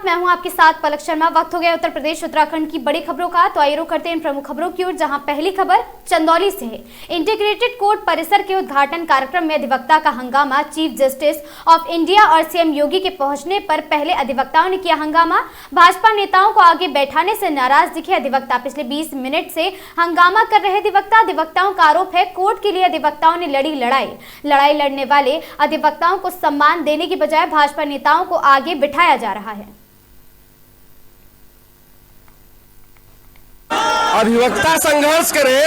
आप, मैं हूं आपके साथ पलक शर्मा। वक्त हो गया उत्तर प्रदेश उत्तराखंड की बड़ी खबरों का, तो आइए रुक करते हैं इन प्रमुख खबरों की ओर, जहां पहली खबर चंदौली से है। इंटीग्रेटेड कोर्ट परिसर के उद्घाटन कार्यक्रम में अधिवक्ता का हंगामा। चीफ जस्टिस ऑफ इंडिया और सीएम योगी के पहुंचने पर पहले अधिवक्ताओं ने किया हंगामा। भाजपा नेताओं को आगे बैठाने से नाराज दिखे अधिवक्ता। पिछले 20 मिनट से हंगामा कर रहे अधिवक्ताओं का आरोप है कोर्ट के लिए अधिवक्ताओं ने लड़ी लड़ाई लड़ने वाले अधिवक्ताओं को सम्मान देने की बजाय भाजपा नेताओं को आगे बिठाया जा रहा है। अधिवक्ता संघर्ष करे,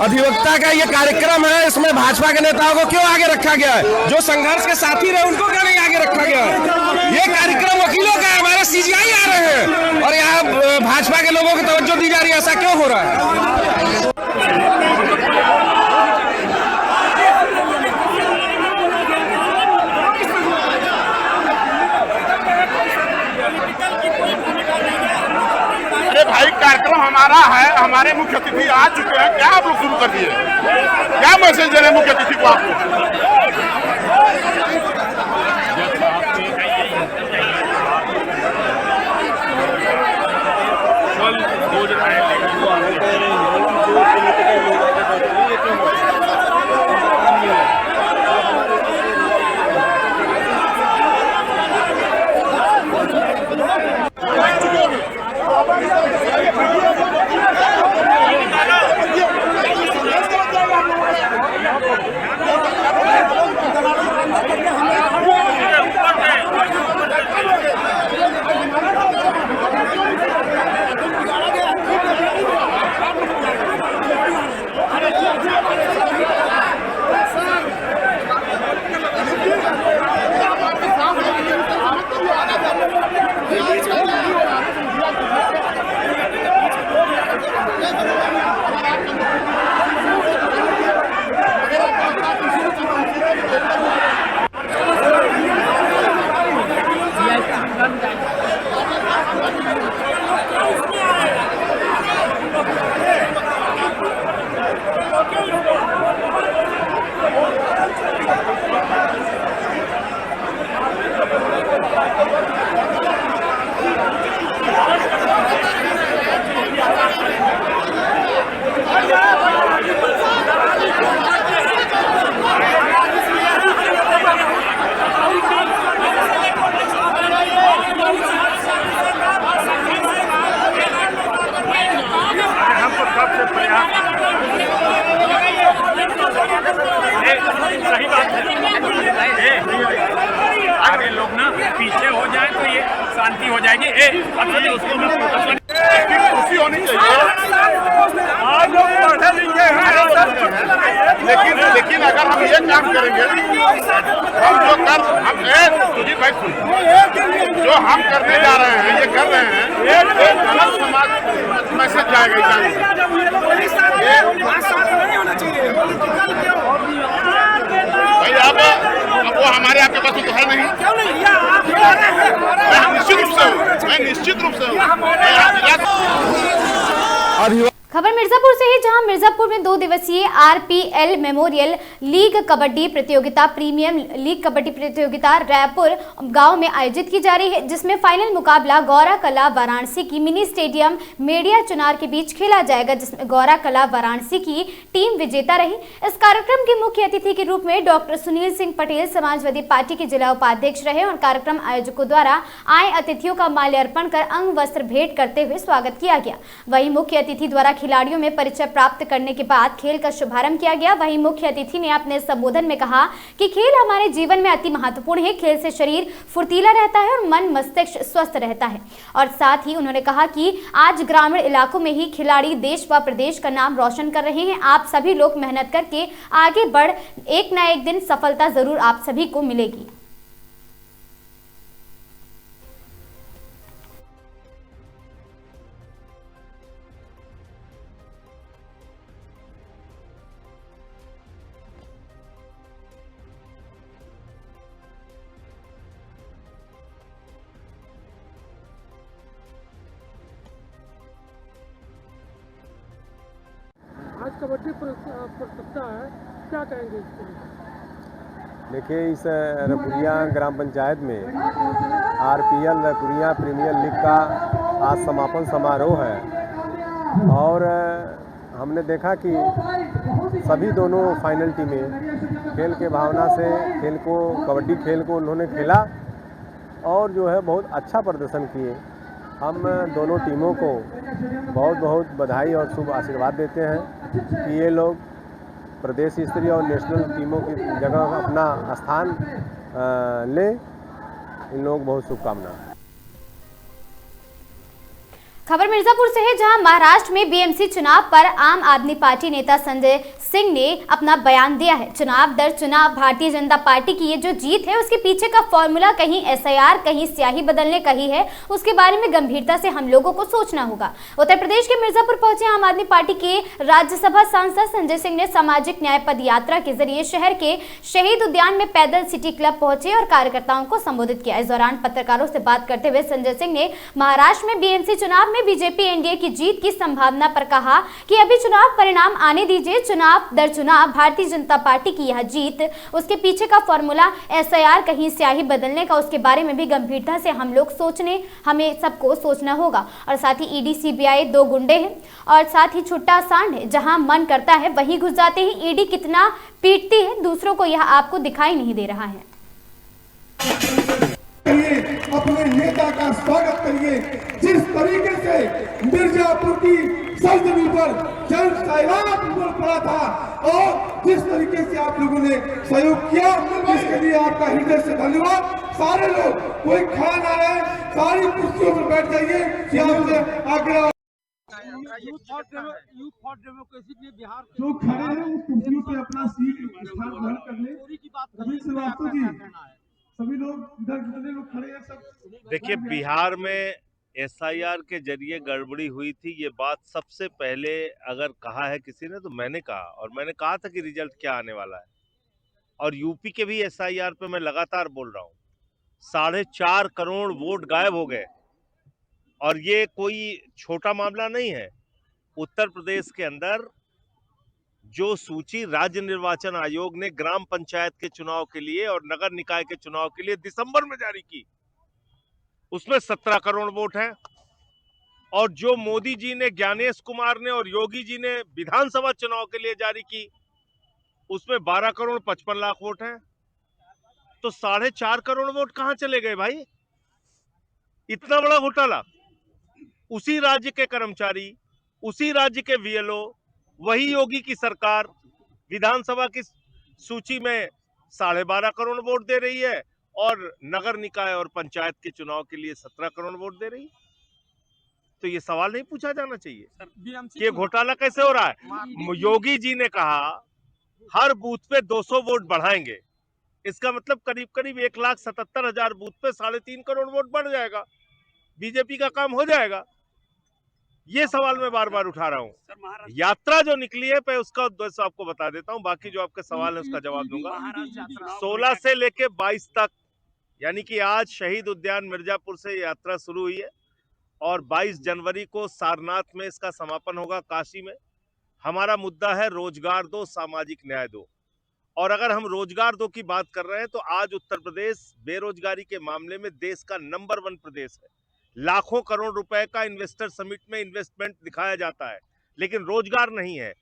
अधिवक्ता का ये कार्यक्रम है, इसमें भाजपा के नेताओं को क्यों आगे रखा गया है? जो संघर्ष के साथी रहे उनको क्यों नहीं आगे रखा गया है? ये कार्यक्रम वकीलों का है, हमारे सीजीआई आ रहे हैं और यहाँ भाजपा के लोगों की तवज्जो दी जा रही है। ऐसा क्यों हो रहा है? भाई कार्यक्रम हमारा है, हमारे मुख्य अतिथि आ चुके हैं, क्या आप लोग शुरू कर दिए? क्या मैसेज दे रहे हैं मुख्य अतिथि को आप लोग? सही बात है, आगे लोग ना पीछे हो जाए तो ये शांति हो जाएगी। खुशी होनी चाहिए। आप लोग पढ़े लिखे हैं, लेकिन अगर हम ये काम करेंगे, जो हम करने जा रहे हैं, ये कर रहे हैं, एक गलत समाज मैसेज जाएगा। भाई अब वो हमारे आपके पास तो है नहीं। मैं निश्चित रूप से खबर मिर्जापुर से है, जहां मिर्जापुर में 2 दिवसीय आरपीएल मेमोरियल लीग कबड्डी प्रतियोगिता प्रीमियम लीग कबड्डी प्रतियोगिता रायपुर गांव में आयोजित की जा रही है, जिसमें फाइनल मुकाबला गौरा कला वाराणसी की मिनी स्टेडियम मेडिया चुनार के बीच खेला जाएगा, जिसमें गौरा कला वाराणसी की टीम विजेता रही। इस कार्यक्रम के मुख्य अतिथि के रूप में डॉक्टर सुनील सिंह पटेल समाजवादी पार्टी के जिला उपाध्यक्ष रहे और कार्यक्रम आयोजकों द्वारा आए अतिथियों का माल्यार्पण कर अंग वस्त्र भेंट करते हुए स्वागत किया गया। वहीं मुख्य अतिथि द्वारा खिलाड़ियों में परिचय प्राप्त करने के बाद खेल का शुभारंभ किया गया। वहीं मुख्य अतिथि ने अपने संबोधन में कहा कि खेल हमारे जीवन में अति महत्वपूर्ण है। खेल से शरीर फुर्तीला रहता है और मन मस्तिष्क स्वस्थ रहता है। और साथ ही उन्होंने कहा कि आज ग्रामीण इलाकों में ही खिलाड़ी देश व प्रदेश का नाम रोशन कर रहे हैं। आप सभी लोग मेहनत करके आगे बढ़, एक न एक दिन सफलता जरूर आप सभी को मिलेगी। आज कबड्डी प्रतियोगिता है, क्या कहेंगे इसके लिए? देखिए, इस रपुरिया ग्राम पंचायत में आरपीएल रपुरिया प्रीमियर लीग का आज समापन समारोह है और हमने देखा कि सभी दोनों फाइनल टीमें खेल के भावना से कबड्डी खेल को उन्होंने खेला और जो है बहुत अच्छा प्रदर्शन किए। हम दोनों टीमों को बहुत बहुत बधाई और शुभ आशीर्वाद देते हैं कि ये लोग प्रदेश स्तरीय और नेशनल टीमों की जगह अपना स्थान लें। इन लोगों को बहुत शुभकामनाएं। खबर मिर्जापुर से है, जहां महाराष्ट्र में बीएमसी चुनाव पर आम आदमी पार्टी नेता संजय सिंह ने अपना बयान दिया है। चुनाव दर चुनाव भारतीय जनता पार्टी की ये जो जीत है उसके पीछे का फॉर्मूला कहीं एसआईआर कहीं स्याही बदलने का ही है, उसके बारे में गंभीरता से हम लोगों को सोचना होगा। उत्तर प्रदेश के मिर्जापुर पहुंचे आम आदमी पार्टी के राज्यसभा सांसद संजय सिंह ने सामाजिक न्याय पद यात्रा के जरिए शहर के शहीद उद्यान में पैदल सिटी क्लब पहुंचे और कार्यकर्ताओं को संबोधित किया। इस दौरान पत्रकारों से बात करते हुए संजय सिंह ने महाराष्ट्र में बीएमसी चुनाव में बीजेपी एनडीए की जीत की संभावना पर कहा कि अभी चुनाव परिणाम आने दीजिए, चुनाव दर चुनाव भारतीय जनता पार्टी की यह जीत, उसके पीछे का फॉर्मूला एसआईआर कहीं स्याही बदलने का, उसके बारे में भी गंभीरता से हमें सबको सोचना होगा। और साथ ही ईडी सीबीआई दो गुंडे हैं और साथ ही छुट्टा सांड है, जहां मन करता है वहीं घुस जाते हैं। ईडी कितना पीटती है दूसरों को, यह आपको दिखाई नहीं दे रहा है। अपने नेता का स्वागत करिए। जिस तरीके से मिर्जापुर की सरजमीन पर जन सैलाब उमड़ पड़ा था और जिस तरीके से आप लोगों ने सहयोग किया, इसके लिए आपका हृदय से धन्यवाद। सारे लोग, कोई खड़ा ना रहे, सारी कुर्सियों पर बैठ जाइए। आपसे आग्रह, यूथ फॉर डेमोक्रेसी के बिहार जो खड़े हैं वो कुर्सियों पे अपना सीट स्थान ग्रहण कर ले। सभी लोग इधर जितने लोग खड़े हैं सब देखिए, बिहार में एसआईआर के जरिए गड़बड़ी हुई थी, ये बात सबसे पहले अगर कहा है किसी ने तो मैंने कहा, और मैंने कहा था कि रिजल्ट क्या आने वाला है। और यूपी के भी एसआईआर पे मैं लगातार बोल रहा हूँ, 4.5 करोड़ वोट गायब हो गए और ये कोई छोटा मामला नहीं है। उत्तर प्रदेश के अंदर जो सूची राज्य निर्वाचन आयोग ने ग्राम पंचायत के चुनाव के लिए और नगर निकाय के चुनाव के लिए दिसंबर में जारी की, उसमें 17 करोड़ वोट हैं। और जो मोदी जी ने, ज्ञानेश कुमार ने और योगी जी ने विधानसभा चुनाव के लिए जारी की, उसमें 12 करोड़ 55 लाख वोट हैं। तो 4.5 करोड़ वोट कहां चले गए भाई? इतना बड़ा घोटाला। उसी राज्य के कर्मचारी, उसी राज्य के बीएलओ, वही योगी की सरकार विधानसभा की सूची में 12.5 करोड़ वोट दे रही है और नगर निकाय और पंचायत के चुनाव के लिए 17 करोड़ वोट दे रही है। तो ये सवाल नहीं पूछा जाना चाहिए कि घोटाला कैसे हो रहा है? योगी जी ने कहा हर बूथ पे 200 वोट बढ़ाएंगे, इसका मतलब करीब करीब 1,77,000 बूथ पे 3.5 करोड़ वोट बढ़ जाएगा, बीजेपी का काम हो जाएगा। ये सवाल मैं बार बार उठा रहा हूँ। यात्रा जो निकली है, मैं उसका उद्देश्य आपको बता देता हूँ, बाकी जो आपके सवाल है उसका जवाब दूंगा। 16 से लेके 22 तक, यानी कि आज शहीद उद्यान मिर्जापुर से यात्रा शुरू हुई है और 22 जनवरी को सारनाथ में इसका समापन होगा, काशी में। हमारा मुद्दा है रोजगार दो, सामाजिक न्याय दो। और अगर हम रोजगार दो की बात कर रहे हैं तो आज उत्तर प्रदेश बेरोजगारी के मामले में देश का नंबर 1 प्रदेश है। लाखों करोड़ रुपए का इन्वेस्टर समिट में इन्वेस्टमेंट दिखाया जाता है, लेकिन रोजगार नहीं है।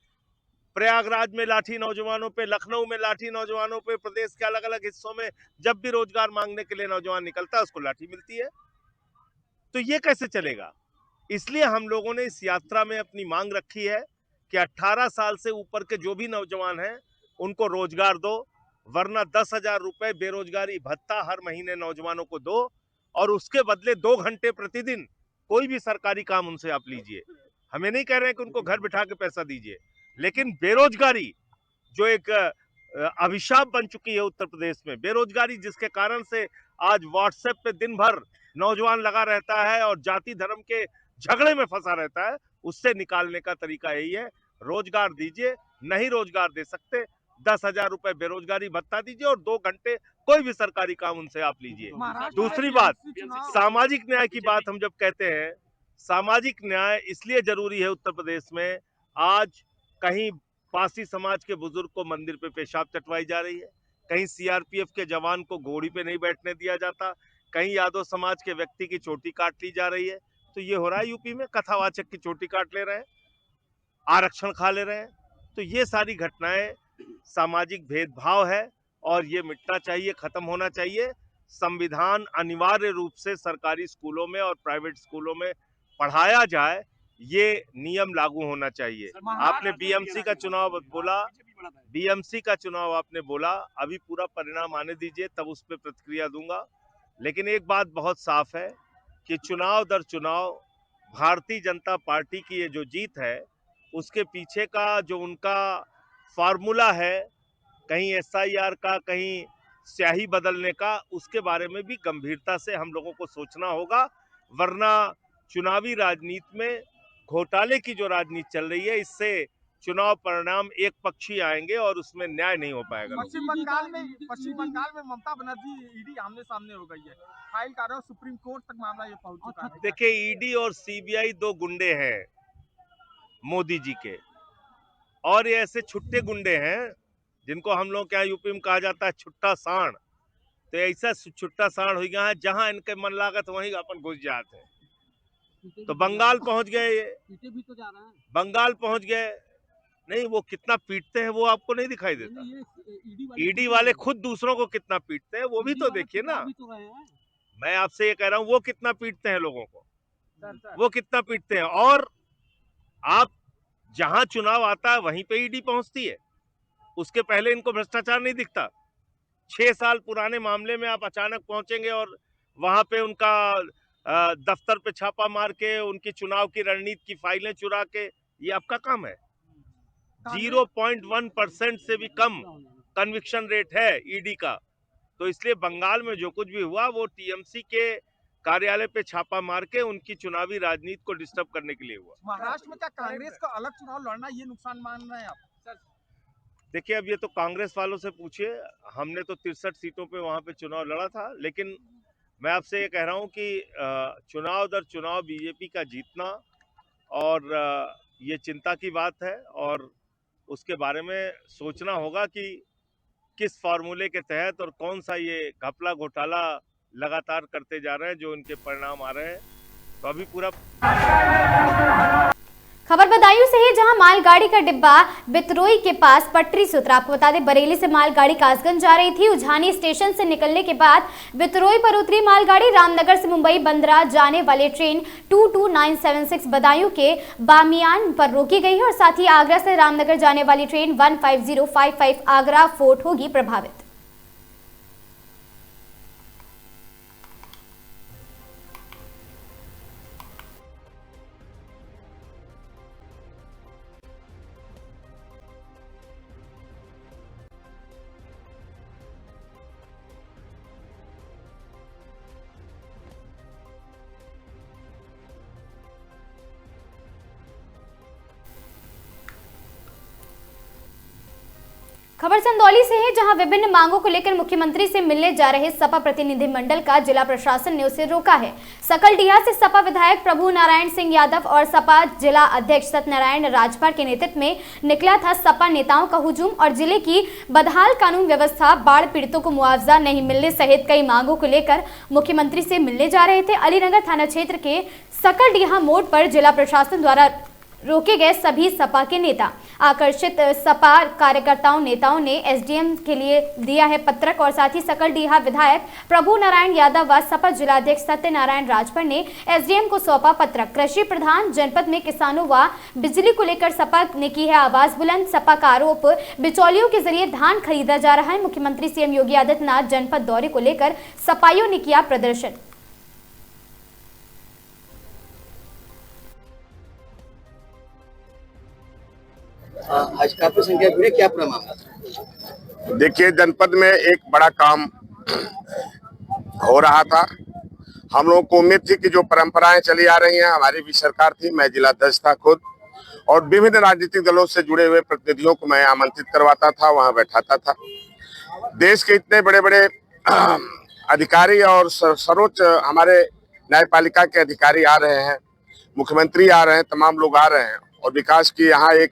प्रयागराज में लाठी नौजवानों पे, लखनऊ में लाठी नौजवानों पे, प्रदेश के अलग अलग हिस्सों में जब भी रोजगार मांगने के लिए नौजवान निकलता है उसको लाठी मिलती है। तो ये कैसे चलेगा? इसलिए हम लोगों ने इस यात्रा में अपनी मांग रखी है कि 18 साल से ऊपर के जो भी नौजवान हैं उनको रोजगार दो, वरना 10,000 रुपए बेरोजगारी भत्ता हर महीने नौजवानों को दो और उसके बदले 2 घंटे प्रतिदिन कोई भी सरकारी काम उनसे आप लीजिए। हमें नहीं कह रहे हैं कि उनको घर बिठा के पैसा दीजिए, लेकिन बेरोजगारी जो एक अभिशाप बन चुकी है उत्तर प्रदेश में, बेरोजगारी जिसके कारण से आज व्हाट्सएप पे दिन भर नौजवान लगा रहता है और जाति धर्म के झगड़े में फंसा रहता है, उससे निकालने का तरीका यही है। रोजगार दीजिए, नहीं रोजगार दे सकते 10,000 रुपए बेरोजगारी भत्ता दीजिए और 2 घंटे कोई भी सरकारी काम उनसे आप लीजिए। दूसरी बात, सामाजिक न्याय की बात हम जब कहते हैं, सामाजिक न्याय इसलिए जरूरी है उत्तर प्रदेश में। आज कहीं पासी समाज के बुजुर्ग को मंदिर पे पेशाब चटवाई जा रही है, कहीं सीआरपीएफ के जवान को घोड़ी पे नहीं बैठने दिया जाता, कहीं यादव समाज के व्यक्ति की चोटी काट ली जा रही है। तो ये हो रहा है यूपी में, कथावाचक की चोटी काट ले रहे हैं, आरक्षण खा ले रहे हैं। तो ये सारी घटनाएं सामाजिक भेदभाव है और ये मिटना चाहिए, खत्म होना चाहिए। संविधान अनिवार्य रूप से सरकारी स्कूलों में और प्राइवेट स्कूलों में पढ़ाया जाए, ये नियम लागू होना चाहिए। आपने बीएमसी का चुनाव बोला, बीएमसी का चुनाव आपने बोला, अभी पूरा परिणाम आने दीजिए तब उस पर प्रतिक्रिया दूंगा। लेकिन एक बात बहुत साफ है कि चुनाव दर चुनाव भारतीय जनता पार्टी की ये जो जीत है, उसके पीछे का जो उनका फार्मूला है, कहीं एसआईआर का, कहीं स्याही बदलने का, उसके बारे में भी गंभीरता से हम लोगों को सोचना होगा। वरना चुनावी राजनीति में घोटाले की जो राजनीति चल रही है, इससे चुनाव परिणाम एक पक्षी आएंगे और उसमें न्याय नहीं हो पाएगा। पश्चिम बंगाल में ममता बनर्जी ईडी आमने सामने हो गई है, फाइल कर रहे हो, सुप्रीम कोर्ट तक मामला ये पहुंच चुका है। देखिए, ईडी और सीबीआई दो गुंडे हैं मोदी जी के, और ये ऐसे छुट्टे गुंडे हैं जिनको हम लोग क्या यूपी में कहा जाता है छुट्टा सांड। तो ऐसा छुट्टा सांड हो गया है, जहां इनके मन लागत वहीं अपन घुस जाते हैं। तो बंगाल पहुंच गए, ये भी तो जा रहे हैं, बंगाल पहुंच गए। नहीं, वो कितना पीटते हैं वो आपको नहीं दिखाई देता। ईडी वाले खुद दूसरों को कितना पीटते हैं वो भी तो देखिए ना। मैं आपसे ये कह रहा हूँ, वो कितना पीटते हैं लोगों को, वो कितना पीटते हैं। और आप जहां चुनाव आता है वहीं पे ईडी पहुंचती है, उसके पहले इनको भ्रष्टाचार नहीं दिखता। 6 साल पुराने मामले में आप अचानक पहुंचेंगे और वहां पे उनका दफ्तर पे छापा मार के उनकी चुनाव की रणनीति की फाइलें चुरा के, ये आपका काम है। 0.1% से भी कम कन्विक्शन रेट है ईडी का। तो इसलिए बंगाल में जो कुछ भी हुआ वो टीएमसी के कार्यालय पे छापा मार के उनकी चुनावी राजनीति को डिस्टर्ब करने के लिए हुआ। महाराष्ट्र में क्या कांग्रेस का अलग चुनाव लड़ना ये नुकसान मान रहे हैं आप? देखिए, अब ये तो कांग्रेस वालों से पूछिए। हमने तो 63 सीटों पे वहां पे चुनाव लड़ा था, लेकिन मैं आपसे ये कह रहा हूं कि चुनाव दर चुनाव बीजेपी का जीतना और ये चिंता की बात है, और उसके बारे में सोचना होगा कि किस फार्मूले के तहत और कौन सा ये घपला घोटाला लगातार करते जा रहे हैं जो इनके परिणाम आ रहे हैं। तो अभी पूरा खबर बदायूं से है, जहां मालगाड़ी का डिब्बा बितरोई के पास पटरी से उतरा। आपको बता दें, बरेली से मालगाड़ी कासगंज जा रही थी। उझानी स्टेशन से निकलने के बाद बितरोई पर उतरी मालगाड़ी रामनगर से मुंबई बंदरा जाने वाली ट्रेन 22976 बदायूं के बामियान पर रोकी गई है और साथ ही आगरा से रामनगर जाने वाली ट्रेन 15055 आगरा फोर्ट होगी प्रभावित। खबर चंदौली से है, जहां विभिन्न मांगों को लेकर मुख्यमंत्री से मिलने जा रहे सपा प्रतिनिधिमंडल का जिला प्रशासन ने उसे रोका है। सकलडीहा से सपा विधायक प्रभु नारायण सिंह यादव और सपा जिला अध्यक्ष सत्यनारायण राजभर के नेतृत्व में निकला था सपा नेताओं का हुजूम और जिले की बदहाल कानून व्यवस्था, बाढ़ पीड़ितों को मुआवजा नहीं मिलने सहित कई मांगों को लेकर मुख्यमंत्री से मिलने जा रहे थे। अलीनगर थाना क्षेत्र के सकलडीहा मोड़ पर जिला प्रशासन द्वारा रोके गए सभी सपा के नेता। आकर्षित सपा कार्यकर्ताओं नेताओं ने एसडीएम के लिए दिया है पत्रक और साथ ही सकलडीहा विधायक प्रभु नारायण यादव व सपा जिलाध्यक्ष सत्यनारायण राजभर ने एसडीएम को सौंपा पत्रक। कृषि प्रधान जनपद में किसानों व बिजली को लेकर सपा ने की है आवाज बुलंद। सपा का आरोप, बिचौलियों के जरिए धान खरीदा जा रहा है। मुख्यमंत्री सीएम योगी आदित्यनाथ जनपद दौरे को लेकर सपाइयों ने किया प्रदर्शन। आज काफी संख्या में क्या प्रमाण? देखिए, जनपद में एक बड़ा काम हो रहा था। हम लोगों को उम्मीद थी कि जो परंपराएं चली आ रही हैं, हमारी भी सरकार थी, मैं जिलाध्यक्ष था खुद, और विभिन्न राजनीतिक दलों से जुड़े हुए प्रतिनिधियों को मैं आमंत्रित करवाता था, वहां बैठाता था। देश के इतने बड़े बड़े अधिकारी और सर्वोच्च हमारे न्यायपालिका के अधिकारी आ रहे हैं, मुख्यमंत्री आ रहे हैं, तमाम लोग आ रहे हैं, और विकास की यहाँ एक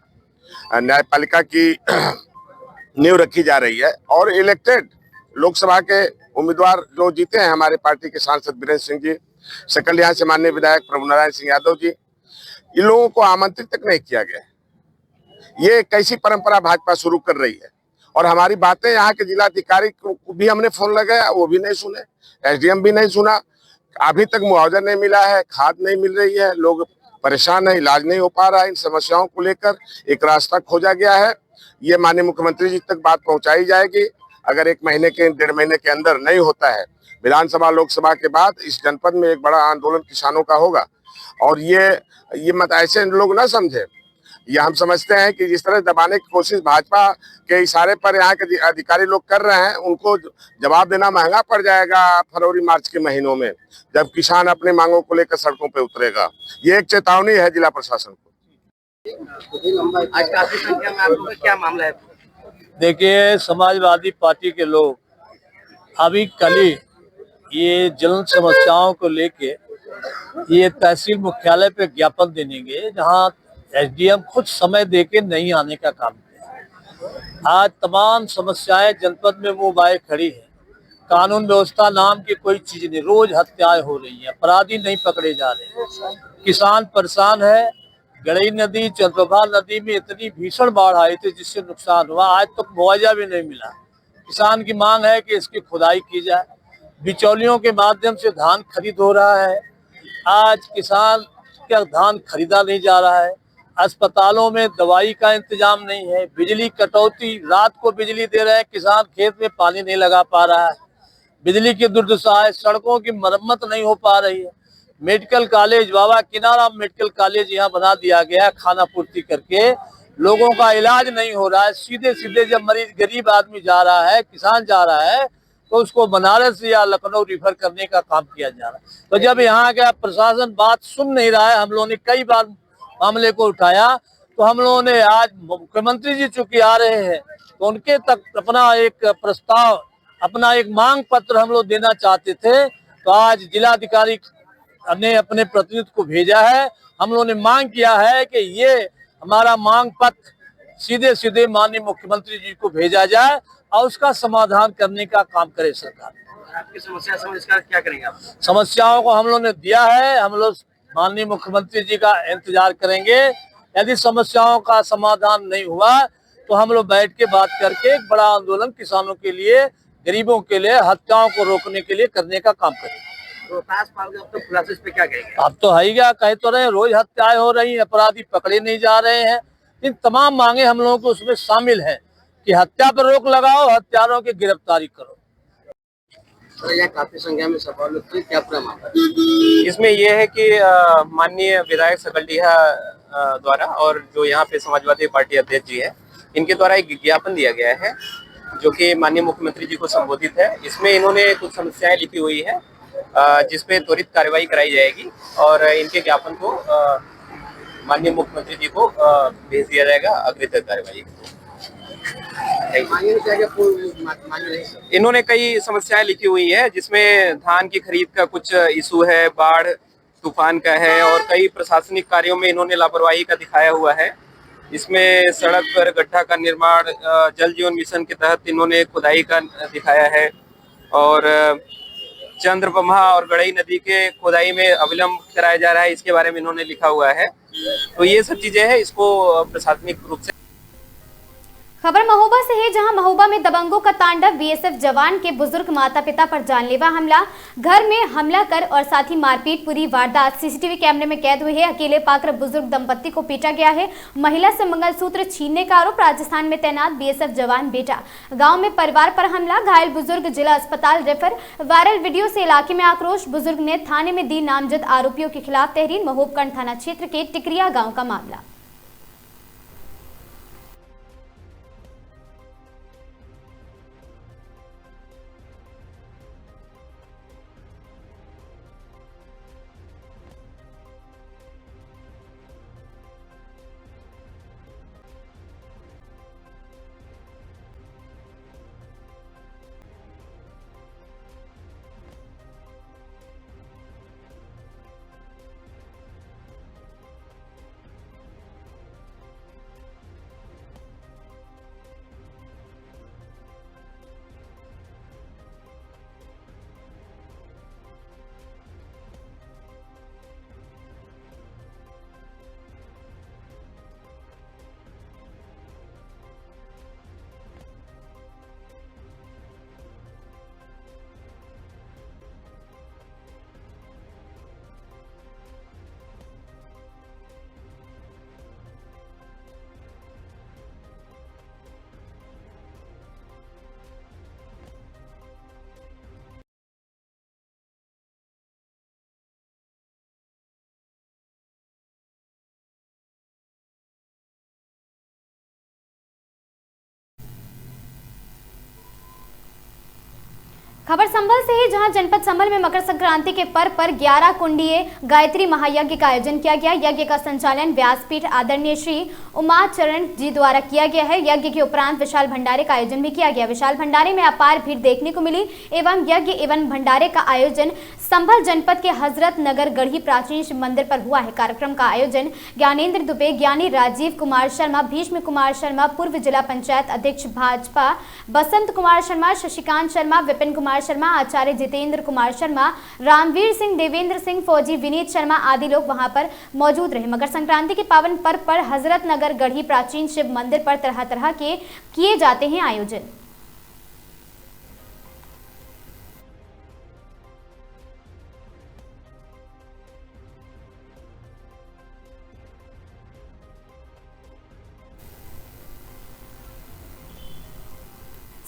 न्यायपालिका की नींव रखी जा रही है। और इलेक्टेड लोकसभा के उम्मीदवार जो जीते हैं हमारे पार्टी के सांसद बीरेंद्र सिंह जी, सकल यहाँ से माननीय विधायक प्रभु नारायण सिंह यादव जी, इन लोगों को आमंत्रित तक नहीं किया गया। ये कैसी परंपरा भाजपा शुरू कर रही है। और हमारी बातें यहाँ के जिलाधिकारी को भी हमने फोन लगाया, वो भी नहीं सुने, एसडीएम भी नहीं सुना। अभी तक मुआवजा नहीं मिला है, खाद नहीं मिल रही है, लोग परेशान है, इलाज नहीं हो पा रहा है। इन समस्याओं को लेकर एक रास्ता खोजा गया है। ये माननीय मुख्यमंत्री जी तक बात पहुंचाई जाएगी। अगर 1 महीने के 1.5 महीने के अंदर नहीं होता है, विधानसभा लोकसभा के बाद इस जनपद में एक बड़ा आंदोलन किसानों का होगा। और ये मत ऐसे लोग ना समझे, ये हम समझते हैं कि जिस तरह दबाने की कोशिश भाजपा के इशारे पर यहाँ के अधिकारी लोग कर रहे हैं, उनको जवाब देना महंगा पड़ जाएगा फरवरी मार्च के महीनों में, जब किसान अपनी मांगों को लेकर सड़कों पर उतरेगा। ये एक चेतावनी है जिला प्रशासन को। आज काफी संख्या में आप लोगों का क्या मामला है? देखिए, समाजवादी पार्टी के लोग अभी कल ही ये जन समस्याओं को लेके ये तहसील मुख्यालय पे ज्ञापन देने गए, जहां एसडीएम खुद समय देके नहीं आने का काम किया। आज तमाम समस्याएं जनपद में मुंह बाए खड़ी है। कानून व्यवस्था नाम की कोई चीज नहीं, रोज हत्याएं हो रही है, अपराधी नहीं पकड़े जा रहे, किसान परेशान है। गड़ई नदी, चंद्रप्रभा नदी में इतनी भीषण बाढ़ आई थी जिससे नुकसान हुआ, आज तक मुआवजा भी नहीं मिला। किसान की मांग है कि इसकी खुदाई की जाए। बिचौलियों के माध्यम से धान खरीद हो रहा है, आज किसान का धान खरीदा नहीं जा रहा है। अस्पतालों में दवाई का इंतजाम नहीं है, बिजली कटौती, रात को बिजली दे रहे हैं, किसान खेत में पानी नहीं लगा पा रहा है, बिजली की दुर्दशा है, सड़कों की मरम्मत नहीं हो पा रही है। मेडिकल कॉलेज, बाबा किनाराम मेडिकल कॉलेज यहाँ बना दिया गया है, खाना पूर्ति करके लोगों का इलाज नहीं हो रहा है। सीधे सीधे जब मरीज गरीब आदमी जा रहा है, किसान जा रहा है, तो उसको बनारस या लखनऊ रिफर करने का काम किया जा रहा है। तो जब यहाँ का प्रशासन बात सुन नहीं रहा है, हम लोगों ने कई बार मामले को उठाया, तो हम लोगों ने आज मुख्यमंत्री जी चूंकि आ रहे हैं तो उनके तक अपना एक प्रस्ताव, अपना एक मांग पत्र हम लोग देना चाहते थे। तो आज जिलाधिकारी ने अपने प्रतिनिधि को भेजा है। हम लोगों ने मांग किया है कि ये हमारा मांग पत्र सीधे सीधे माननीय मुख्यमंत्री जी को भेजा जाए और उसका समाधान करने का काम करे सरकार। आपकी समस्या समझकर क्या करेंगे आप? समस्याओं को हम लोग ने दिया है, हम लोग माननीय मुख्यमंत्री जी का इंतजार करेंगे। यदि समस्याओं का समाधान नहीं हुआ तो हम लोग बैठ के बात करके एक बड़ा आंदोलन किसानों के लिए, गरीबों के लिए, हत्याओं को रोकने के लिए करने का काम करेंगे। रोहतास पाल अब तो खुलासे पे क्या कहेंगे? अब तो है ही क्या, कह तो रहे, रोज हत्याएं हो रही हैं, अपराधी पकड़े नहीं जा रहे हैं। इन तमाम मांगे हम लोगों को उसमें शामिल है कि हत्या पर रोक लगाओ, हत्यारों की गिरफ्तारी करो। तो यह काफी संख्या में सभा लोग थे, क्या पूरा मामला? इसमें यह है कि माननीय विधायक सकलडीहा द्वारा और जो यहाँ पे समाजवादी पार्टी अध्यक्ष जी है, इनके द्वारा एक ज्ञापन दिया गया है जो कि माननीय मुख्यमंत्री जी को संबोधित है। इसमें इन्होंने कुछ समस्याएं लिखी हुई है जिसपे त्वरित कार्रवाई कराई जाएगी और इनके ज्ञापन को माननीय मुख्यमंत्री जी को भेज दिया जाएगा अग्रिम कार्रवाई। इन्होंने कई समस्याएं लिखी हुई है जिसमें धान की खरीद का कुछ इशू है, बाढ़ तूफान का है और कई प्रशासनिक कार्यों में इन्होंने लापरवाही का दिखाया हुआ है। इसमें सड़क पर गड्ढा का निर्माण, जल जीवन मिशन के तहत इन्होंने खुदाई का दिखाया है और चंद्रप्रभा और गड़ई नदी के खुदाई में अविलंब कराया जा रहा है, इसके बारे में इन्होंने लिखा हुआ है। तो ये सब चीजें हैं, इसको प्रशासनिक रूप से। खबर महोबा से है, जहां महोबा में दबंगों का तांडव। बीएसएफ जवान के बुजुर्ग माता पिता पर जानलेवा हमला, घर में हमला कर और साथ ही मारपीट, पूरी वारदात सीसीटीवी कैमरे में कैद हुई है। अकेले पाकर बुजुर्ग दंपत्ति को पीटा गया है। महिला से मंगलसूत्र छीनने का आरोप। राजस्थान में तैनात बीएसएफ जवान बेटा गाँव में परिवार पर हमला, घायल बुजुर्ग जिला अस्पताल रेफर। वायरल वीडियो से इलाके में आक्रोश, बुजुर्ग ने थाने में दी नामजद आरोपियों के खिलाफ तहरीर। महोबकंड थाना क्षेत्र के टिकरिया गाँव का मामला। खबर संभल से ही, जहां जनपद संभल में मकर संक्रांति के पर्व पर 11 कुंडीय गायत्री महायज्ञ का आयोजन किया गया। यज्ञ का संचालन व्यासपीठ आदरणीय श्री उमाचरण जी द्वारा किया गया है। यज्ञ के उपरांत विशाल भंडारे का आयोजन भी किया गया। विशाल भंडारे में अपार भीड़ देखने को मिली एवं यज्ञ एवं भंडारे का आयोजन संभल जनपद के हजरत नगर गढ़ी प्राचीन शिव मंदिर पर हुआ है। कार्यक्रम का आयोजन ज्ञानेंद्र दुबे, ज्ञानी राजीव कुमार शर्मा, भीष्म कुमार शर्मा, पूर्व जिला पंचायत अध्यक्ष भाजपा बसंत कुमार शर्मा, शशिकांत शर्मा, विपिन कुमार शर्मा, आचार्य जितेंद्र कुमार शर्मा, रामवीर सिंह, देवेंद्र सिंह, फौजी विनीत शर्मा आदि लोग वहां पर मौजूद रहे। मकर संक्रांति के पावन पर्व पर हजरत नगर गढ़ी प्राचीन शिव मंदिर पर तरह तरह के किए जाते हैं आयोजन।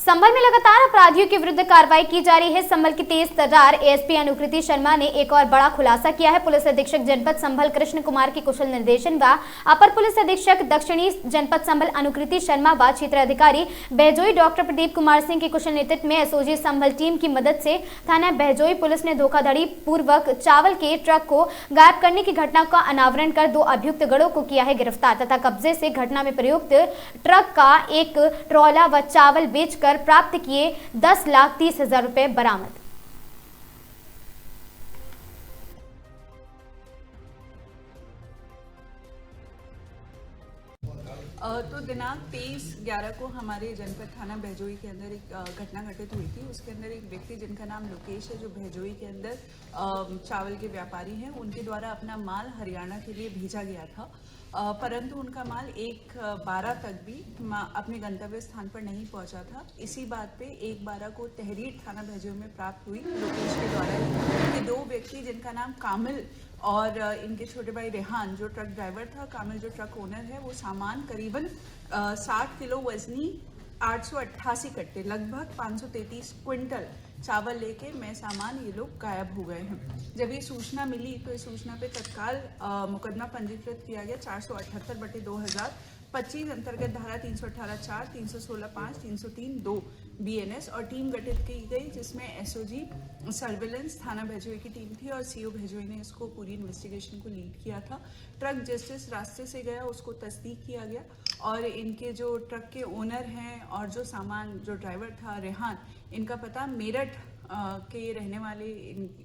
संभल में लगातार अपराधियों के विरुद्ध कार्रवाई की जा रही है। संभल की तेज तर्रार एएसपी अनुकृति शर्मा ने एक और बड़ा खुलासा किया है। पुलिस अधीक्षक जनपद संभल कृष्ण कुमार के कुशल निर्देशन व अपर पुलिस अधीक्षक दक्षिणी जनपद संभल अनुकृति शर्मा व क्षेत्र अधिकारी बहजोई डॉक्टर प्रदीप कुमार सिंह के कुशल नेतृत्व में एसओजी संभल टीम की मदद से थाना बहजोई पुलिस ने धोखाधड़ी पूर्वक चावल के ट्रक को गायब करने की घटना का अनावरण कर 2 अभियुक्त गड़ों को किया है गिरफ्तार तथा कब्जे से घटना में प्रयुक्त ट्रक का एक ट्रॉला व चावल बेचकर प्राप्त किए 10,30,000 रुपए बरामद। तो दिनांक 23/11 को हमारे जनपद थाना बहजोई के अंदर एक घटना घटित हुई थी। उसके अंदर एक व्यक्ति जिनका नाम लोकेश है, जो बहजोई के अंदर चावल के व्यापारी हैं, उनके द्वारा अपना माल हरियाणा के लिए भेजा गया था, परंतु उनका माल 1/12 तक भी अपने गंतव्य स्थान पर नहीं पहुंचा था। इसी बात पे 1/12 को तहरीर थाना बहजोई में प्राप्त हुई लोकेश के द्वारा कि 2 व्यक्ति जिनका नाम कामिल और इनके छोटे भाई रेहान जो ट्रक ड्राइवर था, कामिल जो ट्रक ओनर है, वो सामान करीबन 60 किलो वजनी 888 कट्टे लगभग 533 क्विंटल चावल लेके मैं सामान ये लोग गायब हो गए हैं। जब ये सूचना मिली तो इस सूचना पे तत्काल मुकदमा पंजीकृत किया गया 478/2025 अंतर्गत धारा 318(4), 316(5), 303(2) BNS और टीम गठित की गई, जिसमें एसओजी सर्विलेंस थाना बहजोई की टीम थी और सीओ बहजोई ने इसको पूरी इन्वेस्टिगेशन को लीड किया था। ट्रक जिस रास्ते से गया उसको तस्दीक किया गया और इनके जो ट्रक के ओनर हैं और जो सामान जो ड्राइवर था रेहान, इनका पता मेरठ के रहने वाले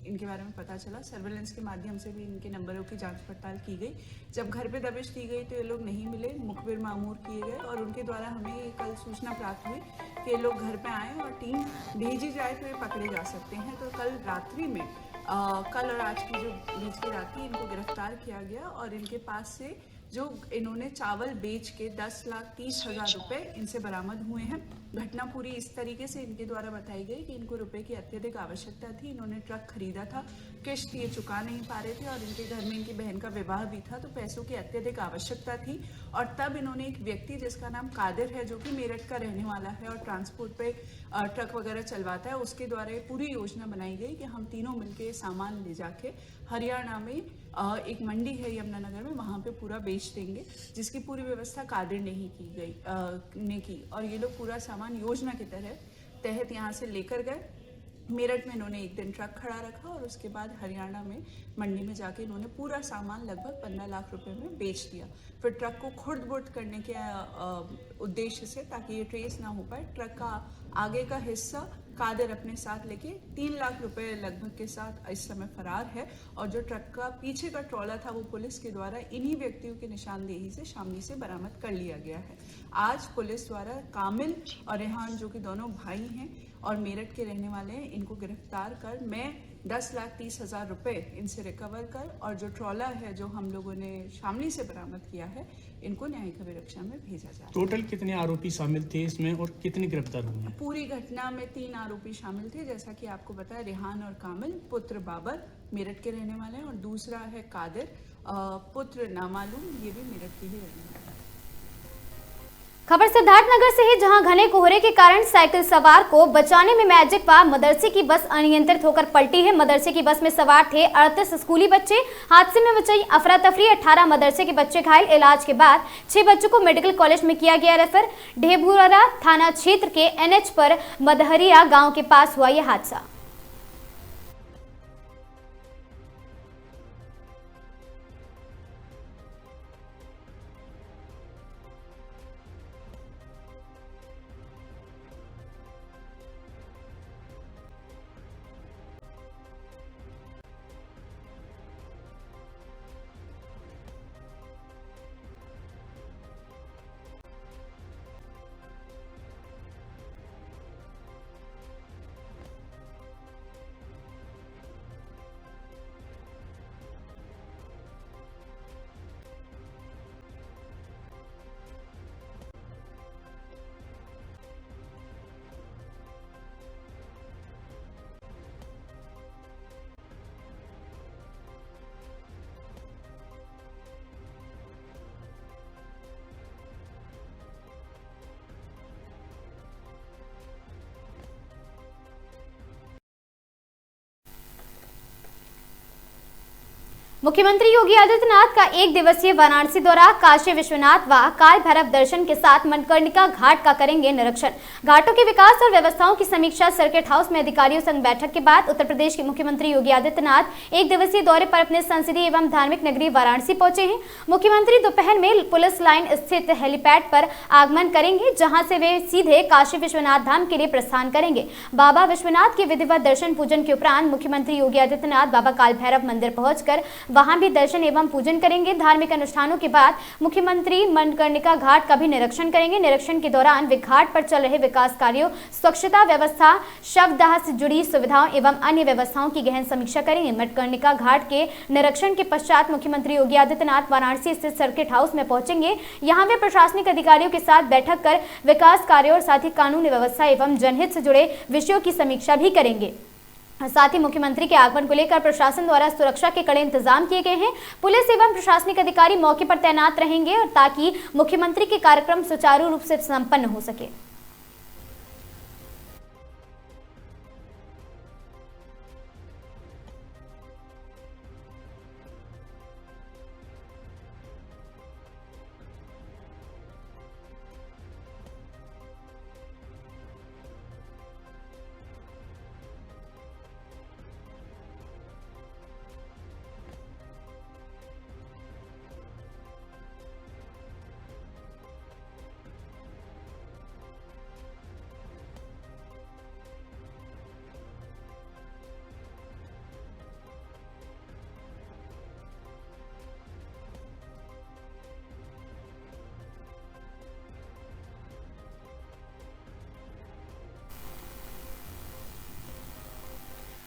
इनके बारे में पता चला। सर्विलेंस के माध्यम से भी इनके नंबरों की जांच पड़ताल की गई। जब घर पे दबिश दी गई तो ये लोग नहीं मिले, मुखबिर मामूर किए गए और उनके द्वारा हमें कल सूचना प्राप्त हुई कि ये लोग घर पे आए और टीम भेजी जाए तो ये पकड़े जा सकते हैं। तो कल रात्रि में कल और आज की जो बीच की रात थी, इनको गिरफ्तार किया गया और इनके पास से जो इन्होंने चावल बेच के 10,30,000 रुपए इनसे बरामद हुए हैं। घटना पूरी इस तरीके से इनके द्वारा बताई गई कि इनको रुपए की अत्यधिक आवश्यकता थी। इन्होंने ट्रक खरीदा था, किश्त ये चुका नहीं पा रहे थे और इनके घर में इनकी बहन का विवाह भी था, तो पैसों की अत्यधिक आवश्यकता थी। और तब इन्होंने एक व्यक्ति जिसका नाम कादिर है, जो कि मेरठ का रहने वाला है और ट्रांसपोर्ट पे ट्रक वगैरह चलवाता है, उसके द्वारा ये पूरी योजना बनाई गई कि हम तीनों मिलके सामान ले जाके हरियाणा में एक मंडी है यमुनानगर में, वहाँ पे पूरा बेच देंगे, जिसकी पूरी व्यवस्था कादिर ने ही की और ये लोग पूरा सामान योजना के तहत यहाँ से लेकर गए। मेरठ में इन्होंने एक दिन ट्रक खड़ा रखा और उसके बाद हरियाणा में मंडी में जाके इन्होंने पूरा सामान लगभग 15 लाख रुपए में बेच दिया। फिर ट्रक को खुर्द-बुर्द करने के उद्देश्य से, ताकि ये ट्रेस ना हो पाए, ट्रक का आगे का हिस्सा कादिर अपने साथ लेके 3 लाख रुपए लगभग के साथ इस समय फरार है और जो ट्रक का पीछे का ट्रॉला था वो पुलिस के द्वारा इन्हीं व्यक्तियों की निशानदेही से शामली से बरामद कर लिया गया है। आज पुलिस द्वारा कामिल और रेहान, जो कि दोनों भाई हैं और मेरठ के रहने वाले हैं, इनको गिरफ्तार कर मैं 10,30,000 रुपए इनसे रिकवर कर और जो ट्रॉला है जो हम लोगों ने शामली से बरामद किया है, इनको न्यायिक अभिरक्षा में भेजा जा रहा है। टोटल कितने आरोपी शामिल थे इसमें और कितने गिरफ्तार हुए हैं? पूरी घटना में 3 आरोपी शामिल थे, जैसा कि आपको बताया, रेहान और कामिल पुत्र बाबर मेरठ के रहने वाले हैं और दूसरा है कादिर पुत्र नामालूम, ये भी मेरठ के ही रहने वाले हैं। खबर सिद्धार्थनगर से है, जहां घने कोहरे के कारण साइकिल सवार को बचाने में मैजिक व मदरसे की बस अनियंत्रित होकर पलटी है। मदरसे की बस में सवार थे 38 स्कूली बच्चे। हादसे में मची अफरा तफरी, 18 मदरसे के बच्चे घायल। इलाज के बाद 6 बच्चों को मेडिकल कॉलेज में किया गया रेफर। ढेबुरा थाना क्षेत्र के NH पर मदहरिया गाँव के पास हुआ यह हादसा। मुख्यमंत्री योगी आदित्यनाथ का 1 दिवसीय वाराणसी दौरा। काशी विश्वनाथ व काल भैरव दर्शन के साथ मणिकर्णिका घाट का करेंगे निरीक्षण। घाटों के विकास और व्यवस्थाओं की समीक्षा सर्किट हाउस में अधिकारियों संग बैठक के बाद उत्तर प्रदेश के मुख्यमंत्री योगी आदित्यनाथ 1 दिवसीय दौरे पर अपने संसदीय एवं धार्मिक नगरी वाराणसी पहुंचे हैं। मुख्यमंत्री दोपहर में पुलिस लाइन स्थित हेलीपैड पर आगमन करेंगे, जहां से वे सीधे काशी विश्वनाथ धाम के लिए प्रस्थान करेंगे। बाबा विश्वनाथ के विधिवत दर्शन पूजन के उपरांत मुख्यमंत्री योगी आदित्यनाथ बाबा काल भैरव मंदिर पहुंचकर वहां भी दर्शन एवं पूजन करेंगे। धार्मिक अनुष्ठानों के बाद मुख्यमंत्री मणिकर्णिका घाट का भी निरीक्षण करेंगे। निरीक्षण के दौरान वे घाट पर चल रहे विकास कार्यों, स्वच्छता व्यवस्था, शवदाह से जुड़ी सुविधाओं एवं अन्य व्यवस्थाओं की गहन समीक्षा करेंगे। मणिकर्णिका घाट के निरीक्षण के पश्चात मुख्यमंत्री योगी आदित्यनाथ वाराणसी स्थित सर्किट हाउस में पहुंचेंगे। यहां वे प्रशासनिक अधिकारियों के साथ बैठक कर विकास कार्यों और साथ ही कानून व्यवस्था एवं जनहित से जुड़े विषयों की समीक्षा भी करेंगे। साथ ही मुख्यमंत्री के आगमन को लेकर प्रशासन द्वारा सुरक्षा के कड़े इंतजाम किए गए हैं। पुलिस एवं प्रशासनिक अधिकारी मौके पर तैनात रहेंगे और ताकि मुख्यमंत्री के कार्यक्रम सुचारू रूप से संपन्न हो सके।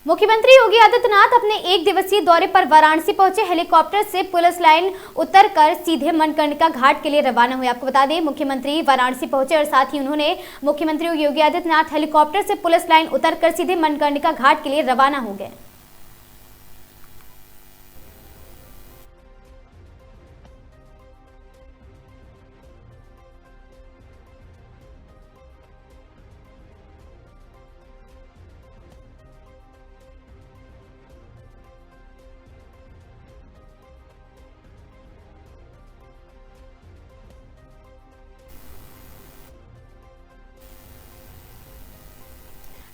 मुख्यमंत्री योगी आदित्यनाथ अपने 1 दिवसीय दौरे पर वाराणसी पहुंचे। हेलीकॉप्टर से पुलिस लाइन उतरकर सीधे मणिकर्णिका घाट के लिए रवाना हुए। आपको बता दें, मुख्यमंत्री वाराणसी पहुंचे और साथ ही उन्होंने मुख्यमंत्री योगी आदित्यनाथ हेलीकॉप्टर से पुलिस लाइन उतरकर सीधे मणिकर्णिका घाट के लिए रवाना हो गए।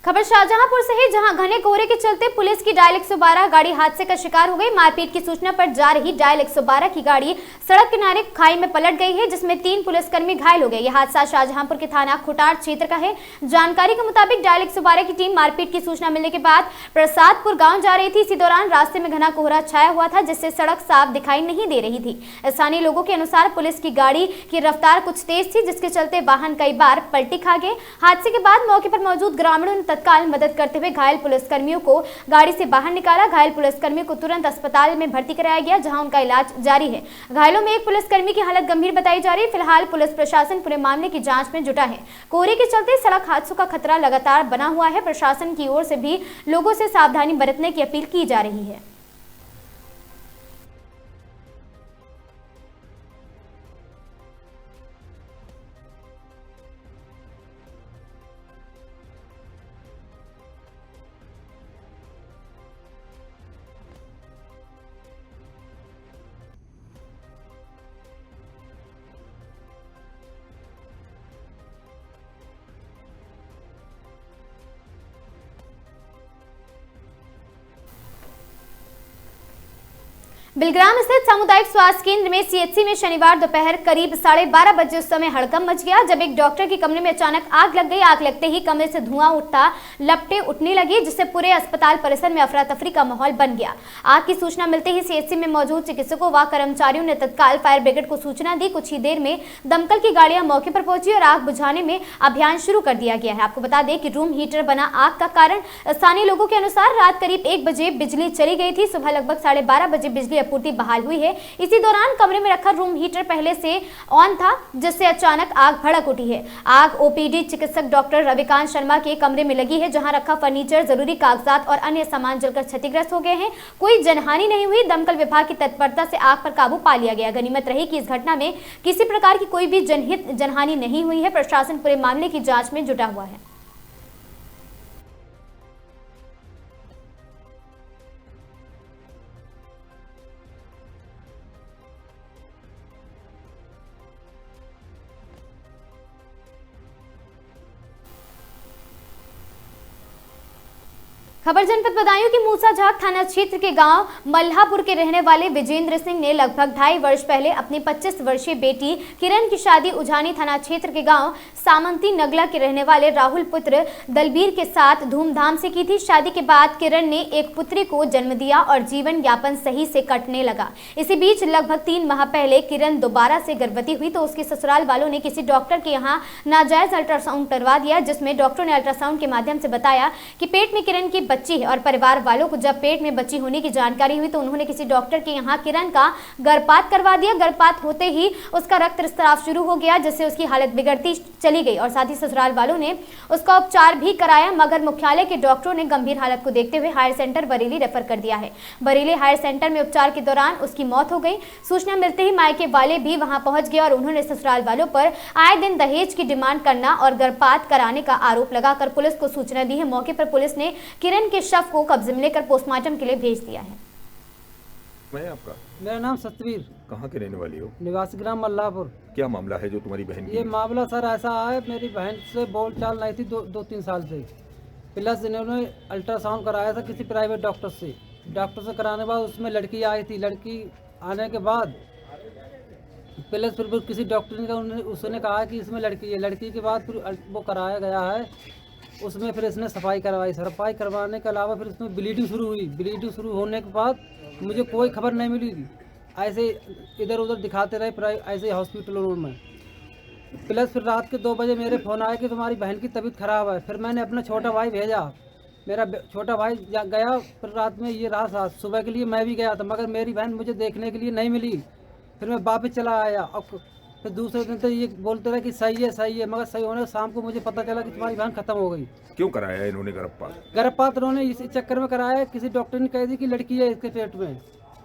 खबर शाहजहांपुर से है, जहां घने कोहरे के चलते पुलिस की डायल 112 गाड़ी हादसे का शिकार हो गई। मारपीट की सूचना पर जा रही डायल 112 की गाड़ी सड़क किनारे खाई में पलट गई है, जिसमें 3 पुलिसकर्मी घायल हो गए। यह हादसा शाहजहांपुर के थाना खुटार क्षेत्र का है। जानकारी के मुताबिक डायल 112 की टीम मारपीट की सूचना मिलने के बाद प्रसादपुर गाँव जा रही थी। इसी दौरान रास्ते में घना कोहरा छाया हुआ था, जिससे सड़क साफ दिखाई नहीं दे रही थी। स्थानीय लोगों के अनुसार पुलिस की गाड़ी की रफ्तार कुछ तेज थी, जिसके चलते वाहन कई बार पलटी खा गए। हादसे के बाद मौके पर मौजूद ग्रामीणों ने तत्काल मदद करते हुए घायल पुलिसकर्मियों को गाड़ी से बाहर निकाला। घायल पुलिसकर्मियों को तुरंत अस्पताल में भर्ती कराया गया, जहां उनका इलाज जारी है। घायलों में एक पुलिसकर्मी की हालत गंभीर बताई जा रही है। फिलहाल पुलिस प्रशासन पूरे मामले की जांच में जुटा है। कोहरे के चलते सड़क हादसों का खतरा लगातार बना हुआ है। प्रशासन की ओर से भी लोगों से सावधानी बरतने की अपील की जा रही है। बिलग्राम स्थित सामुदायिक स्वास्थ्य केंद्र में सीएचसी में शनिवार दोपहर करीब 12:30 बजे उस समय हड़कंप मच गया जब एक डॉक्टर के कमरे में अचानक आग लग गई। आग लगते ही कमरे से धुआं उठता लपटें उठने लगी, जिससे पूरे अस्पताल परिसर में अफरा तफरी का माहौल बन गया। आग की सूचना मिलते ही सीएचसी में मौजूद चिकित्सकों व कर्मचारियों ने तत्काल फायर ब्रिगेड को सूचना दी। कुछ ही देर में दमकल की गाड़ियां मौके पर पहुंची और आग बुझाने में अभियान शुरू कर दिया गया है। आपको बता दें कि रूम हीटर बना आग का कारण स्थानीय लोगों के अनुसार रात करीब 1 बजे बिजली चली गई थी। सुबह लगभग 12:30 बजे बिजली आपूर्ति बहाल हुई है। इसी दौरान कमरे में रखा रूम हीटर पहले से ऑन था, जिससे अचानक आग भड़क उठी है। आग ओपीडी चिकित्सक डॉक्टर रविकांत शर्मा के कमरे में लगी है, जहां रखा फर्नीचर, जरूरी कागजात और अन्य सामान जलकर क्षतिग्रस्त हो गए हैं। कोई जनहानि नहीं हुई। दमकल विभाग की तत्परता से आग पर काबू पा लिया गया। गनीमत रही कि इस घटना में किसी प्रकार की कोई भी जनहानि नहीं हुई है। प्रशासन पूरे मामले की जांच में जुटा हुआ है। खबर जनपद बदायूं की मूसाझाक थाना क्षेत्र के गांव मल्हापुर के रहने वाले विजेंद्र सिंह ने लगभग 2.5 वर्ष पहले अपनी 25 वर्षीय बेटी किरण की शादी उजानी थाना क्षेत्र के गांव सामंती नगला के रहने वाले राहुल पुत्र दलबीर के साथ धूमधाम से की थी। शादी के बाद किरण ने एक पुत्री को जन्म दिया और जीवन यापन सही से कटने लगा। इसी बीच लगभग 3 माह पहले किरण दोबारा से गर्भवती हुई तो उसके ससुराल वालों ने किसी डॉक्टर के यहाँ नाजायज अल्ट्रासाउंड करवा दिया, जिसमें डॉक्टर ने अल्ट्रासाउंड के माध्यम से बताया कि पेट में किरण की बच्ची है। और परिवार वालों को जब पेट में बच्ची होने की जानकारी हुई तो उन्होंने किसी डॉक्टर के यहाँ किरण का गर्भपात करवा दिया। गर्भपात होते ही उसका रक्तस्राव शुरू हो गया, जिससे उसकी हालत बिगड़ती चली गई और साथ ही ससुराल वालों ने उसका उपचार भी कराया, मगर मुख्यालय के डॉक्टरों ने गंभीर हालत को देखते हुए हायर सेंटर बरेली रेफर कर दिया है। बरेली हायर सेंटर में उपचार के दौरान उसकी मौत हो गई। सूचना मिलते ही मायके वाले भी वहां पहुंच गए और उन्होंने ससुराल वालों पर आए दिन दहेज की डिमांड करना और गर्भपात कराने का आरोप लगाकर पुलिस को सूचना दी है। मौके पर पुलिस ने किरण के शव को कब्जे में लेकर पोस्टमार्टम के लिए भेज दिया है। मैं आपका मेरा नाम सतवीर। कहाँ के रहने वाली हो? निवासी ग्राम मल्लापुर। क्या मामला है जो तुम्हारी बहन की? ये मामला सर ऐसा है, मेरी बहन से बोलचाल नहीं थी 2-3 साल से। प्लस इन्होंने अल्ट्रासाउंड कराया था किसी प्राइवेट डॉक्टर से कराने के बाद उसमें लड़की आई थी। लड़की आने के बाद प्लस फिर किसी डॉक्टर ने उसने कहा कि इसमें लड़की है। लड़की के बाद फिर वो कराया गया है, उसमें फिर इसने सफाई करवाई। सफाई करवाने के अलावा फिर इसमें ब्लीडिंग शुरू हुई। ब्लीडिंग शुरू होने के बाद मुझे कोई खबर नहीं मिली। ऐसे इधर उधर दिखाते रहे ऐसे हॉस्पिटलों में। प्लस फिर रात के 2 बजे मेरे फ़ोन आया कि तुम्हारी बहन की तबीयत ख़राब है। फिर मैंने अपना छोटा भाई भेजा। मेरा छोटा भाई गया, फिर रात में ये रहा साथ। सुबह के लिए मैं भी गया था, मगर मेरी बहन मुझे देखने के लिए नहीं मिली। फिर मैं वापस चला आया और फिर दूसरे दिन तो ये बोलते रहे कि सही है, मगर सही होने शाम को मुझे पता चला कि तुम्हारी बहन खत्म हो गई। क्यों कराया इन्होंने गर्भपात? गर्भपात इन्होंने इस चक्कर में कराया है, किसी डॉक्टर ने कह दी कि लड़की है इसके पेट में,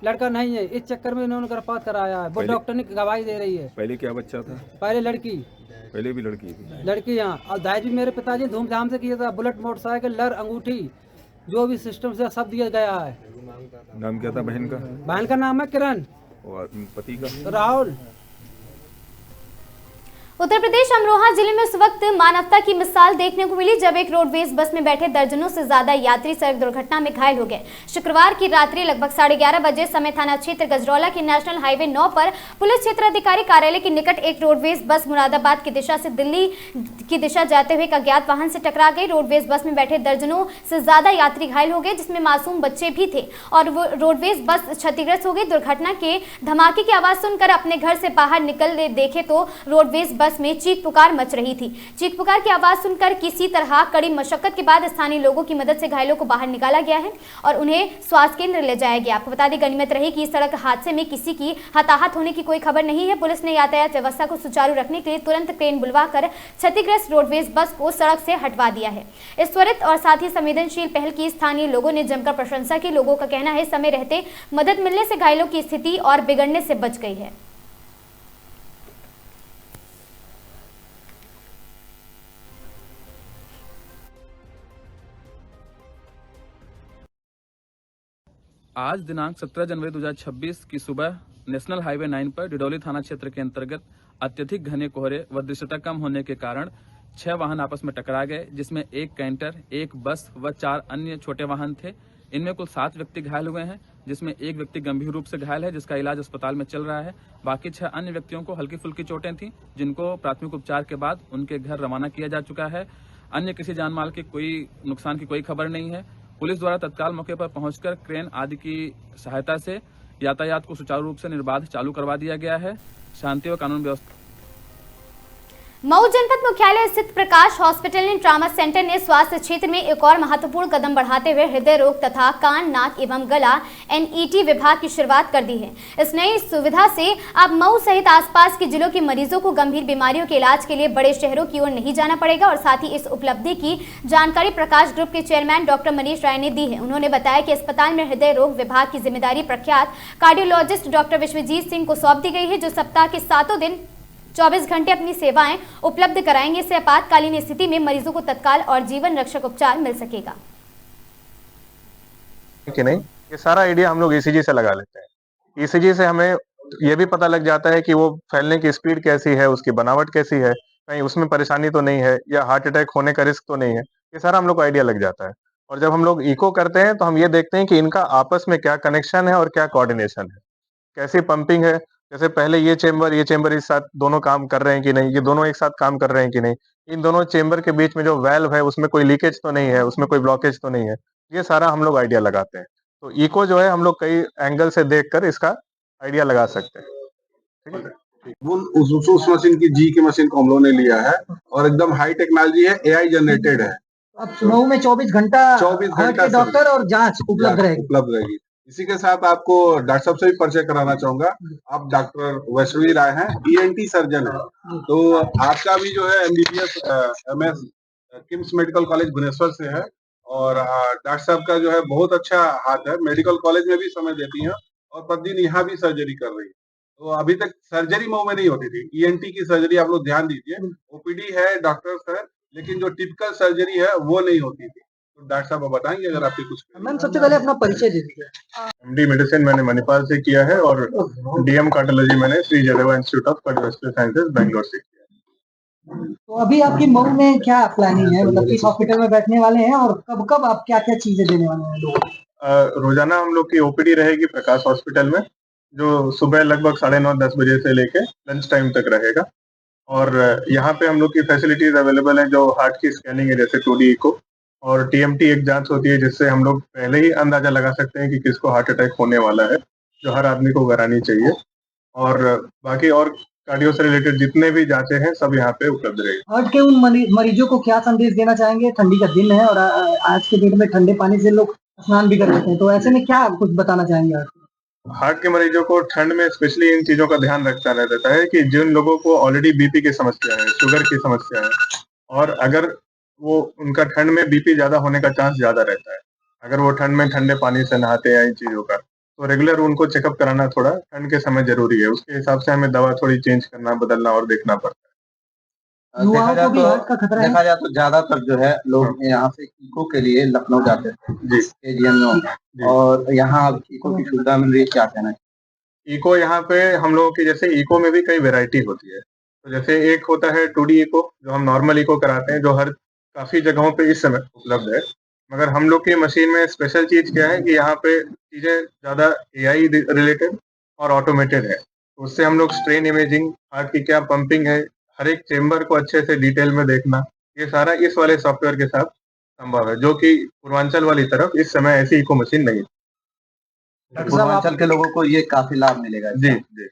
लड़का नहीं है। इस चक्कर में इन्होंने गर्भपात कराया है। वो डॉक्टर ने गवाही दे रही है। पहले क्या बच्चा था? पहले लड़की। पहले भी लड़की थी? लड़की यहाँ। और दहेज भी मेरे पिताजी धूमधाम से किया था। बुलेट मोटरसाइकिल, लर, अंगूठी, जो भी सिस्टम से सब दिया गया है। नाम क्या था बहन का? बहन का नाम है किरण। और पति का? राहुल। उत्तर प्रदेश अमरोहा जिले में उस वक्त मानवता की मिसाल देखने को मिली जब एक रोडवेज बस में बैठे दर्जनों से ज्यादा यात्री सड़क दुर्घटना में घायल हो गए। शुक्रवार की रात्रि लगभग 11:30 बजे समय थाना क्षेत्र गजरौला के नेशनल हाईवे 9 पर पुलिस क्षेत्र अधिकारी कार्यालय के निकट एक रोडवेज बस मुरादाबाद की दिशा से दिल्ली की दिशा जाते हुए एक अज्ञात वाहन से टकरा गई। रोडवेज बस में बैठे दर्जनों से ज्यादा यात्री घायल हो गए, जिसमें मासूम बच्चे भी थे और रोडवेज बस क्षतिग्रस्त हो गई। दुर्घटना के धमाके की आवाज सुनकर अपने घर से बाहर निकल देखे तो रोडवेज बस में चीख पुकार मच रही थी। चीख पुकार की आवाज सुनकर किसी तरह कड़ी मशक्कत के बाद स्थानीय लोगों की मदद से घायलों को बाहर निकाला गया है और उन्हें स्वास्थ्य केंद्र ले जाया गया। आपको बता दें, गनीमत रही कि इस सड़क हादसे में किसी की हताहत होने की कोई खबर नहीं है। पुलिस ने यातायात व्यवस्था को सुचारू रखने के लिए तुरंत क्रेन बुलवाकर क्षतिग्रस्त रोडवेज बस को सड़क से हटवा दिया है। इस त्वरित और साथ ही संवेदनशील पहल की स्थानीय लोगों ने जमकर प्रशंसा की। लोगों का कहना है समय रहते मदद मिलने से घायलों की स्थिति और बिगड़ने से बच गई है। आज दिनांक 17 जनवरी 2026 की सुबह नेशनल हाईवे 9 पर डिडौली थाना क्षेत्र के अंतर्गत अत्यधिक घने कोहरे व दृश्यता कम होने के कारण 6 वाहन आपस में टकरा गए, जिसमें एक कैंटर, एक बस व 4 अन्य छोटे वाहन थे। इनमें कुल 7 व्यक्ति घायल हुए हैं, जिसमें एक व्यक्ति गंभीर रूप से घायल है, जिसका इलाज अस्पताल में चल रहा है। बाकी 6 अन्य व्यक्तियों को हल्की फुल्की चोटें थीं, जिनको प्राथमिक उपचार के बाद उनके घर रवाना किया जा चुका है। अन्य किसी जान माल के कोई नुकसान की कोई खबर नहीं है। पुलिस द्वारा तत्काल मौके पर पहुंचकर क्रेन आदि की सहायता से यातायात को सुचारू रूप से निर्बाध चालू करवा दिया गया है। शांति और कानून व्यवस्था। मऊ जनपद मुख्यालय स्थित प्रकाश हॉस्पिटल एंड ट्रामा सेंटर ने स्वास्थ्य क्षेत्र में एक और महत्वपूर्ण कदम बढ़ाते हुए हृदय रोग तथा कान, नाक एवं गला NET विभाग की शुरुआत कर दी है। इस नई सुविधा से अब मऊ सहित आसपास के जिलों के मरीजों को गंभीर बीमारियों के इलाज के लिए बड़े शहरों की ओर नहीं जाना पड़ेगा। और साथ ही इस उपलब्धि की जानकारी प्रकाश ग्रुप के चेयरमैन डॉक्टर मनीष राय ने दी है। उन्होंने बताया कि अस्पताल में हृदय रोग विभाग की जिम्मेदारी प्रख्यात कार्डियोलॉजिस्ट डॉक्टर विश्वजीत सिंह को सौंप दी गई है, जो सप्ताह के 7 दिन 24 घंटे अपनी सेवाएं उपलब्ध कराएंगे। इससे आपातकालीन स्थिति में मरीजों को तत्काल और जीवन रक्षक उपचार मिल सकेगा। कि नहीं, ये सारा आइडिया हम लोग ECG से लगा लेते हैं। ECG से हमें ये भी पता लग जाता है कि वो फैलने की स्पीड कैसी है, उसकी बनावट कैसी है, कहीं उसमें परेशानी तो नहीं है या हार्ट अटैक होने का रिस्क तो नहीं है। ये सारा हम लोग को आइडिया लग जाता है। और जब हम लोग इको करते हैं तो हम ये देखते हैं कि इनका आपस में क्या कनेक्शन है और क्या कोऑर्डिनेशन है, कैसी पंपिंग है। जैसे पहले ये चेंबर एक साथ दोनों काम कर रहे हैं कि नहीं, ये दोनों एक साथ काम कर रहे हैं कि नहीं, इन दोनों चेंबर के बीच में जो वाल्व है उसमें कोई लीकेज तो नहीं है, उसमें कोई ब्लॉकेज तो नहीं है। ये सारा हम लोग आइडिया लगाते हैं। तो इको जो है हम लोग कई एंगल से देखकर इसका आइडिया लगा सकते हैं। ठीक है, वो उस मशीन की जी की मशीन को हम लोगों ने लिया है और एकदम हाई टेक्नोलॉजी है, AI जनरेटेड है। अब मऊ में 24 घंटा डॉक्टर और जांच उपलब्ध रहेगी। इसी के साथ आपको डॉक्टर साहब से भी परिचय कराना चाहूंगा। आप डॉक्टर वैष्णवी राय हैं, ENT सर्जन है। तो आपका भी जो है MBBS MS KIMS medical college Bhubaneswar से है और डॉक्टर साहब का जो है बहुत अच्छा हाथ है। मेडिकल कॉलेज में भी समय देती हैं और प्रतिदिन यहाँ भी सर्जरी कर रही है। तो अभी तक सर्जरी मऊ में नहीं होती थी। ENT की सर्जरी आप लोग ध्यान दीजिए। OPD है, डॉक्टर्स है, लेकिन जो टिपिकल सर्जरी है वो नहीं होती थी। तो डॉक्टर साहब बताएंगे अगर आपकी कुछ। मैम सबसे पहले अपना परिचय दे दीजिए। MD मेडिसिन मैंने मणिपाल से किया है और DM कार्डियोलॉजी मैंने Shri Jayadeva institute of cardiovascular sciences Bangalore से किया है। तो अभी आपकी मऊ में क्या प्लानिंग है, मतलब किस हॉस्पिटल में बैठने वाले हैं और कब कब आप क्या क्या चीजें देने वाले हैं लोगों को? रोजाना हम लोग की OPD रहेगी प्रकाश हॉस्पिटल में, जो सुबह लगभग 9:30-10 बजे से लेके लंच टाइम तक रहेगा। और यहाँ पे हम लोग की फैसिलिटीज अवेलेबल हैं, जो हार्ट की स्कैनिंग है जैसे 2D इको और TMT एक जांच होती है, जिससे हम लोग पहले ही अंदाजा लगा सकते हैं कि किसको हार्ट अटैक होने वाला है, जो हर आदमी को करानी चाहिए। और बाकी और कार्डियो से रिलेटेड जितने भी जांचें हैं सब यहाँ पे उपलब्ध रहेगी। हार्ट के उन मरीजों को क्या संदेश देना चाहेंगे? ठंडी का दिन है और आज के डेट में ठंडे पानी से लोग स्नान भी कर लेते हैं, तो ऐसे में क्या कुछ बताना चाहेंगे आप? हार्ट के मरीजों को ठंड में स्पेशली इन चीजों का ध्यान रखता रहता है कि जिन लोगों को ऑलरेडी BP की समस्या है, शुगर की समस्या है, और अगर वो उनका ठंड में BP ज्यादा होने का चांस ज्यादा रहता है, अगर वो ठंड में ठंडे पानी से नहाते हैं इन चीजों का, तो रेगुलर उनको चेकअप कराना थोड़ा ठंड के समय जरूरी है। उसके हिसाब से हमें दवा थोड़ी चेंज करना, बदलना और देखना पड़ता है। देखा जाए तो ज्यादातर जो है लोग यहाँ से इको के लिए लखनऊ जाते थे जी में, और यहाँ इको की सुविधा मिल रही है, क्या कहना है? इको यहाँ पे हम लोगों की जैसे इको में भी कई वेराइटी होती है। तो जैसे एक होता है 2D इको, जो हम नॉर्मल इको कराते हैं, जो हर काफी जगहों पे इस समय उपलब्ध है। मगर हम लोग की मशीन में स्पेशल चीज क्या है कि यहाँ पे चीजें ज्यादा AI रिलेटेड और ऑटोमेटेड है। उससे हम लोग स्ट्रेन इमेजिंग, हार्ट की क्या पंपिंग है, हर एक चेंबर को अच्छे से डिटेल में देखना, ये सारा इस वाले सॉफ्टवेयर के साथ संभव है, जो कि पूर्वांचल वाली तरफ इस समय ऐसी इको मशीन नहीं है। पूर्वांचल के लोगों को ये काफी लाभ मिलेगा। जी जी।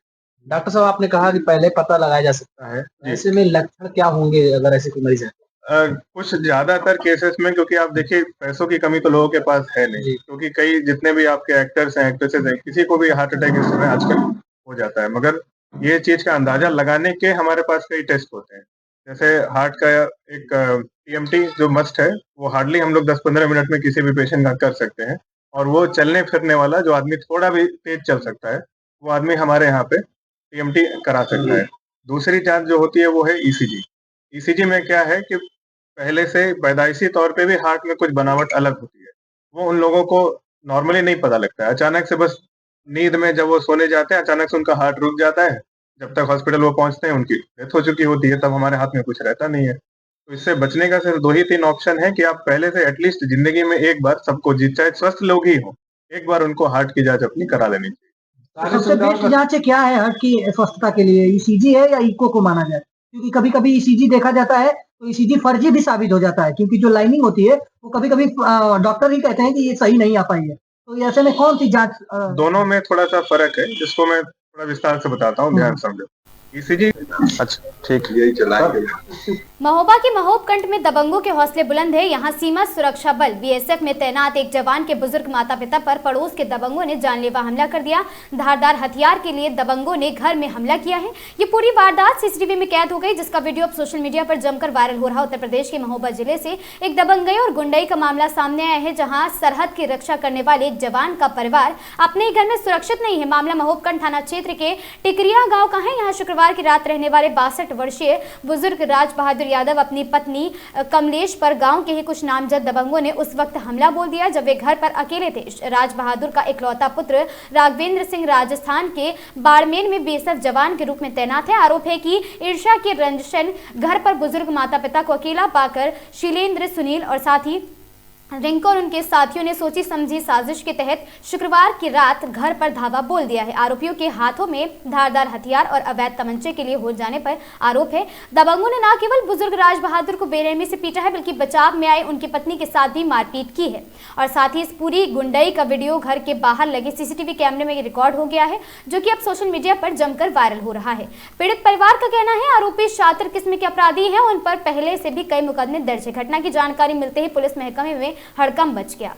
डॉक्टर साहब, आपने कहा कि पहले पता लगाया जा सकता है, ऐसे में लक्षण क्या होंगे अगर ऐसे कोई मरीज है? कुछ ज्यादातर केसेस में, क्योंकि आप देखिए पैसों की कमी तो लोगों के पास है नहीं, क्योंकि कई जितने भी आपके एक्टर्स हैं, एक्ट्रेसेस हैं, किसी को भी हार्ट अटैक इस समय आजकल हो जाता है। मगर ये चीज का अंदाजा लगाने के हमारे पास कई टेस्ट होते हैं। जैसे हार्ट का एक TMT जो मस्ट है, वो हार्डली हम लोग 10-15 मिनट में किसी भी पेशेंट का कर सकते हैं। और वो चलने फिरने वाला जो आदमी थोड़ा भी तेज चल सकता है, वो आदमी हमारे यहाँ पे TMT करा सकता है। दूसरी जांच जो होती है वो है ECG। ECG में क्या है कि पहले से पैदाइशी तौर पे भी हार्ट में कुछ बनावट अलग होती है, वो उन लोगों को नॉर्मली नहीं पता लगता है। अचानक से बस नींद में जब वो सोने जाते हैं, अचानक से उनका हार्ट रुक जाता है। जब तक हॉस्पिटल वो पहुंचते हैं उनकी डेथ हो चुकी होती है, तब हमारे हाथ में कुछ रहता नहीं है। तो इससे बचने का सिर्फ 2 ही 3 ऑप्शन है कि आप पहले से एटलीस्ट जिंदगी में एक बार सबको, चाहे स्वस्थ लोग ही हो, एक बार उनको हार्ट की जांच अपनी करा लेनी चाहिए। सबसे बेस्ट जांच क्या है हार्ट की स्वस्थता के लिए, ईसीजी है या इको को माना जाए? क्योंकि कभी कभी ईसीजी देखा जाता है तो ईसीजी फर्जी भी साबित हो जाता है, क्योंकि जो लाइनिंग होती है वो कभी कभी डॉक्टर ही कहते हैं कि ये सही नहीं आ पाई है। तो ऐसे में कौन सी जांच? दोनों में थोड़ा सा फर्क है, जिसको मैं थोड़ा विस्तार से बताता हूँ, ध्यान समझो। ईसीजी, अच्छा ठीक, यही चलाएंगे। महोबा के महोबकंट में दबंगों के हौसले बुलंद है। यहाँ सीमा सुरक्षा बल बीएसएफ में तैनात एक जवान के बुजुर्ग माता पिता पर पड़ोस के दबंगों ने जानलेवा हमला कर दिया। धारदार हथियार के लिए दबंगों ने घर में हमला किया है। ये पूरी वारदात सीसीटीवी में कैद हो गई, जिसका वीडियो अब सोशल मीडिया पर जमकर वायरल हो रहा। उत्तर प्रदेश के महोबा जिले से एक दबंगई और गुंडई का मामला सामने आया है, जहाँ सरहद की रक्षा करने वाले एक जवान का परिवार अपने घर में सुरक्षित नहीं है। मामला महोबकंट थाना क्षेत्र के टिकरिया गाँव का है। यहाँ शुक्रवार की रात रहने वाले 62 वर्षीय बुजुर्ग राज बहादुर यादव अपनी पत्नी कमलेश पर गांव के ही कुछ नामजद दबंगों ने उस वक्त हमला बोल दिया जब वे घर पर अकेले थे। राज बहादुर का इकलौता पुत्र राघवेंद्र सिंह राजस्थान के बाड़मेर में बीएसएफ जवान के रूप में तैनात है। आरोप है कि ईर्ष्या के रंजन घर पर बुजुर्ग माता पिता को अकेला पाकर शीलेंद्र, सुनील और साथ ही रिंकू और उनके साथियों ने सोची समझी साजिश के तहत शुक्रवार की रात घर पर धावा बोल दिया है। आरोपियों के हाथों में धारदार हथियार और अवैध तमंचे के लिए हो जाने पर आरोप है। दबंगों ने न केवल बुजुर्ग राज बहादुर को बेरहमी से पीटा है, बल्कि बचाव में आए उनकी पत्नी के साथ भी मारपीट की है। और साथ ही इस पूरी गुंडई का वीडियो घर के बाहर लगे सीसीटीवी कैमरे में रिकॉर्ड हो गया है, जो कि अब सोशल मीडिया पर जमकर वायरल हो रहा है। पीड़ित परिवार का कहना है आरोपी शातिर किस्म के अपराधी हैं, उन पर पहले से भी कई मुकदमे दर्ज है। घटना की जानकारी मिलते ही पुलिस महकमे में हड़कंप मच गया।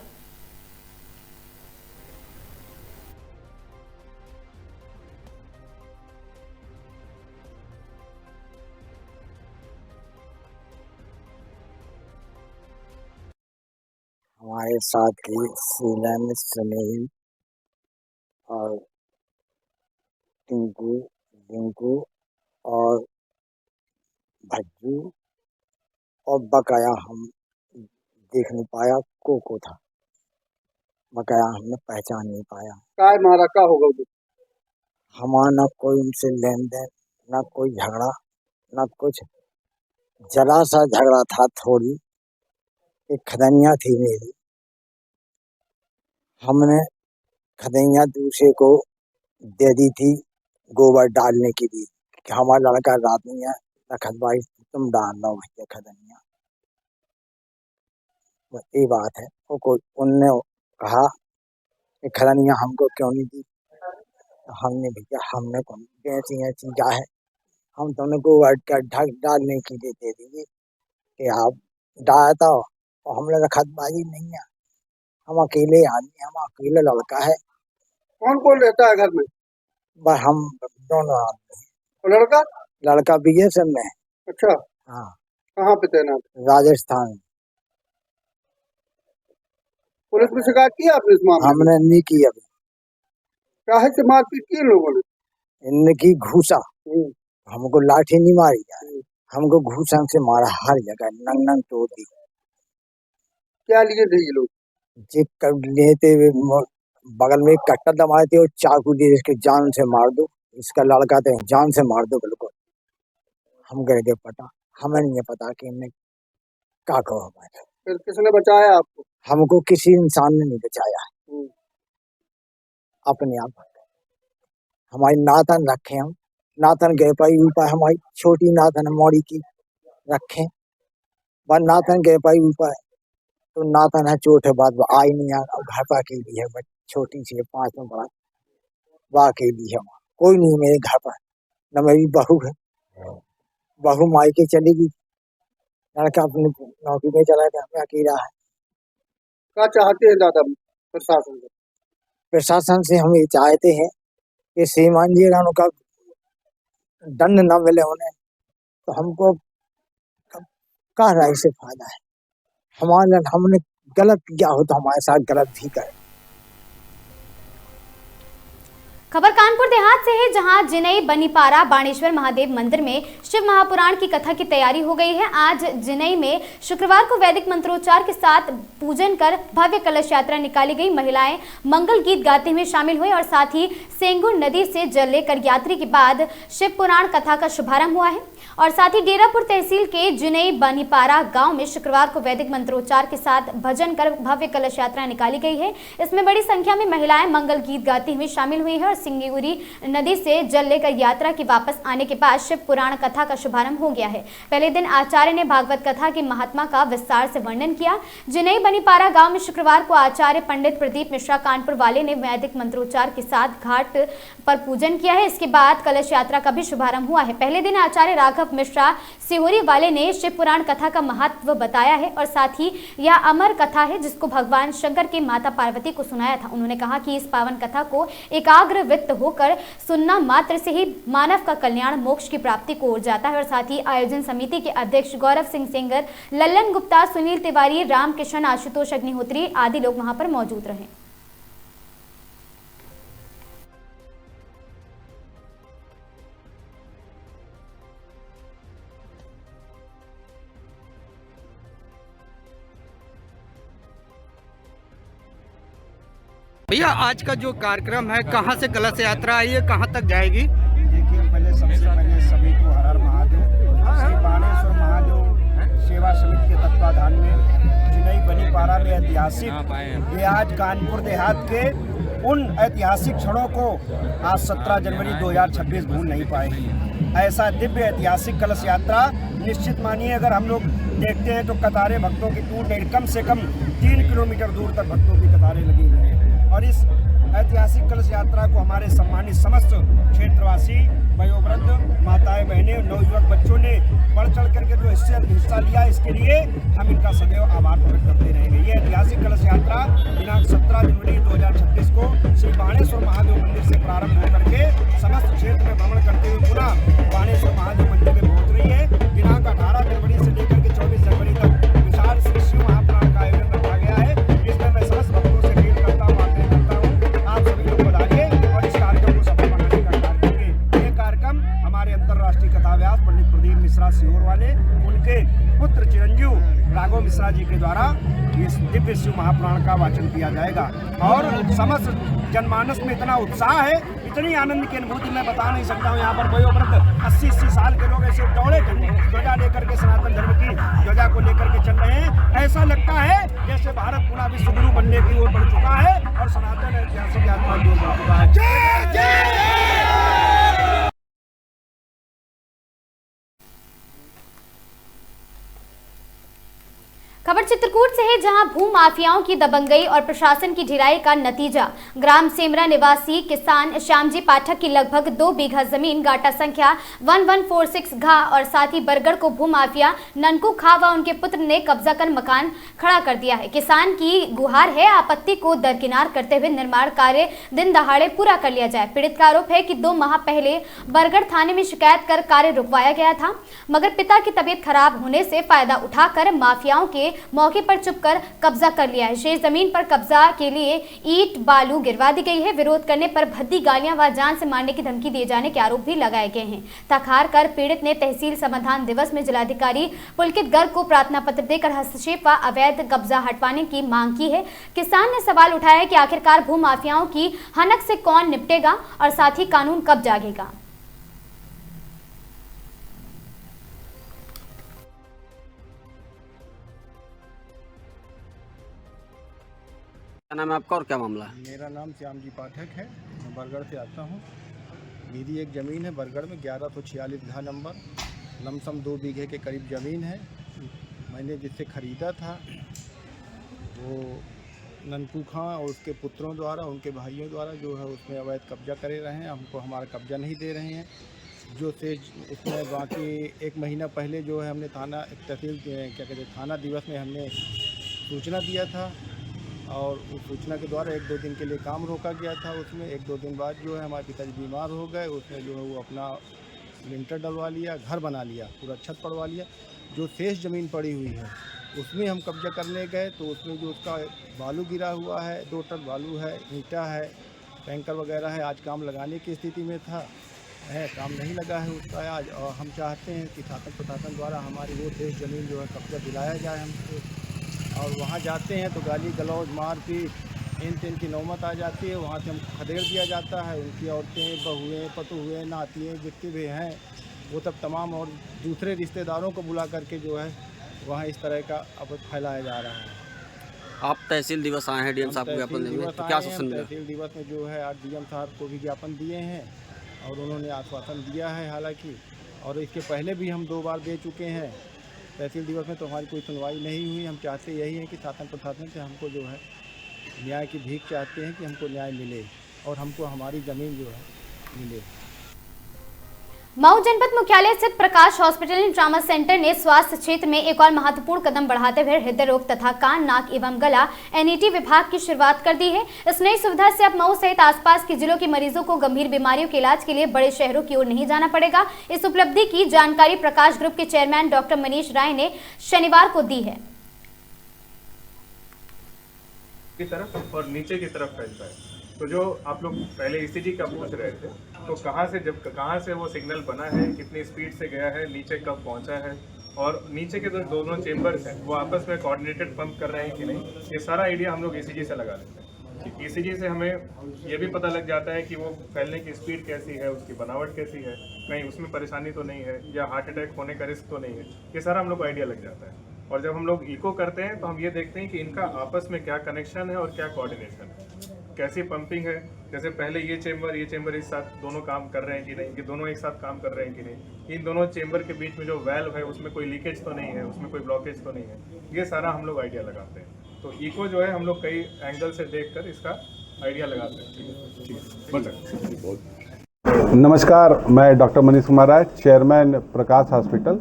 हमारे साथ की शीलन, सुनील और टिंकू, रिंकू और भज्जू और बकाया हम देख नहीं पाया, कोको था, बकाया हमने पहचान नहीं पाया। काय मारा का होगा? हमारा ना कोई उनसे लेन देन, ना कोई झगड़ा, ना कुछ। जरा सा झगड़ा था, थोड़ी एक खदनिया थी मेरी, हमने खदनिया दूसरे को दे दी थी गोबर डालने के लिए कि हमारा लड़का रात में है, रखत भाई तुम डाल लो भैया खदनिया, ये बात है। उनने कहा कि खदनिया हमको क्यों नहीं दी, हमने भैया हमने कौन ऐसी चीजा है, हम तुमने गोबर ढक डालने के लिए दे दीजिए कि आप डालता हो, और हमने रखतबाजी नहीं है, हम अकेले आदमी, हम अकेले लड़का है। कौन कौन रहता है घर में? बस हम दोनों आदमी। और लड़का? लड़का बीएसएफ में है। अच्छा, हाँ। कहाँ पे तैनात? राजस्थान। पुलिस में शिकायत की आपने इस मामले? हमने नहीं की अभी। काहे से मारपीट की इन लोगों ने? इनकी घूसा, हमको लाठी नहीं मारी जाए, हमको घूसा से मारा, हर जगह नंग नंग तोड़ दी। क्या लिए थे ये लोग? लेते हुए बगल में कट्टा दबाए थे और चाकू दे इसके जान से मार दो, इसका लड़का थे जान से मार दो बिल्कुल। हम गए थे पता, हमें नहीं पता कि इनने क्या कहो हमारे। फिर किसने बचाया आपको? हमको किसी इंसान ने नहीं बचाया, अपने आप। हमारी नातन रखे, हम नातन गए पाई ऊपर, हमारी छोटी नातन मौड़ी की रखे, बस नातन गए पाई ऊपर, तो नातन है चोट है, बात आई नहीं है। घर पर अकेली है, बस छोटी सी है, 5 में बड़ा, वह अकेली है, कोई नहीं मेरे घर पर, न मेरी बहू है, बहू मायके चली गई, लड़का अपनी नौकरी में चला गया, मैं अकेला है। क्या चाहते हैं दादा प्रशासन से? प्रशासन से हम ये चाहते हैं कि सीमांजी का दंड न मिले उन्हें, तो हमको क्या राय से फायदा है। हमारे हमने गलत किया हो तो हमारे साथ गलत भी करे। खबर कानपुर देहात से है, जहां जिनई बनीपारा बाणेश्वर महादेव मंदिर में शिव महापुराण की कथा की तैयारी हो गई है। आज जिनई में शुक्रवार को वैदिक मंत्रोच्चार के साथ पूजन कर भव्य कलश यात्रा निकाली गई। महिलाएं मंगल गीत गाते हुए शामिल हुई और साथ ही सेंगुर नदी से जल लेकर यात्री के बाद शिव पुराण कथा का शुभारंभ हुआ है। और साथ ही डेरापुर तहसील के जुनई बनीपारा गांव में शुक्रवार को वैदिक मंत्रोच्चार के साथ भजन कर भव्य कलश यात्रा निकाली गई है। इसमें बड़ी संख्या में महिलाएं मंगल गीत गाती हुई शामिल हुई है और सिंगूरी नदी से जल लेकर यात्रा के वापस आने के बाद शिव पुराण कथा का शुभारंभ हो गया है। पहले दिन आचार्य ने भागवत कथा के महात्मा का विस्तार से वर्णन किया। जुनई बनीपारा गांव में शुक्रवार को आचार्य पंडित प्रदीप मिश्रा कानपुर वाले ने वैदिक मंत्रोच्चार के साथ घाट पर पूजन किया है। इसके बाद कलश यात्रा का भी शुभारंभ हुआ है। पहले दिन आचार्य राघव मिश्रा सिहोरी वाले ने शिव पुराण कथा का महत्व बताया है और साथ ही यह अमर कथा है जिसको भगवान शंकर की माता पार्वती को सुनाया था। उन्होंने कहा कि इस पावन कथा को एकाग्रचित्त होकर सुनना मात्र से ही मानव का कल्याण मोक्ष की प्राप्ति को ओर जाता है। और साथ ही आयोजन समिति के अध्यक्ष गौरव सिंह सेंगर, लल्लन गुप्ता, सुनील तिवारी, राम किशन, आशुतोष अग्निहोत्री आदि लोग वहां पर मौजूद रहे। भैया आज का जो कार्यक्रम है कहाँ से कलश यात्रा आई है, कहाँ तक जाएगी? देखिए सबसे पहले सभी को हर हर महादेव। श्री बाणेश्वर महादेव सेवा समिति के तत्वाधान में जुनई बनीपारा में ऐतिहासिक ये आज कानपुर देहात के उन ऐतिहासिक क्षणों को आज 17 जनवरी 2026 भूल नहीं पाएगी। ऐसा दिव्य ऐतिहासिक कलश यात्रा निश्चित मानिए, अगर हम लोग देखते हैं तो कतारें भक्तों की टूट नहीं, कम से कम 3 किलोमीटर दूर तक भक्तों की कतारें लगी हुई हैं। और इस ऐतिहासिक कलश यात्रा को हमारे सम्मानित समस्त क्षेत्रवासी, वयोवृद्ध, माताएं, बहनें, नवयुवक बच्चों ने बढ़ चढ़ करके जो हिस्सा लिया, इसके लिए हम इनका सदैव आभार प्रकट करते रहेंगे। ये ऐतिहासिक कलश यात्रा दिनांक 17 जनवरी 2026 को श्री बाणेश्वर महादेव मंदिर से प्रारंभ होकर के समस्त क्षेत्र में भ्रमण करते हुए पुनः बाणेश्वर महादेव मंदिर में पहुंच रही है। दिनांक 18 जनवरी से लेकर के 24 जनवरी तक विशाल श्री शिव महापुराण का आयोजन रखा गया है। इसमें मैं समस्त भक्तों से अपील करता हूँ, आप सभी लोग बधाइए और इस कार्यक्रम को सफल बनाने का कार्य करेंगे। ये कार्यक्रम हमारे अंतर्राष्ट्रीय कथाव्यास पंडित प्रदीप मिश्रा सीहोर वाले, उनके पुत्र चिरंजीव राघव मिश्रा जी के द्वारा इस दिव्य शिव महापुराण का वाचन किया जाएगा। और समस्त जनमानस में इतना उत्साह है, इतनी आनंद की अनुभूति मैं बता नहीं सकता हूँ। यहाँ पर वयोवृद्ध 80-80 साल के लोग ऐसे दौड़े ध्वजा लेकर के, सनातन धर्म की ध्वजा को लेकर के चल रहे हैं। ऐसा लगता है जैसे भारत पुनः विश्व गुरु बनने की ओर बढ़ चुका है और सनातन ऐतिहासिक यात्रा की ओर बढ़ चुका है। जय जय। खबर चित्रकूट से है, जहां भू माफियाओं की दबंगई और प्रशासन की ढिलाई का नतीजा ग्राम सेमरा निवासी किसान श्यामजी पाठक की लगभग 2 बीघा जमीन गाटा संख्या 1146 घा और साथ ही बरगढ़ को भू माफिया ननकू खा व उनके पुत्र ने कब्जा कर मकान खड़ा कर दिया है। किसान की गुहार है आपत्ति को दरकिनार करते हुए निर्माण कार्य दिन दहाड़े पूरा कर लिया जाए। पीड़ित का आरोप है कि 2 माह पहले बरगढ़ थाने में शिकायत कर कार्य रुकवाया गया था, मगर पिता की तबीयत खराब होने से फायदा उठाकर माफियाओं के मौके पर चुपकर कब्जा कर लिया है। शेष जमीन पर कब्जा के लिए ईंट बालू गिरवा दी गई है। विरोध करने पर भद्दी गालियां व जान से मारने की धमकी दिए जाने के आरोप भी लगाए गए हैं। थक हार कर पीड़ित ने तहसील समाधान दिवस में जिलाधिकारी पुलकित गर्ग को प्रार्थना पत्र देकर हस्तक्षेप व अवैध कब्जा हटवाने की मांग की है। किसान ने सवाल उठाया कि आखिरकार भू माफियाओं की हनक से कौन निपटेगा और साथ ही कानून कब जागेगा। क्या नाम है आपका और क्या मामला है? मेरा नाम श्यामजी पाठक है, मैं बरगढ़ से आता हूँ। मेरी एक ज़मीन है बरगढ़ में 1146 घा नंबर, लमसम 2 बीघे के करीब ज़मीन है। मैंने जिससे ख़रीदा था वो ननकू खां और उसके पुत्रों द्वारा, उनके भाइयों द्वारा जो है उसमें अवैध कब्जा करे रहे हैं। हमको हमारा कब्जा नहीं दे रहे हैं। जो से इसमें बाकी 1 महीना पहले जो है हमने थाना तहसील क्या कहते हैं थाना दिवस में हमने सूचना दिया था और उस सूचना के द्वारा 1-2 दिन के लिए काम रोका गया था। उसमें 1-2 दिन बाद जो है हमारे पिताजी बीमार हो गए। उसमें जो है वो अपना लिंटर डलवा लिया, घर बना लिया, पूरा छत पड़वा लिया। जो शेष ज़मीन पड़ी हुई है उसमें हम कब्जा करने गए तो उसमें जो उसका बालू गिरा हुआ है, 2 टन बालू है, ईंटा है, टैंकर वगैरह है। आज काम लगाने की स्थिति में था, काम नहीं लगा है उसका आज। और हम चाहते हैं कि शासन प्रशासन द्वारा हमारी वो शेष ज़मीन जो है कब्जा दिलाया जाए हमको। और वहाँ जाते हैं तो गाली गलौज मारपीट इन तीन की नौबत आ जाती है। वहाँ से हम खदेड़ दिया जाता है। उनकी औरतें, बहुएँ, पतुएँ, नातियाँ जितनी भी हैं वो तब तमाम और दूसरे रिश्तेदारों को बुला करके जो है वहाँ इस तरह का अब फैलाया जा रहा है। आप तहसील दिवस आए हैं डीएम साहब को ज्ञापन देने, तो क्या आश्वासन मिला? तहसील दिवस में जो है आज डीएम साहब को भी ज्ञापन दिए हैं और उन्होंने आश्वासन दिया है हालांकि, और इसके पहले भी हम 2 बार दे चुके हैं तहसील दिवस में, तो हमारी कोई सुनवाई नहीं हुई। हम चाहते यही हैं कि शासन प्रशासन से हमको जो है न्याय की भीख चाहते हैं कि हमको न्याय मिले और हमको हमारी ज़मीन जो है मिले। मऊ जनपद मुख्यालय स्थित प्रकाश हॉस्पिटल एंड ट्रामा सेंटर ने स्वास्थ्य क्षेत्र में एक और महत्वपूर्ण कदम बढ़ाते हुए हृदय रोग तथा कान, नाक एवं गला एनईटी विभाग की शुरुआत कर दी है। इस नई सुविधा से अब मऊ सहित आसपास के जिलों के मरीजों को गंभीर बीमारियों के इलाज के लिए बड़े शहरों की ओर नहीं जाना पड़ेगा। इस उपलब्धि की जानकारी प्रकाश ग्रुप के चेयरमैन डॉक्टर मनीष राय ने शनिवार को दी है। की तरफ और नीचे की तरफ फैलता है। तो जो आप लोग पहले ईसीजी का पूछ रहे थे, तो कहाँ से वो सिग्नल बना है, कितनी स्पीड से गया है, नीचे कब पहुंचा है, और नीचे के दोनों चेम्बर्स हैं वो आपस में कोऑर्डिनेटेड पंप कर रहे हैं कि नहीं, ये सारा आइडिया हम लोग ईसीजी से लगा लेते हैं। ईसीजी से हमें ये भी पता लग जाता है कि वो फैलने की स्पीड कैसी है, उसकी बनावट कैसी है, कहीं उसमें परेशानी तो नहीं है या हार्ट अटैक होने का रिस्क तो नहीं है, ये सारा हम लोग को आइडिया लग जाता है। और जब हम लोग इको करते हैं तो हम ये देखते हैं कि इनका आपस में क्या कनेक्शन है और क्या कोऑर्डिनेशन है, कैसी पंपिंग है। जैसे पहले ये चेंबर एक साथ दोनों काम कर रहे हैं कि नहीं, कि दोनों एक साथ काम कर रहे हैं कि नहीं, इन दोनों चेंबर के बीच में जो वेल्व है उसमें कोई लीकेज तो नहीं है, उसमें कोई ब्लॉकेज तो नहीं है, ये सारा हम लोग आइडिया लगाते हैं। तो इको जो है हम लोग कई एंगल से देखकर इसका आइडिया लगाते हैं। नमस्कार, मैं डॉक्टर मनीष कुमार राय, चेयरमैन प्रकाश हॉस्पिटल,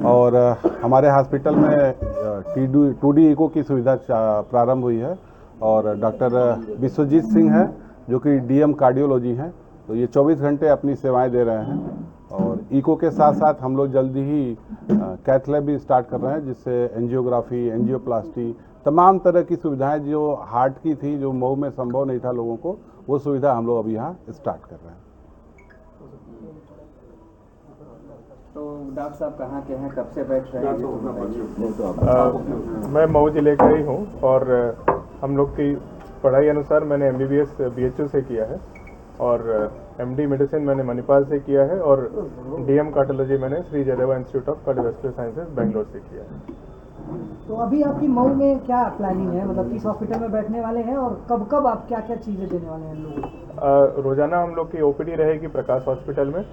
और हमारे हॉस्पिटल में 2D इको की सुविधा प्रारंभ हुई है और डॉक्टर विश्वजीत सिंह हैं जो कि डीएम कार्डियोलॉजी हैं, तो ये 24 घंटे अपनी सेवाएं दे रहे हैं। और इको के साथ साथ हम लोग जल्दी ही कैथ लैब भी स्टार्ट कर रहे हैं, जिससे एंजियोग्राफी, एंजियोप्लास्टी, तमाम तरह की सुविधाएं जो हार्ट की थी, जो मऊ में संभव नहीं था लोगों को, वो सुविधा हम लोग अभी यहाँ स्टार्ट कर रहे हैं। तो डॉक्टर साहब कहाँ के हैं, कब से बैठ रहे हैं? मैं मऊ जिले का ही हूँ और हम लोग की पढ़ाई अनुसार मैंने MBBS BHU से किया है और MD मेडिसिन मैंने मणिपाल से किया है और DM कार्डियोलॉजी मैंने Shri Jayadeva institute of cardiovascular sciences Bangalore से किया है। तो अभी आपकी मऊ में क्या प्लानिंग है, मतलब किस हॉस्पिटल में बैठने वाले हैं और कब कब आप क्या क्या चीज़ें देने वाले हैं लोगों को? रोजाना हम लोग की OPD रहेगी प्रकाश हॉस्पिटल में,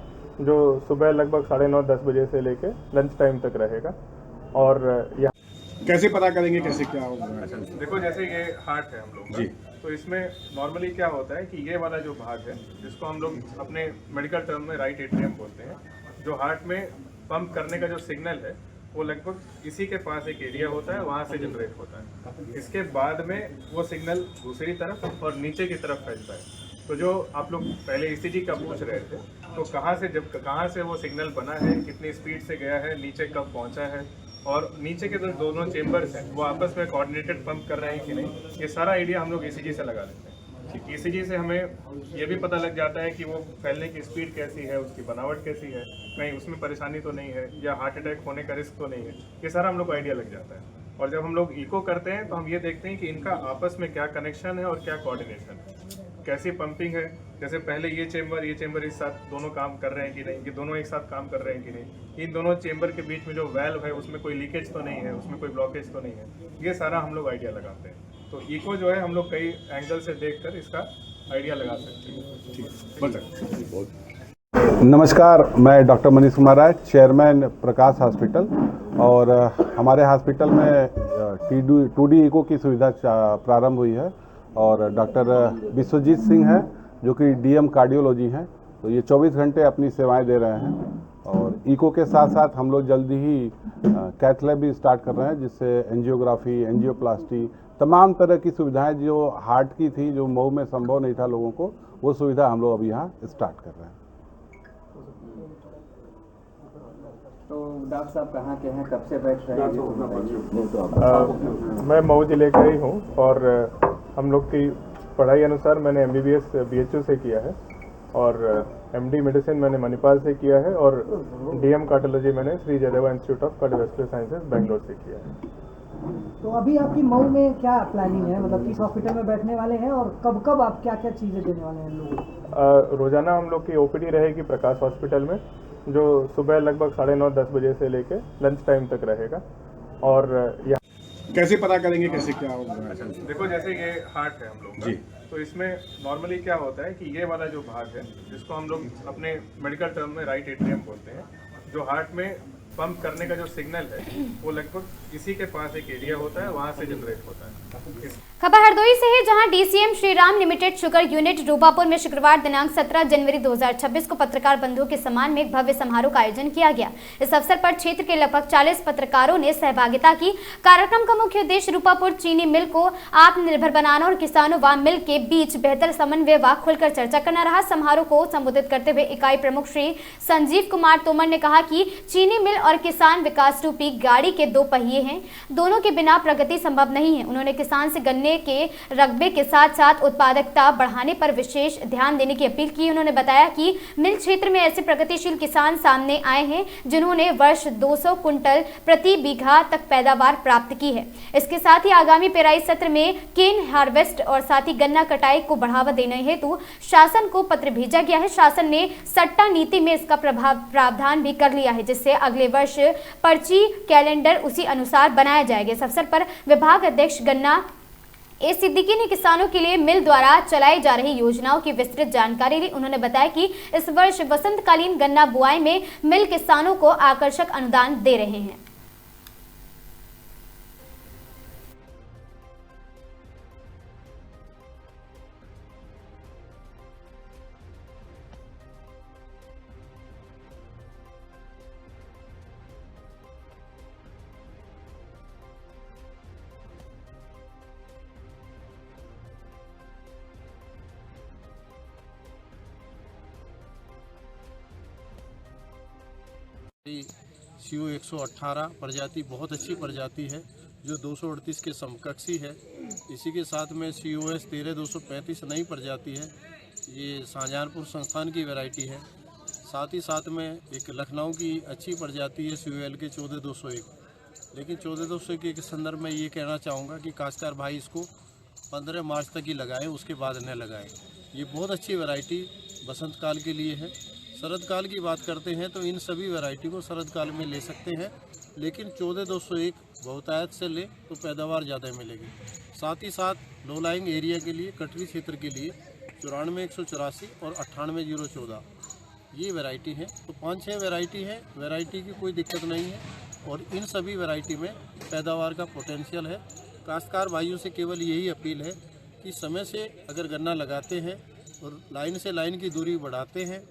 जो सुबह लगभग 9:30-10 बजे से लेके लंच टाइम तक रहेगा। और यहाँ कैसे पता करेंगे कैसे क्या होगा? देखो, जैसे ये हार्ट है हम लोग जी, तो इसमें नॉर्मली क्या होता है कि ये वाला जो भाग है, जिसको हम लोग अपने मेडिकल टर्म में राइट एट्रियम बोलते हैं, जो हार्ट में पंप करने का जो सिग्नल है वो लगभग इसी के पास एक एरिया होता है, वहाँ से जनरेट होता है। इसके बाद में वो सिग्नल दूसरी तरफ और नीचे की तरफ फैलता है। तो जो आप लोग पहले ईसीजी का पूछ रहे थे, तो कहाँ से वो सिग्नल बना है, कितनी स्पीड से गया है, नीचे कब पहुंचा है, और नीचे के दोनों चेम्बर्स हैं वो आपस में कोऑर्डिनेटेड पंप कर रहे हैं कि नहीं, ये सारा आइडिया हम लोग ईसीजी से लगा लेते हैं। ईसीजी से हमें ये भी पता लग जाता है कि वो फैलने की स्पीड कैसी है, उसकी बनावट कैसी है, कहीं उसमें परेशानी तो नहीं है या हार्ट अटैक होने का रिस्क तो नहीं है, ये सारा हम लोग को आइडिया लग जाता है। और जब हम लोग इको करते हैं तो हम ये देखते हैं कि इनका आपस में क्या कनेक्शन है और क्या कोऑर्डिनेशन है, कैसी पंपिंग है। जैसे पहले ये चेंबर एक साथ दोनों काम कर रहे हैं कि नहीं, कि दोनों एक साथ काम कर रहे हैं कि नहीं, इन दोनों चेंबर के बीच में जो वेल्व है उसमें कोई लीकेज तो नहीं है, उसमें कोई ब्लॉकेज तो नहीं है, ये सारा हम लोग आइडिया लगाते हैं। तो इको जो है हम लोग कई एंगल से देखकर इसका आइडिया लगा सकते हैं। नमस्कार, मैं डॉक्टर मनीष कुमार राय, चेयरमैन प्रकाश हॉस्पिटल, और हमारे हॉस्पिटल में 2D इको की सुविधा प्रारंभ हुई है और डॉक्टर विश्वजीत सिंह हैं जो कि डीएम कार्डियोलॉजी हैं, तो ये 24 घंटे अपनी सेवाएं दे रहे हैं। और इको के साथ साथ हम लोग जल्दी ही कैथ लैब भी स्टार्ट कर रहे हैं, जिससे एंजियोग्राफी, एंजियोप्लास्टी, तमाम तरह की सुविधाएं जो हार्ट की थी, जो मऊ में संभव नहीं था लोगों को, वो सुविधा हम लोग अभी यहाँ स्टार्ट कर रहे हैं। तो डॉक्टर साहब कहाँ के हैं, कब से बैठ रहे हैं? मैं मऊ जिले का ही हूँ और हम लोग की पढ़ाई अनुसार मैंने MBBS BHU से किया है और MD मेडिसिन मैंने मणिपाल से किया है और DM कार्डियोलॉजी मैंने Shri Jayadeva institute of cardiovascular sciences Bangalore से किया है। तो अभी आपकी मऊ में क्या प्लानिंग है, मतलब किस हॉस्पिटल में बैठने वाले हैं और कब कब आप क्या क्या चीज़ें देने वाले हैं लोगों को? रोजाना हम लोग की OPD रहेगी प्रकाश हॉस्पिटल में, जो सुबह लगभग 9:30-10 बजे से लेके लंच टाइम तक रहेगा। और कैसे पता करेंगे कैसे क्या होगा? देखो जैसे ये हार्ट है हम लोग का, तो इसमें नॉर्मली क्या होता है कि ये वाला जो भाग है जिसको हम लोग अपने मेडिकल टर्म में राइट एट्रियम बोलते हैं, जो हार्ट में पंप करने का जो सिग्नल है वो लगभग इसी के पास एक एरिया होता है, वहां से जनरेट होता है। खबर हरदोई से है, जहां DCM Shriram limited sugar unit Rupapur में शुक्रवार दिनांक 17 जनवरी 2026 को पत्रकार बंधुओं के सम्मान में एक भव्य समारोह का आयोजन किया गया। इस अवसर पर क्षेत्र के लगभग 40 पत्रकारों ने सहभागिता की। कार्यक्रम का मुख्य उद्देश्य रूपापुर चीनी मिल को आत्मनिर्भर बनाना और किसानों व मिल के बीच बेहतर समन्वय व खुलकर चर्चा करना रहा। समारोह को संबोधित करते हुए इकाई प्रमुख श्री संजीव कुमार तोमर ने कहा कि चीनी मिल और किसान विकास रूपी गाड़ी के दो पहिए हैं, दोनों के बिना प्रगति संभव नहीं है। उन्होंने किसान से गन्ने के रकबे के साथ साथ उत्पादकता बढ़ाने पर विशेष ध्यान देने की अपील की। उन्होंने बताया कि मिल क्षेत्र में ऐसे प्रगतिशील किसान सामने आए हैं जिन्होंने वर्ष 200 कुंटल प्रति बीघा तक पैदावार प्राप्त की है। इसके साथ ही आगामी पेराई सत्र में केन हार्वेस्ट और साथ ही गन्ना कटाई को बढ़ावा देने हेतु शासन को पत्र भेजा गया है। शासन ने सट्टा नीति में इसका प्रावधान भी कर लिया है, जिससे अगले वर्ष पर्ची कैलेंडर उसी अनुसार बनाया जाएगा। इस अवसर पर विभाग अध्यक्ष गन्ना ए सिद्दीकी ने किसानों के लिए मिल द्वारा चलाई जा रही योजनाओं की विस्तृत जानकारी ली। उन्होंने बताया कि इस वर्ष वसंतकालीन गन्ना बुआई में मिल किसानों को आकर्षक अनुदान दे रहे हैं। CO 118 प्रजाति बहुत अच्छी प्रजाति है जो 238 के समकक्षी है। इसी के साथ में COS 13235 नई प्रजाति है, ये शाहजहांपुर संस्थान की वैरायटी है। साथ ही साथ में एक लखनऊ की अच्छी प्रजाति है COL के 14201। लेकिन 14201 के संदर्भ में ये कहना चाहूँगा कि काश्तकार भाई इसको 15 मार्च तक ही लगाएं, उसके बाद न लगाएं। ये बहुत अच्छी वैरायटी बसंत काल के लिए है। शरद काल की बात करते हैं तो इन सभी वैरायटी को शरद काल में ले सकते हैं, लेकिन 14201 बहुतायत से ले तो पैदावार ज़्यादा मिलेगी। साथ ही साथ लो लाइंग एरिया के लिए कटरी क्षेत्र के लिए 94-184 और 98-014 ये वैरायटी है। तो 5-6 वैरायटी है, वैरायटी की कोई दिक्कत नहीं है और इन सभी वैरायटी में पैदावार का पोटेंशियल है। काश्तकार भाइयों से केवल यही अपील है कि समय से अगर गन्ना लगाते हैं और लाइन से लाइन की दूरी बढ़ाते हैं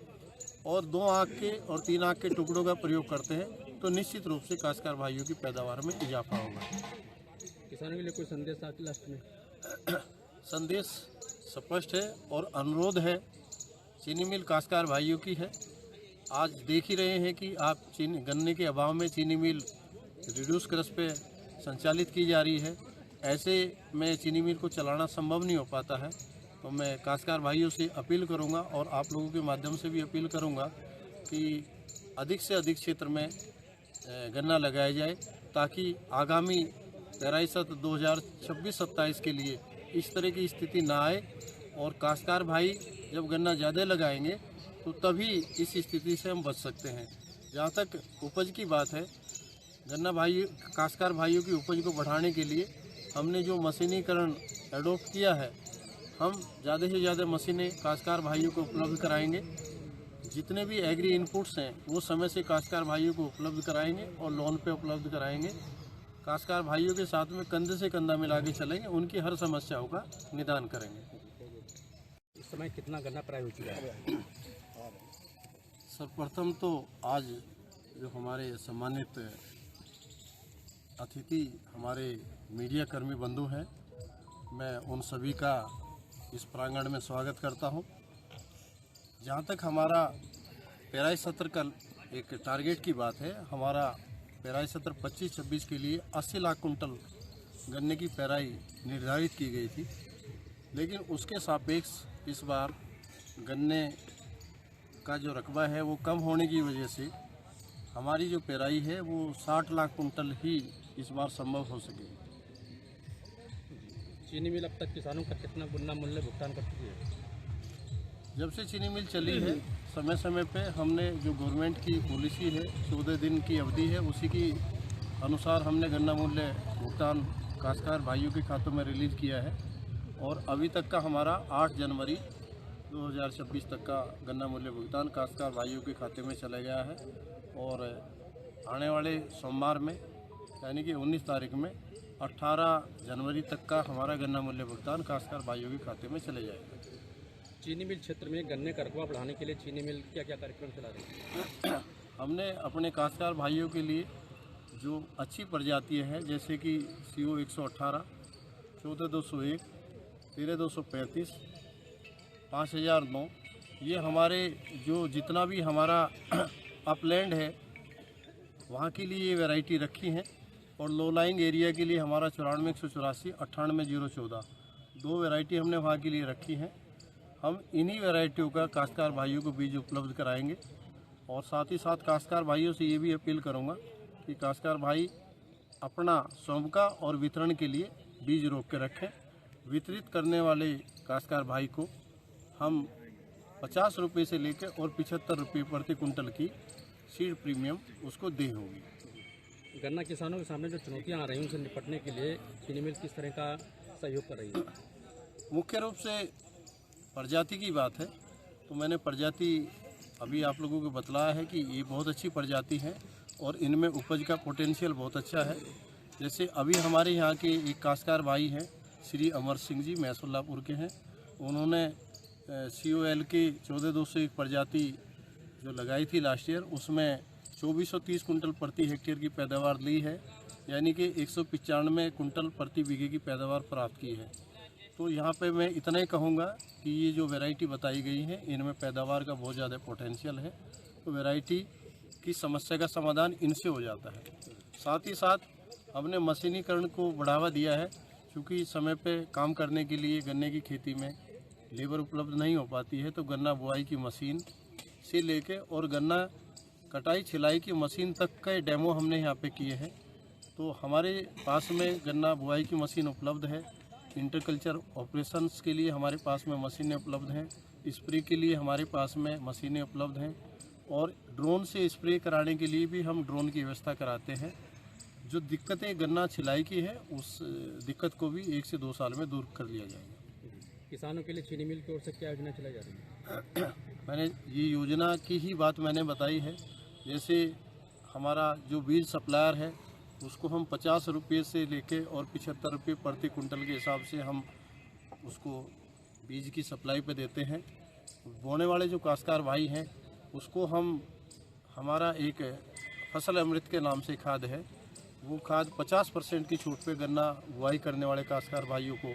और 2 आँख के और 3 आँख के टुकड़ों का प्रयोग करते हैं तो निश्चित रूप से काश्तकार भाइयों की पैदावार में इजाफा होगा। किसानों के लिए कोई संदेश आपके लास्ट में? संदेश स्पष्ट है और अनुरोध है, चीनी मिल काश्तकार भाइयों की है। आज देख ही रहे हैं कि आप गन्ने के अभाव में चीनी मिल रिड्यूस क्रश पे संचालित की जा रही है। ऐसे में चीनी मिल को चलाना संभव नहीं हो पाता है। तो मैं काश्तकार भाइयों से अपील करूंगा और आप लोगों के माध्यम से भी अपील करूंगा कि अधिक से अधिक क्षेत्र में गन्ना लगाया जाए ताकि आगामी पेराई सत्र 2026-27 के लिए इस तरह की स्थिति ना आए और काश्तकार भाई जब गन्ना ज़्यादा लगाएंगे तो तभी इस स्थिति से हम बच सकते हैं। जहाँ तक उपज की बात है, गन्ना भाई काश्तकार भाइयों की उपज को बढ़ाने के लिए हमने जो मशीनीकरण एडोप्ट किया है, हम ज़्यादा से ज़्यादा मशीनें काश्तकार भाइयों को उपलब्ध कराएंगे। जितने भी एग्री इनपुट्स हैं वो समय से काश्तकार भाइयों को उपलब्ध कराएंगे और लोन पे उपलब्ध कराएंगे। काश्तकार भाइयों के साथ में कंधे से कंधा मिला के चलेंगे, उनकी हर समस्याओं का निदान करेंगे। इस समय कितना गन्ना पेराई हो चुका है? सर्वप्रथम तो आज जो हमारे सम्मानित अतिथि हमारे मीडिया कर्मी बंधु हैं, मैं उन सभी का इस प्रांगण में स्वागत करता हूं। जहां तक हमारा पेराई सत्र का एक टारगेट की बात है, हमारा पेराई सत्र 25-26 के लिए 80 लाख कुंटल गन्ने की पेराई निर्धारित की गई थी, लेकिन उसके सापेक्ष इस बार गन्ने का जो रकबा है वो कम होने की वजह से हमारी जो पेराई है वो 60 लाख कुंटल ही इस बार संभव हो सके। चीनी मिल अब तक किसानों का कितना गन्ना मूल्य भुगतान कर चुकी है? जब से चीनी मिल चली है समय समय पे हमने जो गवर्नमेंट की पॉलिसी है 14 दिन की अवधि है उसी की अनुसार हमने गन्ना मूल्य भुगतान काश्तकार भाइयों के खातों में रिलीज़ किया है और अभी तक का हमारा 8 जनवरी 2026 तक का गन्ना मूल्य भुगतान काश्तकार भाइयों के खाते में चला गया है और आने वाले सोमवार में यानी कि 19 तारीख में 18 जनवरी तक का हमारा गन्ना मूल्य भुगतान काश्तकार भाइयों के खाते में चले जाएगा। चीनी मिल क्षेत्र में गन्ने का रकबा बढ़ाने के लिए चीनी मिल क्या क्या कार्यक्रम चला रही है? हमने अपने काश्तकार भाइयों के लिए जो अच्छी प्रजातियाँ हैं जैसे कि CO 118, 14201, 13235, 5009, ये हमारे जो जितना भी हमारा अपलैंड है वहाँ के लिए ये वैरायटी रखी हैं और लो लाइंग एरिया के लिए हमारा 94 184, 98 014 दो वैरायटी हमने वहाँ के लिए रखी हैं। हम इन्हीं वैरायटियों का काश्तकार भाइयों को बीज उपलब्ध कराएंगे और साथ ही साथ काश्तकार भाइयों से ये भी अपील करूँगा कि काश्तकार भाई अपना स्वयं का और वितरण के लिए बीज रोक के रखें। वितरित करने वाले काश्तकार भाई को हम 50 रुपये से लेकर और 75 रुपये प्रति कुंटल की सीड प्रीमियम उसको दे होगी। गन्ना किसानों के सामने जो चुनौतियां आ रही हैं उनसे निपटने के लिए चीनी मिल किस तरह का सहयोग कर रही है? मुख्य रूप से प्रजाति की बात है तो मैंने प्रजाति अभी आप लोगों को बतलाया है कि ये बहुत अच्छी प्रजाति है और इनमें उपज का पोटेंशियल बहुत अच्छा है। जैसे अभी हमारे यहाँ के एक काश्तकार भाई हैं श्री अमर सिंह जी मैसुल्लापुर के हैं, उन्होंने COL के 14201 प्रजाति जो लगाई थी लास्ट ईयर उसमें 2430 कुंटल प्रति हेक्टेयर की पैदावार ली है, यानी कि 195 कुंटल प्रति बीघे की पैदावार प्राप्त की है। तो यहाँ पे मैं इतना ही कहूँगा कि ये जो वैरायटी बताई गई है इनमें पैदावार का बहुत ज़्यादा पोटेंशियल है, तो वैरायटी की समस्या का समाधान इनसे हो जाता है। साथ ही साथ हमने मशीनीकरण को बढ़ावा दिया है क्योंकि समय पे काम करने के लिए गन्ने की खेती में लेबर उपलब्ध नहीं हो पाती है, तो गन्ना बुआई की मशीन से लेके और गन्ना कटाई छिलाई की मशीन तक का डेमो हमने यहाँ पे किए हैं। तो हमारे पास में गन्ना बुआई की मशीन उपलब्ध है, इंटरकल्चर ऑपरेशंस के लिए हमारे पास में मशीनें उपलब्ध हैं, स्प्रे के लिए हमारे पास में मशीनें उपलब्ध हैं और ड्रोन से स्प्रे कराने के लिए भी हम ड्रोन की व्यवस्था कराते हैं। जो दिक्कतें गन्ना छिलाई की है उस दिक्कत को भी 1 से 2 साल में दूर कर लिया जाएगा। किसानों के लिए चीनी मिल की ओर से क्या योजना चलाई जा रही है? मैंने ये योजना की ही बात मैंने बताई है। जैसे हमारा जो बीज सप्लायर है उसको हम 50 रुपये से लेके और 75 रुपये प्रति कुंटल के हिसाब से हम उसको बीज की सप्लाई पे देते हैं। बोने वाले जो काश्तकार भाई हैं उसको हम हमारा एक फसल अमृत के नाम से खाद है, वो खाद 50% की छूट पे गन्ना बुआई करने वाले काश्तकार भाइयों को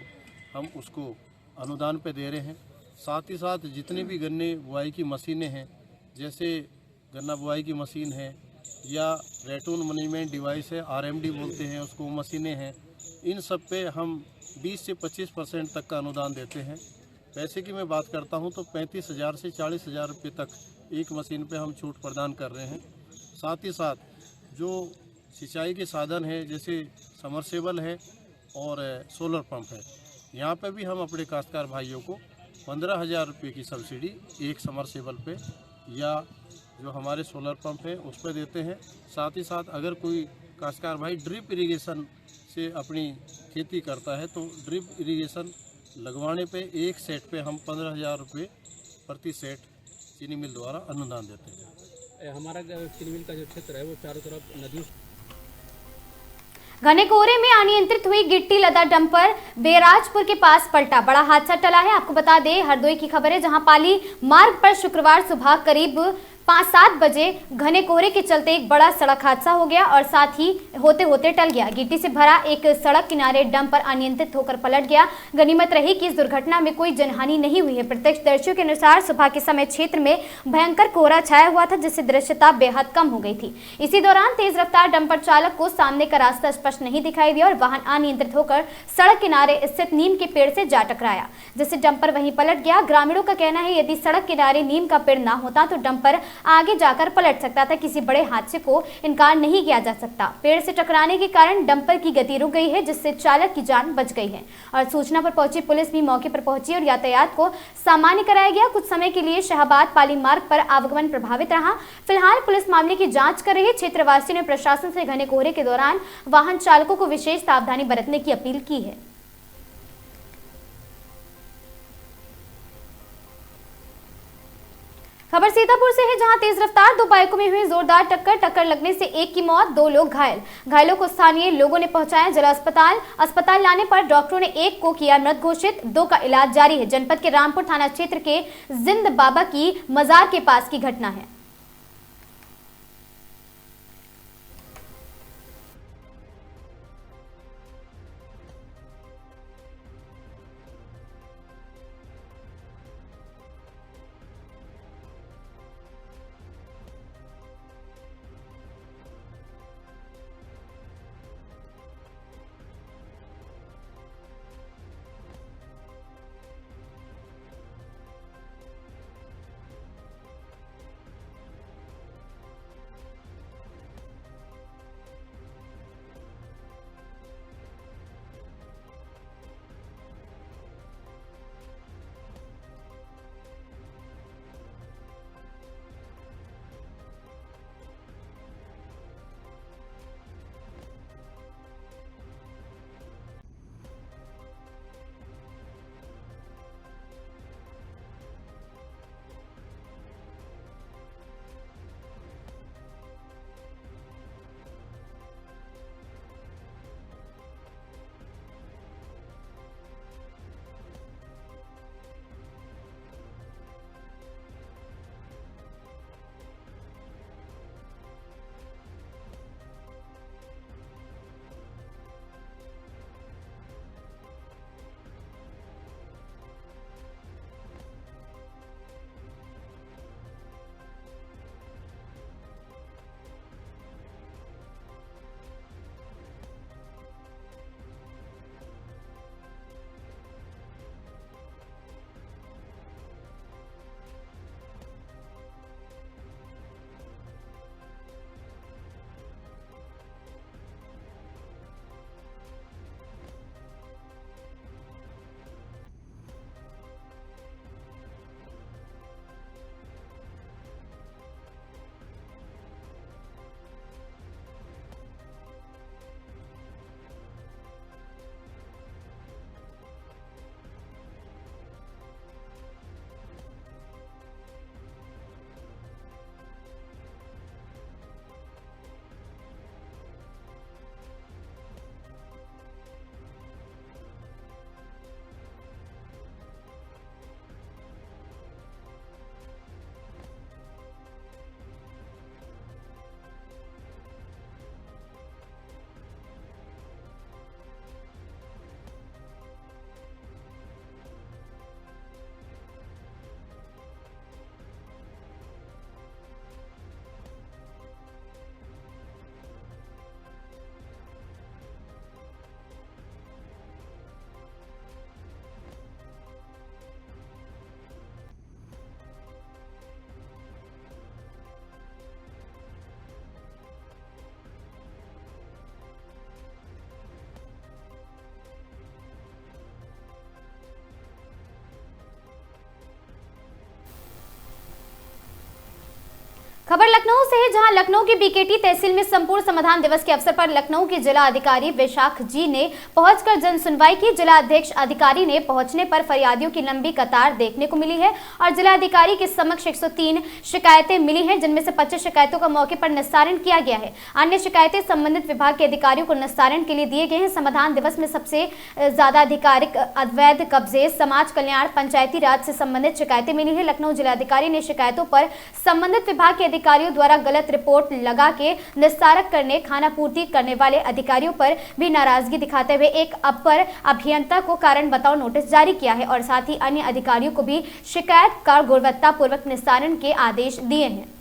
हम उसको अनुदान पे दे रहे हैं। साथ ही साथ जितने भी गन्ने बुआई की मशीनें हैं जैसे गन्ना बुआई की मशीन है या रेटून मैनेजमेंट डिवाइस है, RMD बोलते हैं उसको, मशीनें हैं, इन सब पे हम 20 से 25% तक का अनुदान देते हैं। पैसे की मैं बात करता हूं तो 35,000 से 40,000 रुपये तक एक मशीन पे हम छूट प्रदान कर रहे हैं। साथ ही साथ जो सिंचाई के साधन है जैसे समरसेबल है और सोलर पंप है, यहाँ पे भी हम अपने काश्तकार भाइयों को 15,000 रुपये की सब्सिडी एक समरसेबल पे या जो हमारे सोलर पंप है उस पर देते हैं। साथ ही साथ अगर कोई काश्तकार भाई ड्रिप इरिगेशन से अपनी खेती करता है तो ड्रिप इरिगेशन लगवाने पे एक सेट पे हम 15,000 रुपये प्रति सेट चीनी मिल द्वारा अनुदान देते हैं। हमारा चीनी मिल का जो क्षेत्र है वो चारों तरफ नदियों घने कोहरे में अनियंत्रित हुई गिट्टी लदा डंपर बेराजपुर के पास पलटा, बड़ा हादसा टला है। आपको बता दें हरदोई की खबर है जहां पाली मार्ग पर शुक्रवार सुबह करीब 5-7 बजे घने कोहरे के चलते एक बड़ा सड़क हादसा हो गया और साथ ही होते होते टल गया। गिट्टी से भरा एक सड़क किनारे डंपर अनियंत्रित होकर पलट गया। गनीमत रही कि इस दुर्घटना में कोई जनहानि नहीं हुई है। प्रत्यक्षदर्शियों के अनुसार सुबह के समय क्षेत्र में भयंकर कोहरा छाया हुआ था जिससे दृश्यता बेहद कम हो गई थी। इसी दौरान तेज रफ्तार डंपर चालक को सामने का रास्ता स्पष्ट नहीं दिखाई दिया और वाहन अनियंत्रित होकर सड़क किनारे स्थित नीम के पेड़ से जा टकराया जिससे डंपर वहीं पलट गया। ग्रामीणों का कहना है यदि सड़क किनारे नीम का पेड़ ना होता तो डंपर आगे जाकर पलट सकता था। किसी बड़े हादसे को इनकार नहीं किया जा सकता। पेड़ से टकराने के कारण डंपर की गति रुक गई है, जिससे चालक की जान बच गई है और सूचना पर पहुंची पुलिस भी मौके पर पहुंची और यातायात को सामान्य कराया गया। कुछ समय के लिए शाहबाद पाली मार्ग पर आवागमन प्रभावित रहा। फिलहाल पुलिस मामले की जांच कर रही है। क्षेत्रवासियों ने प्रशासन से घने कोहरे के दौरान वाहन चालकों को विशेष सावधानी बरतने की अपील की है। खबर सीतापुर से है, जहां तेज रफ्तार दो बाइकों में हुई जोरदार टक्कर लगने से एक की मौत, 2 लोग घायल। घायलों को स्थानीय लोगों ने पहुंचाया जिला अस्पताल लाने पर डॉक्टरों ने एक को किया मृत घोषित, 2 का इलाज जारी है। जनपद के रामपुर थाना क्षेत्र के जिंद बाबा की मजार के पास की घटना है। खबर लखनऊ से है, जहां लखनऊ की बीकेटी तहसील में संपूर्ण समाधान दिवस के अवसर पर लखनऊ के जिला अधिकारी वैशाख जी ने पहुंचकर जन सुनवाई की। जिला अध्यक्ष अधिकारी ने पहुंचने पर फरियादियों की लंबी कतार देखने को मिली है और जिला अधिकारी के समक्ष 103 शिकायतें मिली हैं, जिनमें से 25 शिकायतों का मौके पर निस्तारण किया गया है। अन्य शिकायतें संबंधित विभाग के अधिकारियों को निस्तारण के लिए दिए गए हैं। समाधान दिवस में सबसे ज्यादा आधिकारिक अवैध कब्जे, समाज कल्याण, पंचायती राज से संबंधित शिकायतें मिली है। लखनऊ जिलाधिकारी ने शिकायतों पर संबंधित विभाग के अधिकारियों द्वारा गलत रिपोर्ट लगा के निस्तारक करने, खाना पूर्ति करने वाले अधिकारियों पर भी नाराजगी दिखाते हुए एक अपर अभियंता को कारण बताओ नोटिस जारी किया है और साथ ही अन्य अधिकारियों को भी शिकायत का गुणवत्ता पूर्वक निस्तारण के आदेश दिए हैं।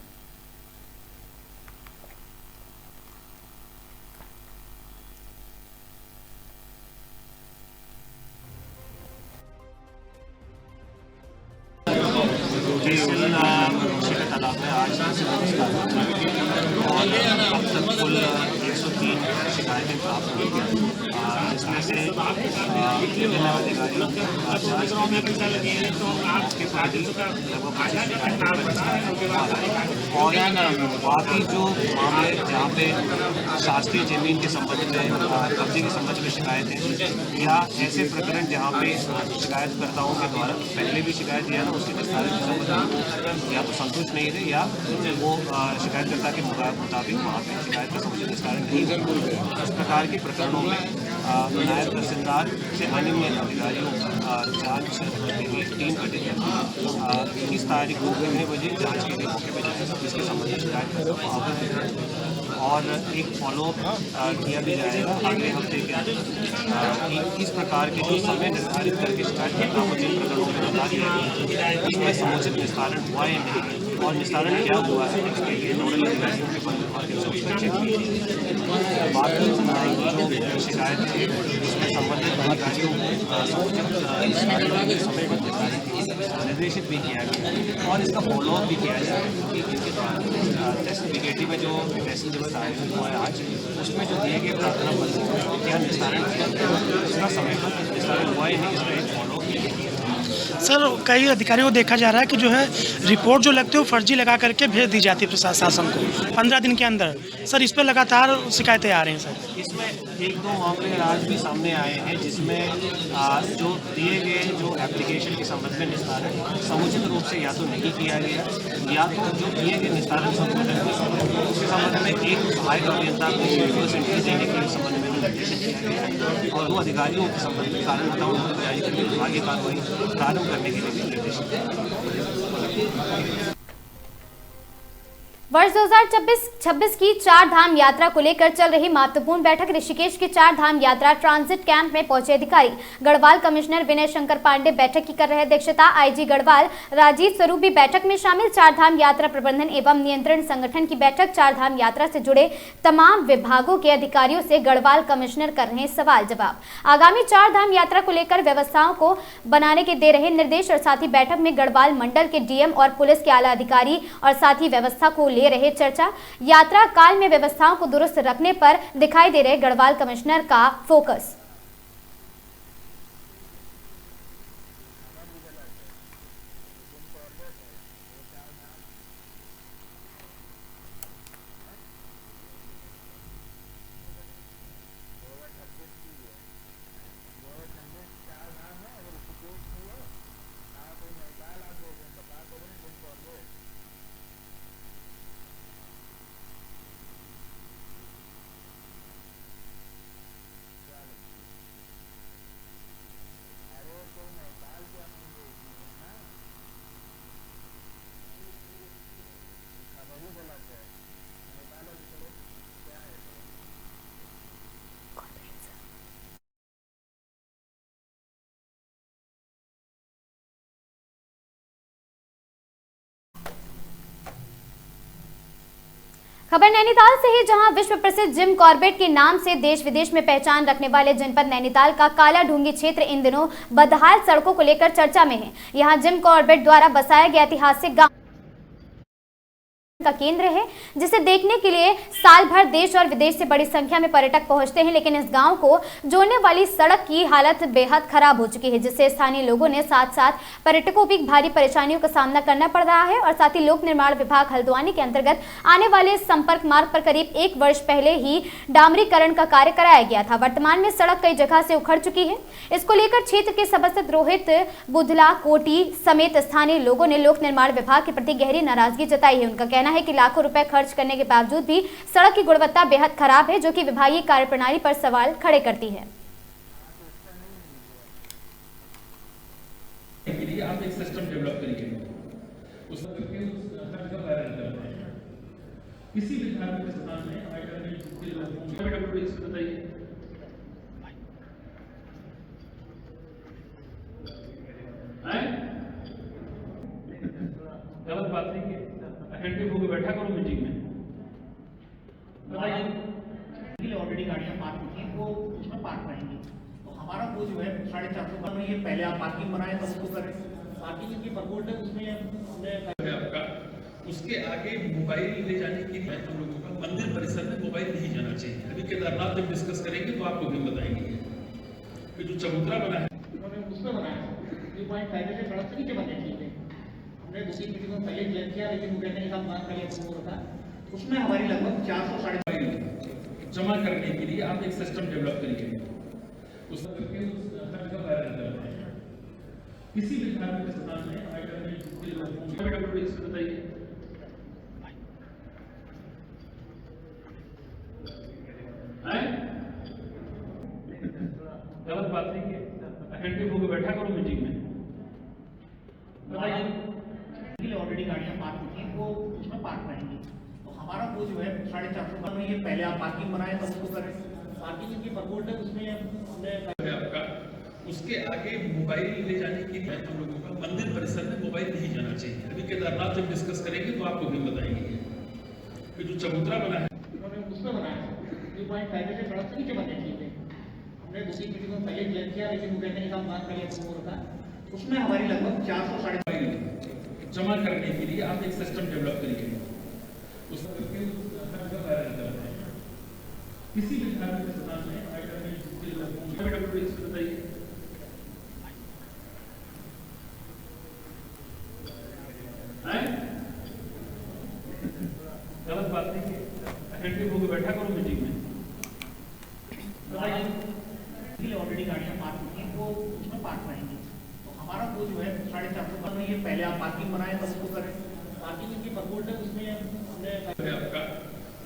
जी उसी के तादाद में आज और अब तक कुल 103 शिकायतें प्राप्त हुई हैं, जिसमें से लेवल अधिकारियों जाँच के साथ ही लगभग 25 शिकायतें और बाकी जो मामले जहाँ पे शासकीय जमीन के संबंध में कब्जे के संबंध में शिकायत है या ऐसे प्रकरण जहाँ पे शिकायतकर्ताओं के द्वारा पहले भी शिकायत दिया ना उसके निस्तारण के संबंध में या तो संतुष्ट नहीं थे या वो शिकायतकर्ता के मुताबिक वहाँ पे शिकायत का समुचित निस्तारण नहीं हुआ। इस प्रकार के प्रकरणों में नायब तहसीलदार से अन्य अधिकारियों जांच के लिए टीम गठित है। 21 तारीख को 9 बजे जांच के लिए मौके पर जाएगा, जिसके संबंध में शिकायतकर्ता को अवगत है और एक फॉलोअप किया भी जाएगा अगले हफ्ते के अंदर कि इस प्रकार के जो समय निर्धारित करके शिकायतकर्ता को जिन प्रकरणों में बता दिया उसमें समुचित निस्तारण हुआ या नहीं और निस्तारण क्या हुआ है इसके लिए नोडल अधिकारियों के माध्यम से उसका चेक कीजिए। बाकी जो शिकायत है उसमें संबंधित अधिकारियों को समुचित समयबद्ध निर्देशित भी किया गया और इसका फॉलोअप भी किया जाएगा कि इनके द्वारा बीकेटी में जो तहसील दिवस आयोजित हुआ है आज उसमें जो दिए गए प्रार्थना पत्र क्या निस्तारण किया इसका समयबद्ध निस्तारण हुआ ही नहीं, इसका एक फॉलोअप किया। सर कई अधिकारियों को देखा जा रहा है कि जो है रिपोर्ट जो लगती है वो फर्जी लगा करके भेज दी जाती है प्रशासन को 15 दिन के अंदर। सर इस पर लगातार शिकायतें आ रही हैं। सर इसमें 1-2 मामले आज भी सामने आए हैं जिसमें जो दिए गए जो एप्लीकेशन के संबंध में निस्तारण समुचित रूप से या तो नहीं किया गया या तो जो दिए गए निस्तारण संबंध उसके संबंध में एक सहायक अभियंता को एंट्री देने के संबंध में निर्देशित किया गया और वो अधिकारियों के संबंध में कारण बताओ नोटिस जारी करके विभागीय कार्रवाई प्रारंभ करने के लिए भी निर्देशित किया। वर्ष 2026 की 4 धाम यात्रा को लेकर चल रही महत्वपूर्ण बैठक ऋषिकेश की 4 धाम यात्रा ट्रांजिट कैंप में पहुंचे अधिकारी गढ़वाल कमिश्नर विनय शंकर पांडे बैठक की कर रहे अध्यक्षता। आईजी गढ़वाल राजीव स्वरूप भी बैठक में शामिल। 4 धाम यात्रा प्रबंधन एवं नियंत्रण संगठन की बैठक। 4 धाम यात्रा से जुड़े तमाम विभागों के अधिकारियों से गढ़वाल कमिश्नर कर रहे सवाल जवाब। आगामी 4 धाम यात्रा को लेकर व्यवस्थाओं को बनाने के दे रहे निर्देश और साथ ही बैठक में गढ़वाल मंडल के डीएम और पुलिस के आला अधिकारी और साथ ही व्यवस्था को ले रहे चर्चा। यात्रा काल में व्यवस्थाओं को दुरुस्त रखने पर दिखाई दे रहे गढ़वाल कमिश्नर का फोकस। खबर नैनीताल से है, जहां विश्व प्रसिद्ध जिम कॉर्बेट के नाम से देश विदेश में पहचान रखने वाले जनपद नैनीताल का काला ढूंगी क्षेत्र इन दिनों बदहाल सड़कों को लेकर चर्चा में है। यहां जिम कॉर्बेट द्वारा बसाया गया ऐतिहासिक गांव का केंद्र है, जिसे देखने के लिए साल भर देश और विदेश से बड़ी संख्या में पर्यटक पहुंचते हैं। लेकिन इस गांव को जोड़ने वाली सड़क की हालत बेहद खराब हो चुकी है, जिससे स्थानीय लोगों ने साथ साथ पर्यटकों भी भारी परेशानियों का सामना करना पड़ रहा है। और साथ ही लोक निर्माण विभाग हल्द्वानी के अंतर्गत आने वाले संपर्क मार्ग पर करीब 1 वर्ष पहले ही डामरीकरण का कार्य कराया गया था। वर्तमान में सड़क कई जगह से उखड़ चुकी है। इसको लेकर क्षेत्र के सभासद रोहित बुधला कोटी समेत स्थानीय लोगों ने लोक निर्माण विभाग के प्रति गहरी नाराजगी जताई है। उनका कहना है कि लाखों रुपए खर्च करने के बावजूद भी सड़क की गुणवत्ता बेहद खराब है, जो कि विभागीय कार्यप्रणाली पर सवाल खड़े करती है। आप एक सिस्टम डेवलप करिए, किसी भी धार्मिक स्थान में बताइए गलत बात नहीं है। अटेंटिव होकर बैठा करो मीटिंग में, बताइए। ऑलरेडी गाड़ियां पार्क होती हैं, वो उसमें पार्क रहेंगी, तो हमारा वो जो है 450 में ये पहले आप पार्किंग बनाए तब उसको करें। पार्किंग की प्रपोज है उसमें हमने आपका उसके आगे मोबाइल ले जाने के लिए हम लोगों का मंदिर परिसर में मोबाइल नहीं जाना चाहिए। अभी केदारनाथ जब डिस्कस करेंगे तो आपको भी बताएंगे कि जो चबूतरा बना है उन्होंने उसमें बनाया ये पॉइंट पहले से सड़क से नीचे बनने चाहिए। हमने दूसरी मीटिंग में पहले क्लियर किया लेकिन वो कहने के साथ बात कर लिया तो था उसमें हमारी लगभग 400 साढ़े जमा करने के लिए आप एक सिस्टम डेवलप करिए। उस किसी भी धार्मिक स्थान में बताइए गलत बात नहीं है। अटेंटिव होकर बैठा करो मीटिंग में, बताइए। ऑलरेडी गाड़ियां पार्क होती हैं वो उसमें पार्क रहेंगी तो हमारा वो जो है 450 में ये पहले आप पार्किंग बनाए तब उसको करें। पार्किंग की प्रपोज है उसमें हमने आपका उसके आगे मोबाइल ले जाने के लिए हम लोगों का मंदिर परिसर में मोबाइल नहीं जाना चाहिए। अभी केदारनाथ जब डिस्कस करेंगे तो आपको भी बताएंगे कि जो चबूतरा बना है उन्होंने उसमें बनाया ये पॉइंट पहले से सड़क से नीचे बनने चाहिए। हमने दूसरी मीटिंग में पहले क्लियर किया लेकिन वो कहने के साथ बात कर लिया तो था उसमें हमारी लगभग 400 साढ़े जमा करने के लिए आप एक सिस्टम डेवलप करिए। उस किसी भी धार्मिक स्थान में बताइए। गलत बात नहीं है। अटेंटिव होकर बैठा करो मीटिंग में, बताइए। ऑलरेडी गाड़ियां पार्क होती हैं वो उसमें पार्क रहेंगी तो हमारा वो जो है 450 में ये पहले आप पार्किंग बनाए तब उसको करें। पार्किंग की प्रपोज है उसमें हमने आपका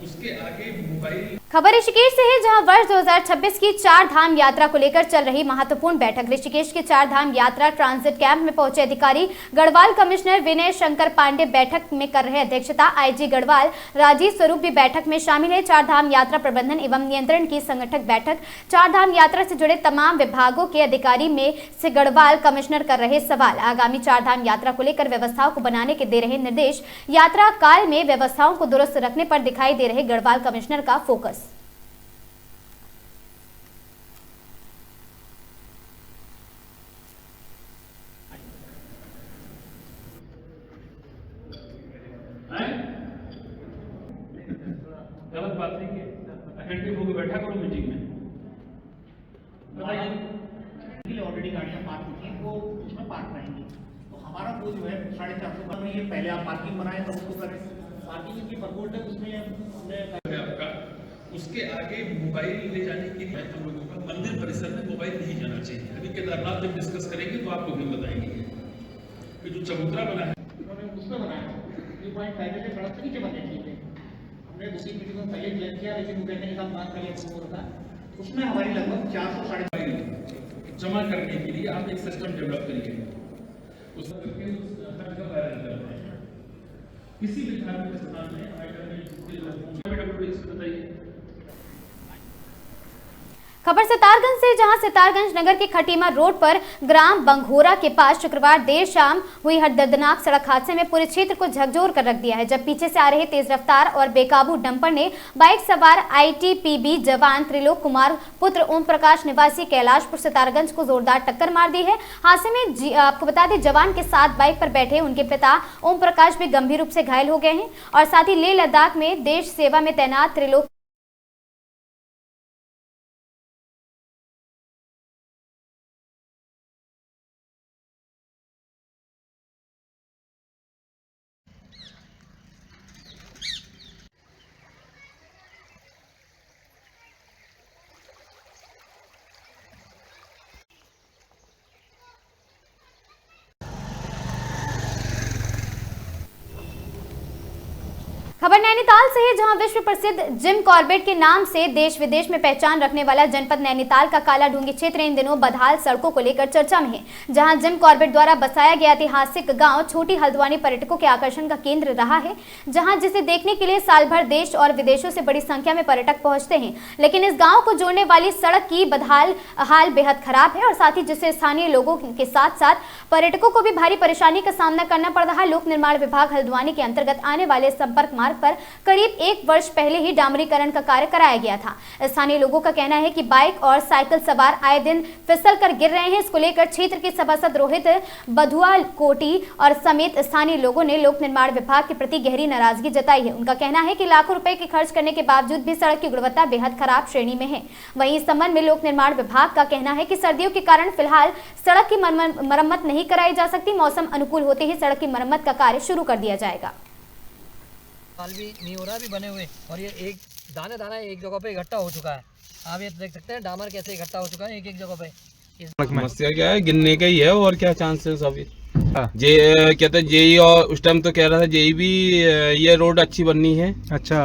उसके आगे मोबाइल। खबर ऋषिकेश से है जहां वर्ष 2026 की 4 धाम यात्रा को लेकर चल रही महत्वपूर्ण बैठक। ऋषिकेश के 4 धाम यात्रा ट्रांजिट कैंप में पहुंचे अधिकारी गढ़वाल कमिश्नर विनय शंकर पांडे बैठक में कर रहे अध्यक्षता। आईजी गढ़वाल राजीव स्वरूप भी बैठक में शामिल है। 4 धाम यात्रा प्रबंधन एवं नियंत्रण की संगठक बैठक। 4 धाम यात्रा से जुड़े तमाम विभागों के अधिकारी में से गढ़वाल कमिश्नर कर रहे सवाल। आगामी 4 धाम यात्रा को लेकर व्यवस्थाओं को बनाने के दे रहे निर्देश। यात्रा काल में व्यवस्थाओं को दुरुस्त रखने पर दिखाई दे रहे गढ़वाल कमिश्नर का फोकस। गलत बात नहीं है। अटेंटिव होकर बैठा करो मीटिंग में, बताइए। ऑलरेडी गाड़ियां पार्क होती हैं वो उसमें पार्क रहेंगी तो हमारा वो जो है 450 में ये पहले आप पार्किंग बनाए तब उसको करें। पार्किंग की प्रपोज है उसमें हमने आपका उसके आगे मोबाइल ले जाने के लिए हम लोगों का मंदिर परिसर में मोबाइल नहीं जाना चाहिए। अभी केदारनाथ जब डिस्कस करेंगे तो आपको भी बताएंगे कि जो चबूतरा बना है उन्होंने उसमें बनाया ये पॉइंट पहले से सड़क से नीचे बनने चाहिए। हमने दूसरी मीटिंग में पहले क्लियर किया लेकिन वो कहने के साथ बात कर लिया तो था उसमें हमारी लगभग 400 साढ़े जमा करने के लिए आप एक सिस्टम डेवलप करिए। उस किसी भी धार्मिक स्थान में बताइए। खबर सितारगंज से जहां सितारगंज नगर के खटीमा रोड पर ग्राम बंघोरा के पास शुक्रवार देर शाम हुई दर्दनाक सड़क हादसे में पूरे क्षेत्र को झकझोर कर रख दिया है। जब पीछे से आ रहे तेज रफ्तार और बेकाबू डंपर ने बाइक सवार आईटीबीपी जवान त्रिलोक कुमार पुत्र ओम प्रकाश निवासी कैलाशपुर सितारगंज को जोरदार टक्कर मार दी है। हादसे में आपको बता दें जवान के साथ बाइक पर बैठे उनके पिता ओम प्रकाश भी गंभीर रूप से घायल हो गए हैं और साथ ही लेह लद्दाख में देश सेवा में तैनात त्रिलोक खबर नैनीताल से है जहां विश्व प्रसिद्ध जिम कॉर्बेट के नाम से देश विदेश में पहचान रखने वाला जनपद नैनीताल का काला ढूंगी क्षेत्र इन दिनों बदहाल सड़कों को लेकर चर्चा में है। जहां जिम कॉर्बेट द्वारा बसाया गया ऐतिहासिक गांव छोटी हल्द्वानी पर्यटकों के आकर्षण का केंद्र रहा है, जहां जिसे देखने के लिए साल भर देश और विदेशों से बड़ी संख्या में पर्यटक पहुंचते हैं। लेकिन इस गाँव को जोड़ने वाली सड़क की बदहाल हाल बेहद खराब है और साथ ही जिससे स्थानीय लोगों के साथ साथ पर्यटकों को भी भारी परेशानी का सामना करना पड़ रहा है। लोक निर्माण विभाग हल्द्वानी के अंतर्गत आने वाले संपर्क मार्ग मार्ग पर करीब 1 वर्ष पहले ही डामरीकरण का कार्य कराया गया था। स्थानीय लोगों का कहना है कि बाइक और साइकिल सवार आए दिन फिसल कर गिर रहे हैं। इसको लेकर क्षेत्र के सभासद रोहित बधुआ कोटी और समेत स्थानीय लोगों ने लोक निर्माण विभाग के प्रति गहरी नाराजगी जताई है। उनका कहना है कि लाखों रुपए के खर्च करने के बावजूद भी सड़क की गुणवत्ता बेहद खराब श्रेणी में है। वहीं इस संबंध में लोक निर्माण विभाग का कहना है कि सर्दियों के कारण फिलहाल सड़क की मरम्मत नहीं कराई जा सकती। मौसम अनुकूल होते ही सड़क की मरम्मत का कार्य शुरू कर दिया जाएगा। साल भी नहीं हो रहा, भी बने हुए, और ये एक दाना दाना एक जगह पे इकट्ठा हो चुका है। आप ये देख सकते हैं डामर कैसे इकट्ठा हो चुका है एक जगह पे। समस्या क्या है, गिरने का ही है और क्या चांसेस अभी। जे कहते हैं जेई, और उस टाइम तो कह रहा था जेई भी ये रोड अच्छी बननी है। अच्छा,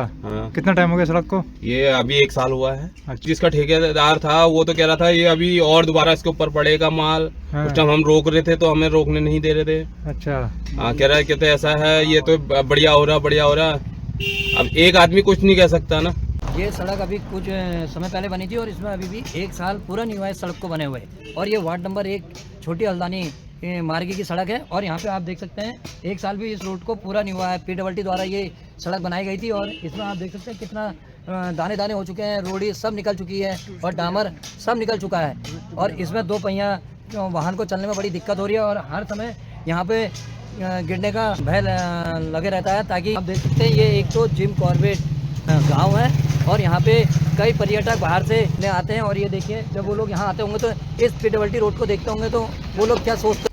कितना टाइम हो गया सड़क को? ये अभी 1 साल हुआ है। जिसका ठेकेदार था वो तो कह रहा था ये अभी और दोबारा इसके ऊपर पड़ेगा माल। उस टाइम हम रोक रहे थे तो हमें रोकने नहीं दे रहे थे। अच्छा, हाँ, कह रहा है कहते ऐसा है, ये तो बढ़िया हो रहा बढ़िया हो रहा। अब एक आदमी कुछ नहीं कह सकता ना। ये सड़क अभी कुछ समय पहले बनी थी और इसमें अभी भी 1 साल पूरा नहीं हुआ है सड़क को बने हुए। और ये वार्ड नंबर 1 छोटी हल्दानी मार्गी की सड़क है और यहाँ पे आप देख सकते हैं 1 साल भी इस रोड को पूरा नहीं हुआ है। PWD द्वारा ये सड़क बनाई गई थी और इसमें आप देख सकते हैं कितना दाने दाने हो चुके हैं, रोड़ी सब निकल चुकी है और डामर सब निकल चुका है। और इसमें 2 पहिया वाहन को चलने में बड़ी दिक्कत हो रही है और हर समय यहाँ पे गिरने का भय लगे रहता है। ताकि आप देख सकते हैं ये एक तो जिम कॉर्बेट गाँव है और यहाँ पे कई पर्यटक बाहर से आते हैं। और ये देखिए जब वो लोग यहाँ आते होंगे तो इस PWD रोड को देखते होंगे तो वो लोग क्या सोचते।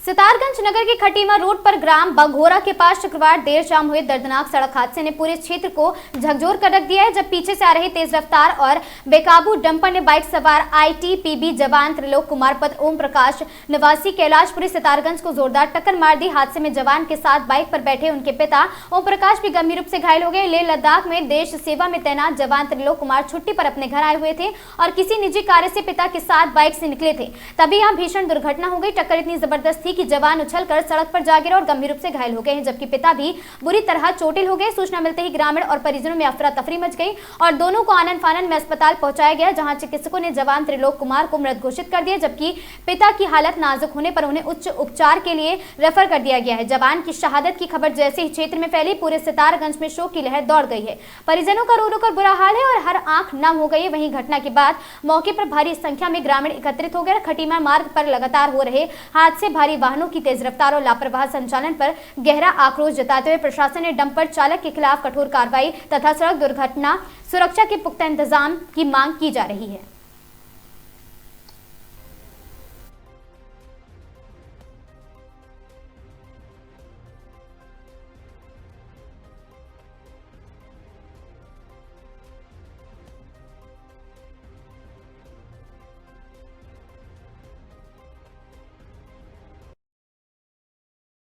सितारगंज नगर के खटीमा रोड पर ग्राम बघोरा के पास शुक्रवार देर शाम हुए दर्दनाक सड़क हादसे ने पूरे क्षेत्र को झकझोर कर रख दिया है। जब पीछे से आ रही तेज रफ्तार और बेकाबू डंपर ने बाइक सवार ITPB जवान त्रिलोक कुमार पद ओम प्रकाश निवासी कैलाशपुरी सितारगंज को जोरदार टक्कर मार दी। हादसे में जवान के साथ बाइक पर बैठे उनके पिता ओम प्रकाश भी गंभीर रूप से घायल हो गए। लेह लद्दाख में देश सेवा में तैनात जवान त्रिलोक कुमार छुट्टी पर अपने घर आए हुए थे और किसी निजी कार्य से पिता के साथ बाइक से निकले थे। तभी यहाँ भीषण दुर्घटना हो गई। टक्कर इतनी जबरदस्त थी कि जवान उछलकर सड़क पर जा गिरे और गंभीर रूप से घायल हो गए हैं, जबकि पिता भी बुरी तरह चोटिल हो गए। सूचना मिलते ही ग्रामीण और परिजनों में अफरा तफरी मच गई और दोनों को आनन फानन में अस्पताल पहुंचाया गया, जहां चिकित्सकों ने जवान त्रिलोक कुमार को मृत घोषित कर दिया, जबकि पिता की हालत नाजुक होने पर उन्हें उच्च उपचार के लिए रेफर कर दिया गया है। जवान की शहादत की खबर जैसे ही क्षेत्र में फैली, पूरे सितारगंज में शोक की लहर दौड़ गई है। परिजनों का रो रो कर बुरा हाल है और हर आंख नम हो गई है। वहीं घटना के बाद मौके पर भारी संख्या में ग्रामीण एकत्रित हो गए। खटीमा मार्ग पर लगातार हो रहे हादसे, भारी वाहनों की तेज रफ्तार और लापरवाह संचालन पर गहरा आक्रोश जताते हुए प्रशासन ने डंपर चालक के खिलाफ कठोर कार्रवाई तथा सड़क दुर्घटना सुरक्षा के पुख्ता इंतजाम की मांग की जा रही है।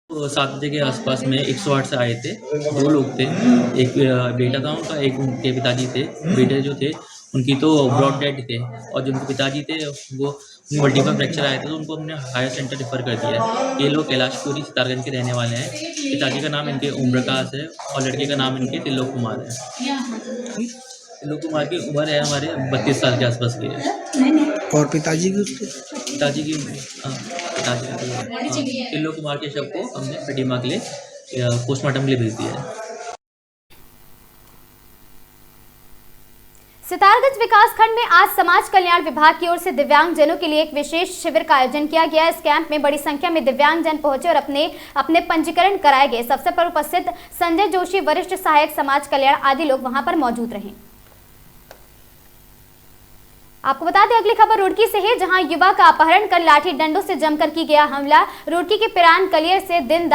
तो 7 बजे के आसपास में 108 से आए थे। 2 लोग थे, एक बेटा था उनका, एक उनके पिताजी थे। बेटे जो थे उनकी तो ब्रॉड डेड थे और जो उनके पिताजी थे वो मल्टीपल फ्रैक्चर आए थे तो उनको हमने हायर सेंटर रेफर कर दिया है। ये लोग कैलाशपुरी सितारगंज के रहने वाले हैं। पिताजी का नाम इनके ओम प्रकाश है और लड़के का नाम इनके त्रिलोक कुमार है। त्रिलोक कुमार की उम्र है हमारे 32 साल के आसपास की है। और पिताजी की त्रिलोक कुमार के शव को हमने खटीमा के लिए पोस्टमार्टम के लिए भेज दिया है। सितारगंज विकास खंड में आज समाज कल्याण विभाग की ओर से दिव्यांग जनों के लिए एक विशेष शिविर का आयोजन किया गया। इस कैंप में बड़ी संख्या में दिव्यांग जन पहुंचे और अपने पंजीकरण कराए गए। सबसे पर उपस्थित संजय जोशी, वरिष्ठ सहायक समाज कल्याण आदि लोग वहां पर मौजूद रहे। आपको बता दें अगली खबर रुड़की से है, जहां युवा का अपहरण कर लाठी डंडों से जमकर की गया हमला। रुड़की के पिरान कलियर से दिन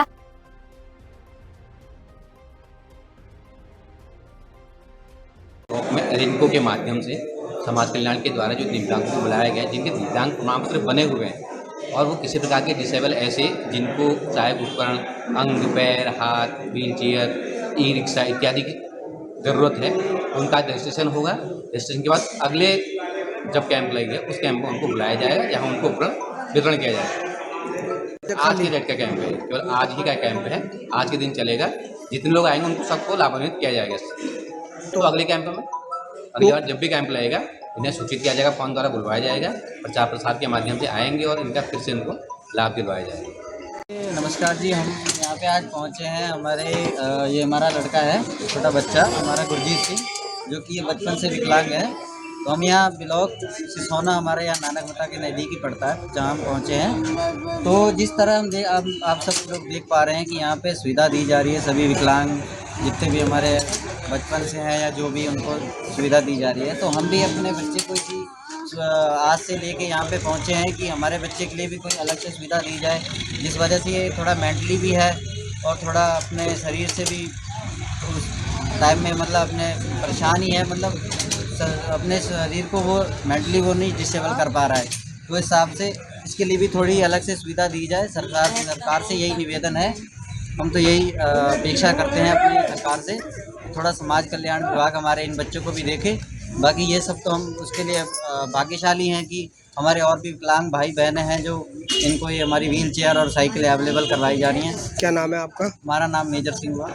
में रिनको के माध्यम से समाज कल्याण के द्वारा जो दिव्यांगों को बुलाया गया, जिनके दिव्यांग प्रमाण पत्र बने हुए हैं और वो किसी प्रकार के डिसेबल ऐसे जिनको सहायक उपकरण, अंग, पैर, हाथ, व्हील चेयर, ई रिक्शा इत्यादि की ज़रूरत है, उनका रजिस्ट्रेशन होगा। रजिस्ट्रेशन के बाद अगले जब कैंप लगेगा उस कैंप में उनको बुलाया जाएगा, जहाँ उनको उपकरण वितरण किया जाएगा। आज के डेट का कैंप है, केवल आज ही का कैंप है, आज के दिन चलेगा। जितने लोग आएंगे उनको सबको लाभान्वित किया जाएगा। तो अगले कैंप में अगली बार जब भी कैंप लगेगा इन्हें सूचित किया जाएगा, फोन द्वारा बुलवाया जाएगा, प्रचार प्रसार के माध्यम से आएंगे और इनका फिर से इनको लाभ दिलवाया जाएगा। नमस्कार जी, हम यहाँ पे आज पहुँचे हैं। ये हमारा लड़का है, छोटा बच्चा हमारा गुरजीत सिंह, जो कि ये बचपन से विकलांग है। तो हम यहाँ ब्लॉक सिसोना हमारे यहाँ नानक मता के नज़दीक ही पड़ता है, जहाँ हम पहुँचे हैं। तो जिस तरह आप सब लोग देख पा रहे हैं कि यहाँ पे सुविधा दी जा रही है सभी विकलांग जितने भी हमारे बचपन से हैं या जो भी, उनको सुविधा दी जा रही है। तो हम भी अपने बच्चे को इसी आज से लेके यहाँ पे पहुँचे हैं कि हमारे बच्चे के लिए भी कोई अलग से सुविधा दी जाए, जिस वजह से ये थोड़ा मेंटली भी है और थोड़ा अपने शरीर से भी उस टाइम में मतलब अपने परेशान ही है, मतलब अपने शरीर को वो मेंटली वो नहीं डिसेबल कर पा रहा है। तो इस हिसाब से इसके लिए भी थोड़ी अलग से सुविधा दी जाए। सरकार से यही निवेदन है, हम तो यही अपेक्षा करते हैं अपनी सरकार से, थोड़ा समाज कल्याण विभाग हमारे इन बच्चों को भी देखे। बाकी ये सब तो हम उसके लिए भाग्यशाली हैं कि हमारे और भी विकलांग भाई बहनें हैं जो इनको ये हमारी व्हील चेयर और साइकिल अवेलेबल करवाई जा रही हैं। क्या नाम है आपका? हमारा नाम मेजर सिंह हुआ।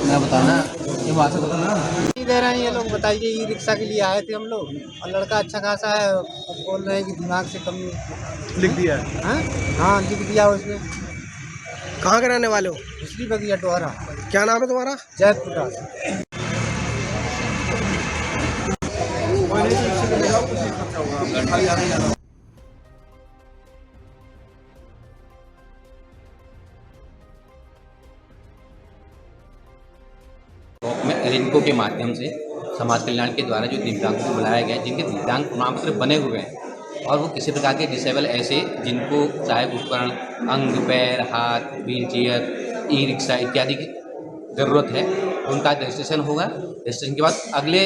मैं बताना ये बात दे रहे हैं ये लोग, बताइए। ई रिक्शा के लिए आए थे हम लोग और लड़का अच्छा खासा है, अब बोल रहे हैं कि दिमाग से कम लिख दिया है। हाँ लिख दिया उसने। कहाँ के रहने वाले हो? पिछली बगिया टोहरा। क्या नाम है तुम्हारा? जयपुर दास। में रिनको के माध्यम से समाज कल्याण के द्वारा जो दिव्यांगों को बुलाया गया है, जिनके दिव्यांग प्रमाण पत्र बने हुए हैं और वो किसी प्रकार के डिसेबल ऐसे जिनको सहायक उपकरण, अंग, पैर, हाथ, व्हील चेयर, ई रिक्शा इत्यादि की ज़रूरत है, उनका रजिस्ट्रेशन होगा। रजिस्ट्रेशन के बाद अगले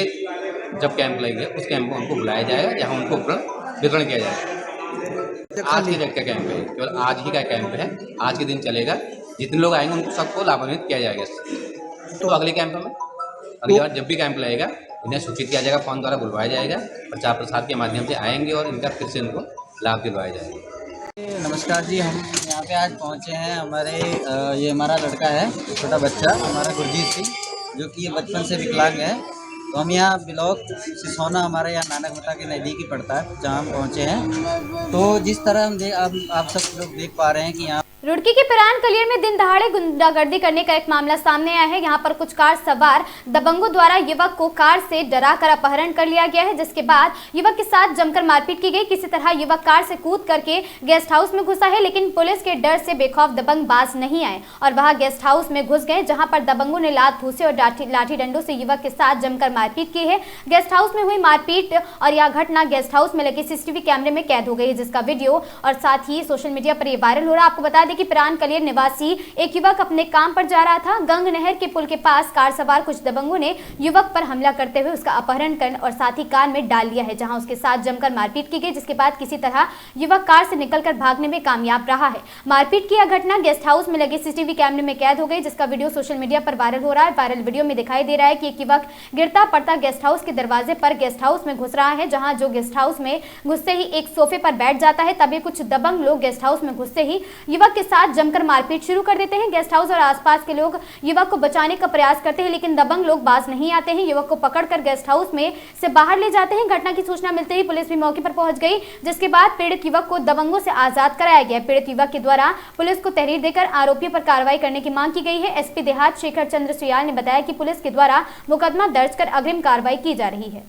जब कैंप लगेगा उस कैंप में उनको बुलाया जाएगा, जहाँ उनको उपकरण वितरण किया जाएगा। आज के डेट का कैंप है, केवल आज ही का कैंप है, आज के दिन चलेगा। जितने लोग आएंगे उनको सबको लाभान्वित किया जाएगा। तो अगले कैंप में अगली बार जब भी कैंप लगेगा इन्हें सूचित किया जाएगा, फोन द्वारा बुलवाया जाएगा, प्रचार प्रसार के माध्यम से आएंगे और इनका फिर से इनको लाभ दिलवाया जाएगा। नमस्कार जी, हम यहाँ पे आज पहुँचे हैं। ये हमारा लड़का है, छोटा बच्चा हमारा गुरजीत सिंह, जो कि ये बचपन से विकलांग है। तो हम यहाँ ब्लॉक सिसोना हमारे यहाँ नानक मता के नज़दीक ही पड़ता है, जहाँ हम पहुँचे हैं। तो जिस तरह आप सब लोग देख पा रहे हैं कि यहाँ रुड़की के पिरान कलियर में दिन दहाड़े गुंडागर्दी करने का एक मामला सामने आया है। यहाँ पर कुछ कार सवार दबंगों द्वारा युवक को कार से डराकर अपहरण कर लिया गया है, जिसके बाद युवक के साथ जमकर मारपीट की गई। किसी तरह युवक कार से कूद करके गेस्ट हाउस में घुसा है, लेकिन पुलिस के डर से बेखौफ दबंग बाज नहीं आए और वहां गेस्ट हाउस में घुस गए, जहां पर दबंगों ने लात भूसे और लाठी डंडों से युवक के साथ जमकर मारपीट की है। गेस्ट हाउस में हुई मारपीट और यह घटना गेस्ट हाउस में लगे सीसीटीवी कैमरे में कैद हो गई है, जिसका वीडियो और साथ ही सोशल मीडिया पर यह वायरल हो रहा है। आपको बता दें कि पिरान कलियर निवासी एक युवक अपने काम पर जा रहा था। गंग नहर के पुल के पास कार सवार कुछ दबंगों ने युवक पर हमला करते हुए उसका अपहरण कर और साथ ही कार में डाल लिया है, जहां उसके साथ जमकर मारपीट की गई, जिसके बाद किसी तरह युवक कार से निकलकर भागने में कामयाब रहा है। मारपीट की यह घटना गेस्ट हाउस में लगे सीसीटीवी कैमरे में कैद हो गई, जिसका वीडियो सोशल मीडिया पर वायरल हो रहा है। वायरल वीडियो में दिखाई दे रहा है कि एक युवक गिरता पड़ता गेस्ट हाउस के दरवाजे पर गेस्ट हाउस में घुस रहा है, जहां जो गेस्ट हाउस में घुसते ही एक सोफे पर बैठ जाता है। तभी कुछ दबंग लोग गेस्ट हाउस में घुसते ही युवक के साथ जमकर मारपीट शुरू कर देते हैं। गेस्ट हाउस और आसपास के लोग युवक को बचाने का प्रयास करते हैं, लेकिन दबंग लोग बाज नहीं आते हैं। युवक को पकड़कर गेस्ट हाउस में से बाहर ले जाते हैं। घटना की सूचना मिलते ही पुलिस भी मौके पर पहुंच गई, जिसके बाद पीड़ित युवक को दबंगों से आजाद कराया गया। पीड़ित युवक के द्वारा पुलिस को तहरीर देकर आरोपियों पर कार्रवाई करने की मांग की गई है। एसपी देहात शेखर चंद्र सुयाल ने बताया कि पुलिस के द्वारा मुकदमा दर्ज कर अग्रिम कार्रवाई की जा रही है।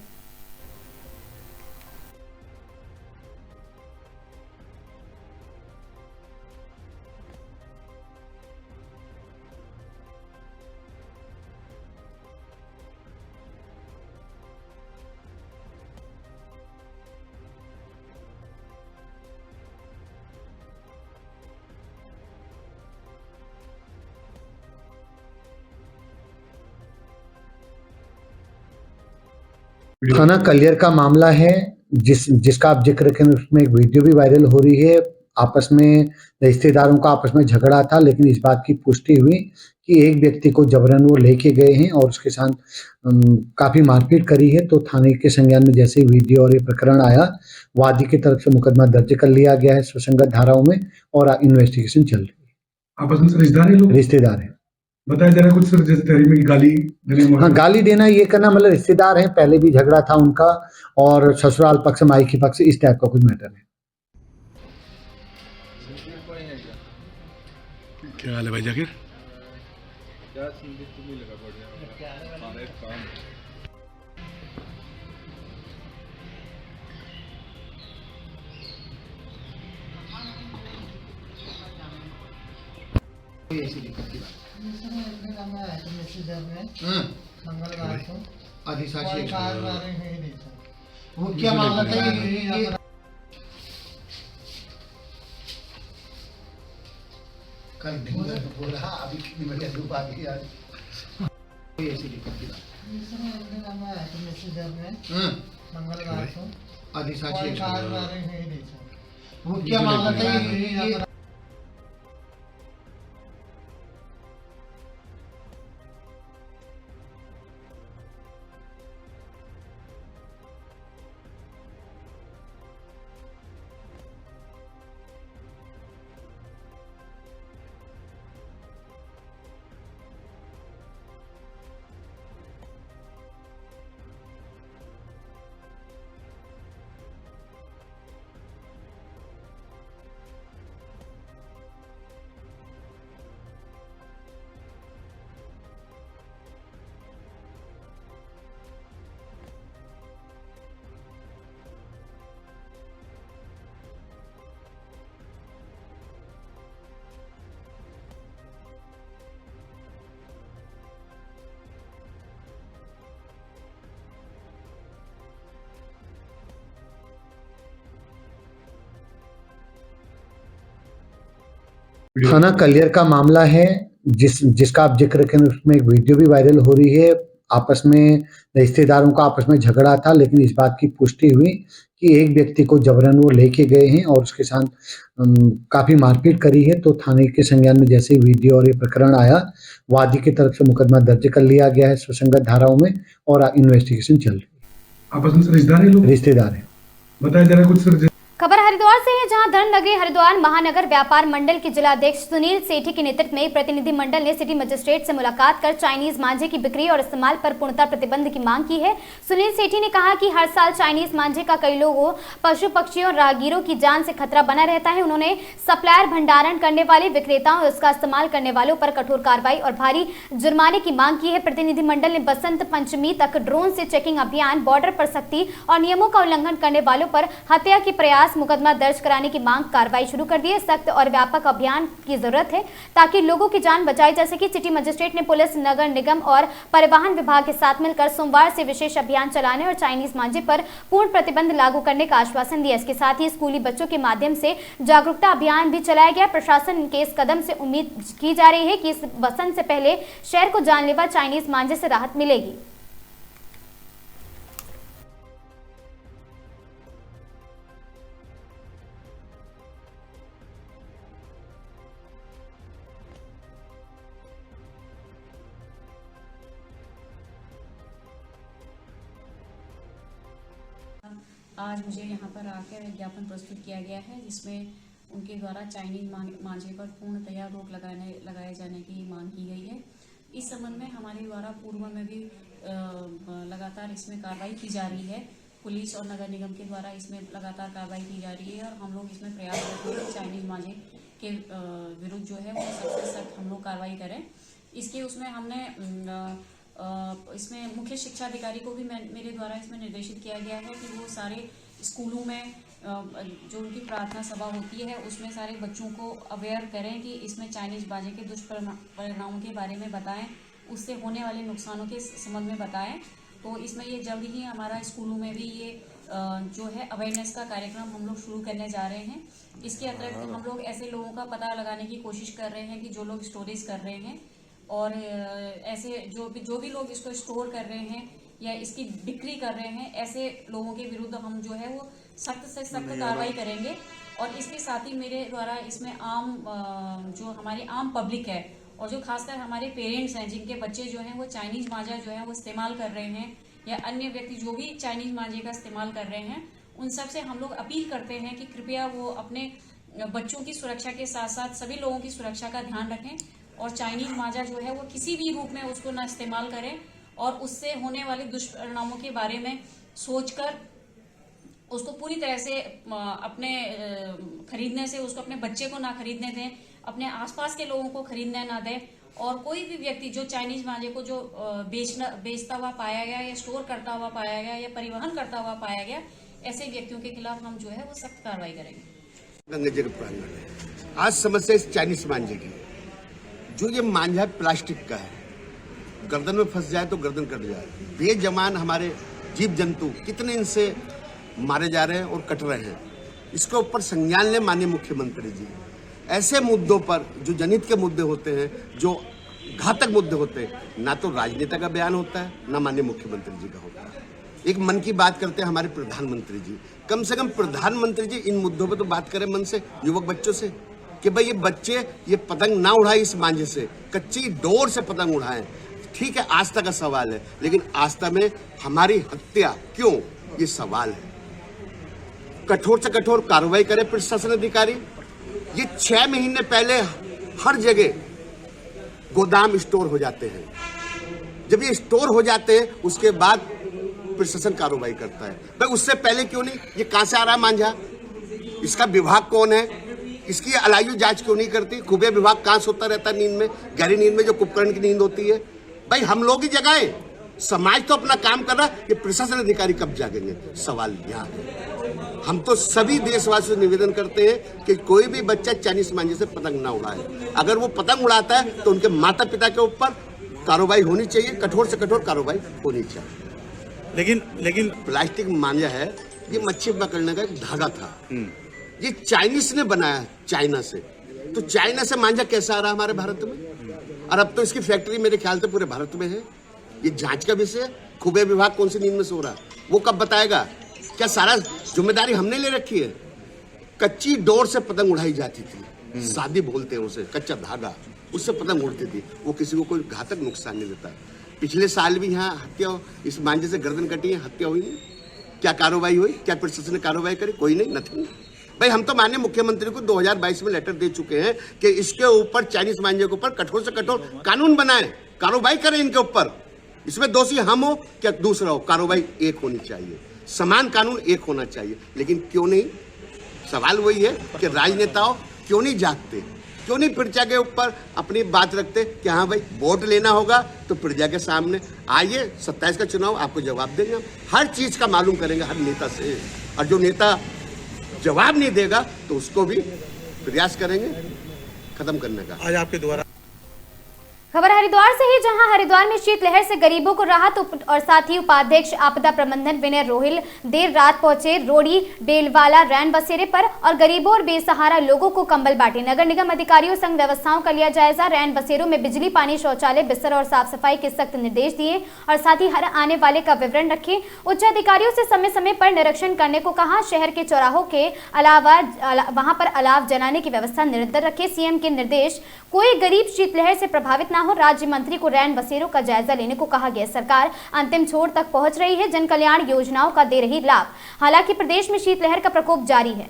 थाना कलियर का मामला है, जिसका आप जिक्र करें, उसमें एक वीडियो भी वायरल हो रही है। आपस में रिश्तेदारों का आपस में झगड़ा था, लेकिन इस बात की पुष्टि हुई कि एक व्यक्ति को जबरन वो लेके गए हैं और उसके साथ काफी मारपीट करी है। तो थाने के संज्ञान में जैसे ही वीडियो और ये प्रकरण आया, वादी की तरफ से मुकदमा दर्ज कर लिया गया है सुसंगत धाराओं में और इन्वेस्टिगेशन चल रही है। आपस में रिश्तेदार है। बताया जा रहा है कुछ सर, जैसे तहरीर में गाली देने हाँ, गाली देना ये करना, मतलब रिश्तेदार हैं, पहले भी झगड़ा था उनका और ससुराल पक्ष मायके पक्ष इस टाइप का कुछ मैटर है। क्या हाल है भाई जाकिर? मंगलवार को अधिशासी वो क्या मामला था ये कल दिन भर बोला, अभी कितनी बजे धूप आ गई आज। मंगलवार को अधिशासी वो क्या मामला था ये थाना कलियर का मामला है जिसका आप जिक्र करें, उसमें एक वीडियो भी वायरल हो रही है। आपस में रिश्तेदारों का आपस में झगड़ा था, लेकिन इस बात की पुष्टि हुई कि एक व्यक्ति को जबरन वो लेके गए हैं और उसके साथ काफी मारपीट करी है। तो थाने के संज्ञान में जैसे ही वीडियो और ये प्रकरण आया, वादी की तरफ से मुकदमा दर्ज कर लिया गया है सुसंगत धाराओं में और इन्वेस्टिगेशन चल रही है। आपस में रिश्तेदार है, लोग रिश्तेदार है। बताया जा रहा है कुछ सर। खबर हरिद्वार से है, जहां धर्मनगरी हरिद्वार महानगर व्यापार मंडल के जिलाध्यक्ष सुनील सेठी के नेतृत्व में प्रतिनिधि मंडल ने सिटी मजिस्ट्रेट से मुलाकात कर चाइनीज मांझे की बिक्री और इस्तेमाल पर पूर्णतः प्रतिबंध की मांग की है। सुनील सेठी ने कहा कि हर साल चाइनीज मांझे का कई लोगों, पशु पक्षियों और राहगीरों की जान से खतरा बना रहता है। उन्होंने सप्लायर, भंडारण करने वाले विक्रेताओं और उसका इस्तेमाल करने वालों पर कठोर कार्रवाई और भारी जुर्माने की मांग की है। प्रतिनिधि मंडल ने बसंत पंचमी तक ड्रोन से चेकिंग अभियान, बॉर्डर पर सख्ती और नियमों का उल्लंघन करने वालों पर हत्या के प्रयास, मुकदमा दर्ज कराने की मांग, कार्रवाई शुरू कर दी है। सख्त और व्यापक अभियान की जरूरत है ताकि लोगों की जान बचाई जा सके। सिटी मजिस्ट्रेट ने पुलिस, नगर निगम और परिवहन विभाग के साथ मिलकर सोमवार से विशेष अभियान चलाने और चाइनीज मांझे पर पूर्ण प्रतिबंध लागू करने का आश्वासन दिया। इसके साथ ही स्कूली बच्चों के माध्यम से जागरूकता अभियान भी चलाया गया। प्रशासन के इस कदम से उम्मीद की जा रही है कि इस वसंत से पहले शहर को जानलेवा चाइनीज मांझे से राहत मिलेगी। आज मुझे यहाँ पर आकर ज्ञापन प्रस्तुत किया गया है, जिसमें उनके द्वारा चाइनीज मांझे पर पूर्णतया रोक लगाए जाने की मांग की गई है। इस संबंध में हमारे द्वारा पूर्व में भी लगातार इसमें कार्रवाई की जा रही है। पुलिस और नगर निगम के द्वारा इसमें लगातार कार्रवाई की जा रही है और हम लोग इसमें प्रयास करते हैं कि चाइनीज मांझे के विरुद्ध जो है वो सख्त से सख्त हम लोग कार्रवाई करें। इसके उसमें हमने इसमें मुख्य शिक्षा अधिकारी को भी मेरे द्वारा इसमें निर्देशित किया गया है कि वो सारे स्कूलों में जो उनकी प्रार्थना सभा होती है उसमें सारे बच्चों को अवेयर करें कि इसमें चाइनीज मांझे के दुष्परिणामों के बारे में बताएं, उससे होने वाले नुकसानों के संबंध में बताएं। तो इसमें ये जल्द ही हमारा स्कूलों में भी ये जो है अवेयरनेस का कार्यक्रम हम लोग शुरू करने जा रहे हैं। इसके अतिरिक्त हम लोग ऐसे लोगों का पता लगाने की कोशिश कर रहे हैं कि जो लोग स्टोरेज कर रहे हैं और ऐसे जो भी लोग इसको स्टोर कर रहे हैं या इसकी बिक्री कर रहे हैं, ऐसे लोगों के विरुद्ध हम जो है वो सख्त से सख्त कार्रवाई करेंगे। और इसके साथ ही मेरे द्वारा इसमें आम जो हमारी आम पब्लिक है और जो खासकर हमारे पेरेंट्स हैं जिनके बच्चे जो हैं वो चाइनीज मांझा जो है वो इस्तेमाल कर रहे हैं या अन्य व्यक्ति जो भी चाइनीज मांझे का इस्तेमाल कर रहे हैं, उन सब से हम लोग अपील करते हैं कि कृपया वो अपने बच्चों की सुरक्षा के साथ साथ सभी लोगों की सुरक्षा का ध्यान रखें और चाइनीज मांझा जो है वो किसी भी रूप में उसको ना इस्तेमाल करें और उससे होने वाले दुष्परिणामों के बारे में सोचकर उसको पूरी तरह से अपने खरीदने से उसको अपने बच्चे को ना खरीदने दें, अपने आसपास के लोगों को खरीदने ना दें। और कोई भी व्यक्ति जो चाइनीज मांझे को जो बेचता हुआ पाया गया या स्टोर करता हुआ पाया गया या परिवहन करता हुआ पाया गया, ऐसे व्यक्तियों के खिलाफ हम जो है वो सख्त कार्रवाई करेंगे। गंगा जी के प्रांगण में आज समस्या इस चाइनीज मांझे की, जो ये मांझा प्लास्टिक का है, गर्दन में फंस जाए तो गर्दन कट जाए। बेजमान हमारे जीव जंतु कितने इनसे मारे जा रहे हैं और कट रहे हैं। इसके ऊपर संज्ञान लें माननीय मुख्यमंत्री जी। ऐसे मुद्दों पर जो जनहित के मुद्दे होते हैं, जो घातक मुद्दे होते हैं, ना तो राजनेता का बयान होता है ना माननीय मुख्यमंत्री जी का होता है। एक मन की बात करते हैं हमारे प्रधानमंत्री जी, कम से कम प्रधानमंत्री जी इन मुद्दों पर तो बात करें मन से, युवक बच्चों से, कि भाई ये बच्चे ये पतंग ना उड़ाए इस मांझे से, कच्ची डोर से पतंग उड़ाएं। ठीक है, आस्था का सवाल है, लेकिन आस्था में हमारी हत्या क्यों, ये सवाल है। कठोर से कठोर कार्रवाई करे प्रशासन अधिकारी। ये 6 महीने पहले हर जगह गोदाम स्टोर हो जाते हैं। जब ये स्टोर हो जाते हैं उसके बाद प्रशासन कार्रवाई करता है। भाई उससे पहले क्यों नहीं? ये कहां से आ रहा है मांझा? इसका विभाग कौन है? इसकी अलायु जांच क्यों नहीं करती? खुफिया विभाग कहां सोता रहता है नींद में, गहरी नींद में, जो कुंभकर्ण की नींद होती है। भाई हम लोग ही जगाएं, समाज तो अपना काम कर रहा है, ये प्रशासन अधिकारी कब जागेंगे? सवाल यहाँ है। हम तो सभी देशवासियों से निवेदन करते हैं कि कोई भी बच्चा चाइनीज मांझे से पतंग ना उड़ाए। अगर वो पतंग उड़ाता है तो उनके माता पिता के ऊपर कार्रवाई होनी चाहिए, कठोर से कठोर कार्रवाई होनी चाहिए। लेकिन प्लास्टिक मांझा है, ये मच्छी पकड़ने का एक धागा था, ये चाइनीज ने बनाया, चाइना से। तो चाइना से मांझा कैसा आ रहा हमारे भारत में? और अब तो इसकी फैक्ट्री मेरे ख्याल से पूरे भारत में है। ये जांच का विषय है। खुफिया विभाग कौन सी नींद में सो रहा है, वो कब बताएगा? क्या सारा जिम्मेदारी हमने ले रखी है? कच्ची डोर से पतंग उड़ाई जाती थी, शादी बोलते हैं उसे, कच्चा धागा, उससे पतंग उड़ती थी। वो किसी को कोई घातक नुकसान नहीं देता। पिछले साल भी यहाँ हत्या, इस मांझे से गर्दन कटी है, हत्या हुई है। क्या कार्रवाई हुई? क्या प्रशासन ने कार्रवाई करी? कोई नहीं, नथिंग। भाई हम तो माननीय मुख्यमंत्री को 2022 में लेटर दे चुके हैं कि इसके ऊपर, चाइनीज मांझे के ऊपर कठोर से कठोर कानून बनाए, कार्रवाई करें इनके ऊपर। इसमें दोषी हम हो क्या दूसरा हो, कार्रवाई एक होनी चाहिए, समान कानून एक होना चाहिए। लेकिन क्यों नहीं? सवाल वही है कि राजनेताओं क्यों नहीं जागते, क्यों नहीं प्रजा के ऊपर अपनी बात रखते कि हाँ भाई वोट लेना होगा तो प्रजा के सामने आइए, 27 का चुनाव आपको जवाब देंगे। हम हर चीज का मालूम करेंगे हर नेता से, और जो नेता जवाब नहीं देगा तो उसको भी प्रयास करेंगे खत्म करने का। आज आपके द्वारा खबर हरिद्वार से है, जहां हरिद्वार में शीतलहर से गरीबों को राहत और साथ ही उपाध्यक्ष आपदा प्रबंधन विनय रोहिल देर रात पहुंचे रोड़ी बेलवाला रैन बसेरे पर और गरीबों और बेसहारा लोगों को कंबल बांटे। नगर निगम अधिकारियों संग व्यवस्थाओं का लिया जायजा। रैन बसेरों में बिजली, पानी, शौचालय, बिस्तर और साफ सफाई के सख्त निर्देश दिए और साथ ही हर आने वाले का विवरण रखे। उच्च अधिकारियों से समय समय पर निरीक्षण करने को कहा। शहर के चौराहों के अलावा वहां पर अलाव जलाने की व्यवस्था निरंतर रखे। सीएम के निर्देश, कोई गरीब शीतलहर से प्रभावित हो। राज्य मंत्री को रैन बसेरों का जायजा लेने को कहा गया। सरकार अंतिम छोर तक पहुंच रही है, जन कल्याण योजनाओं का दे रही लाभ। हालांकि प्रदेश में शीतलहर का प्रकोप जारी है।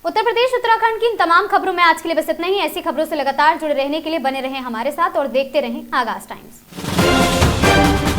उत्तर प्रदेश उत्तराखंड की इन तमाम खबरों में आज के लिए बस इतना ही। ऐसी खबरों से लगातार जुड़े रहने के लिए बने रहें हमारे साथ और देखते रहें आगाज टाइम्स।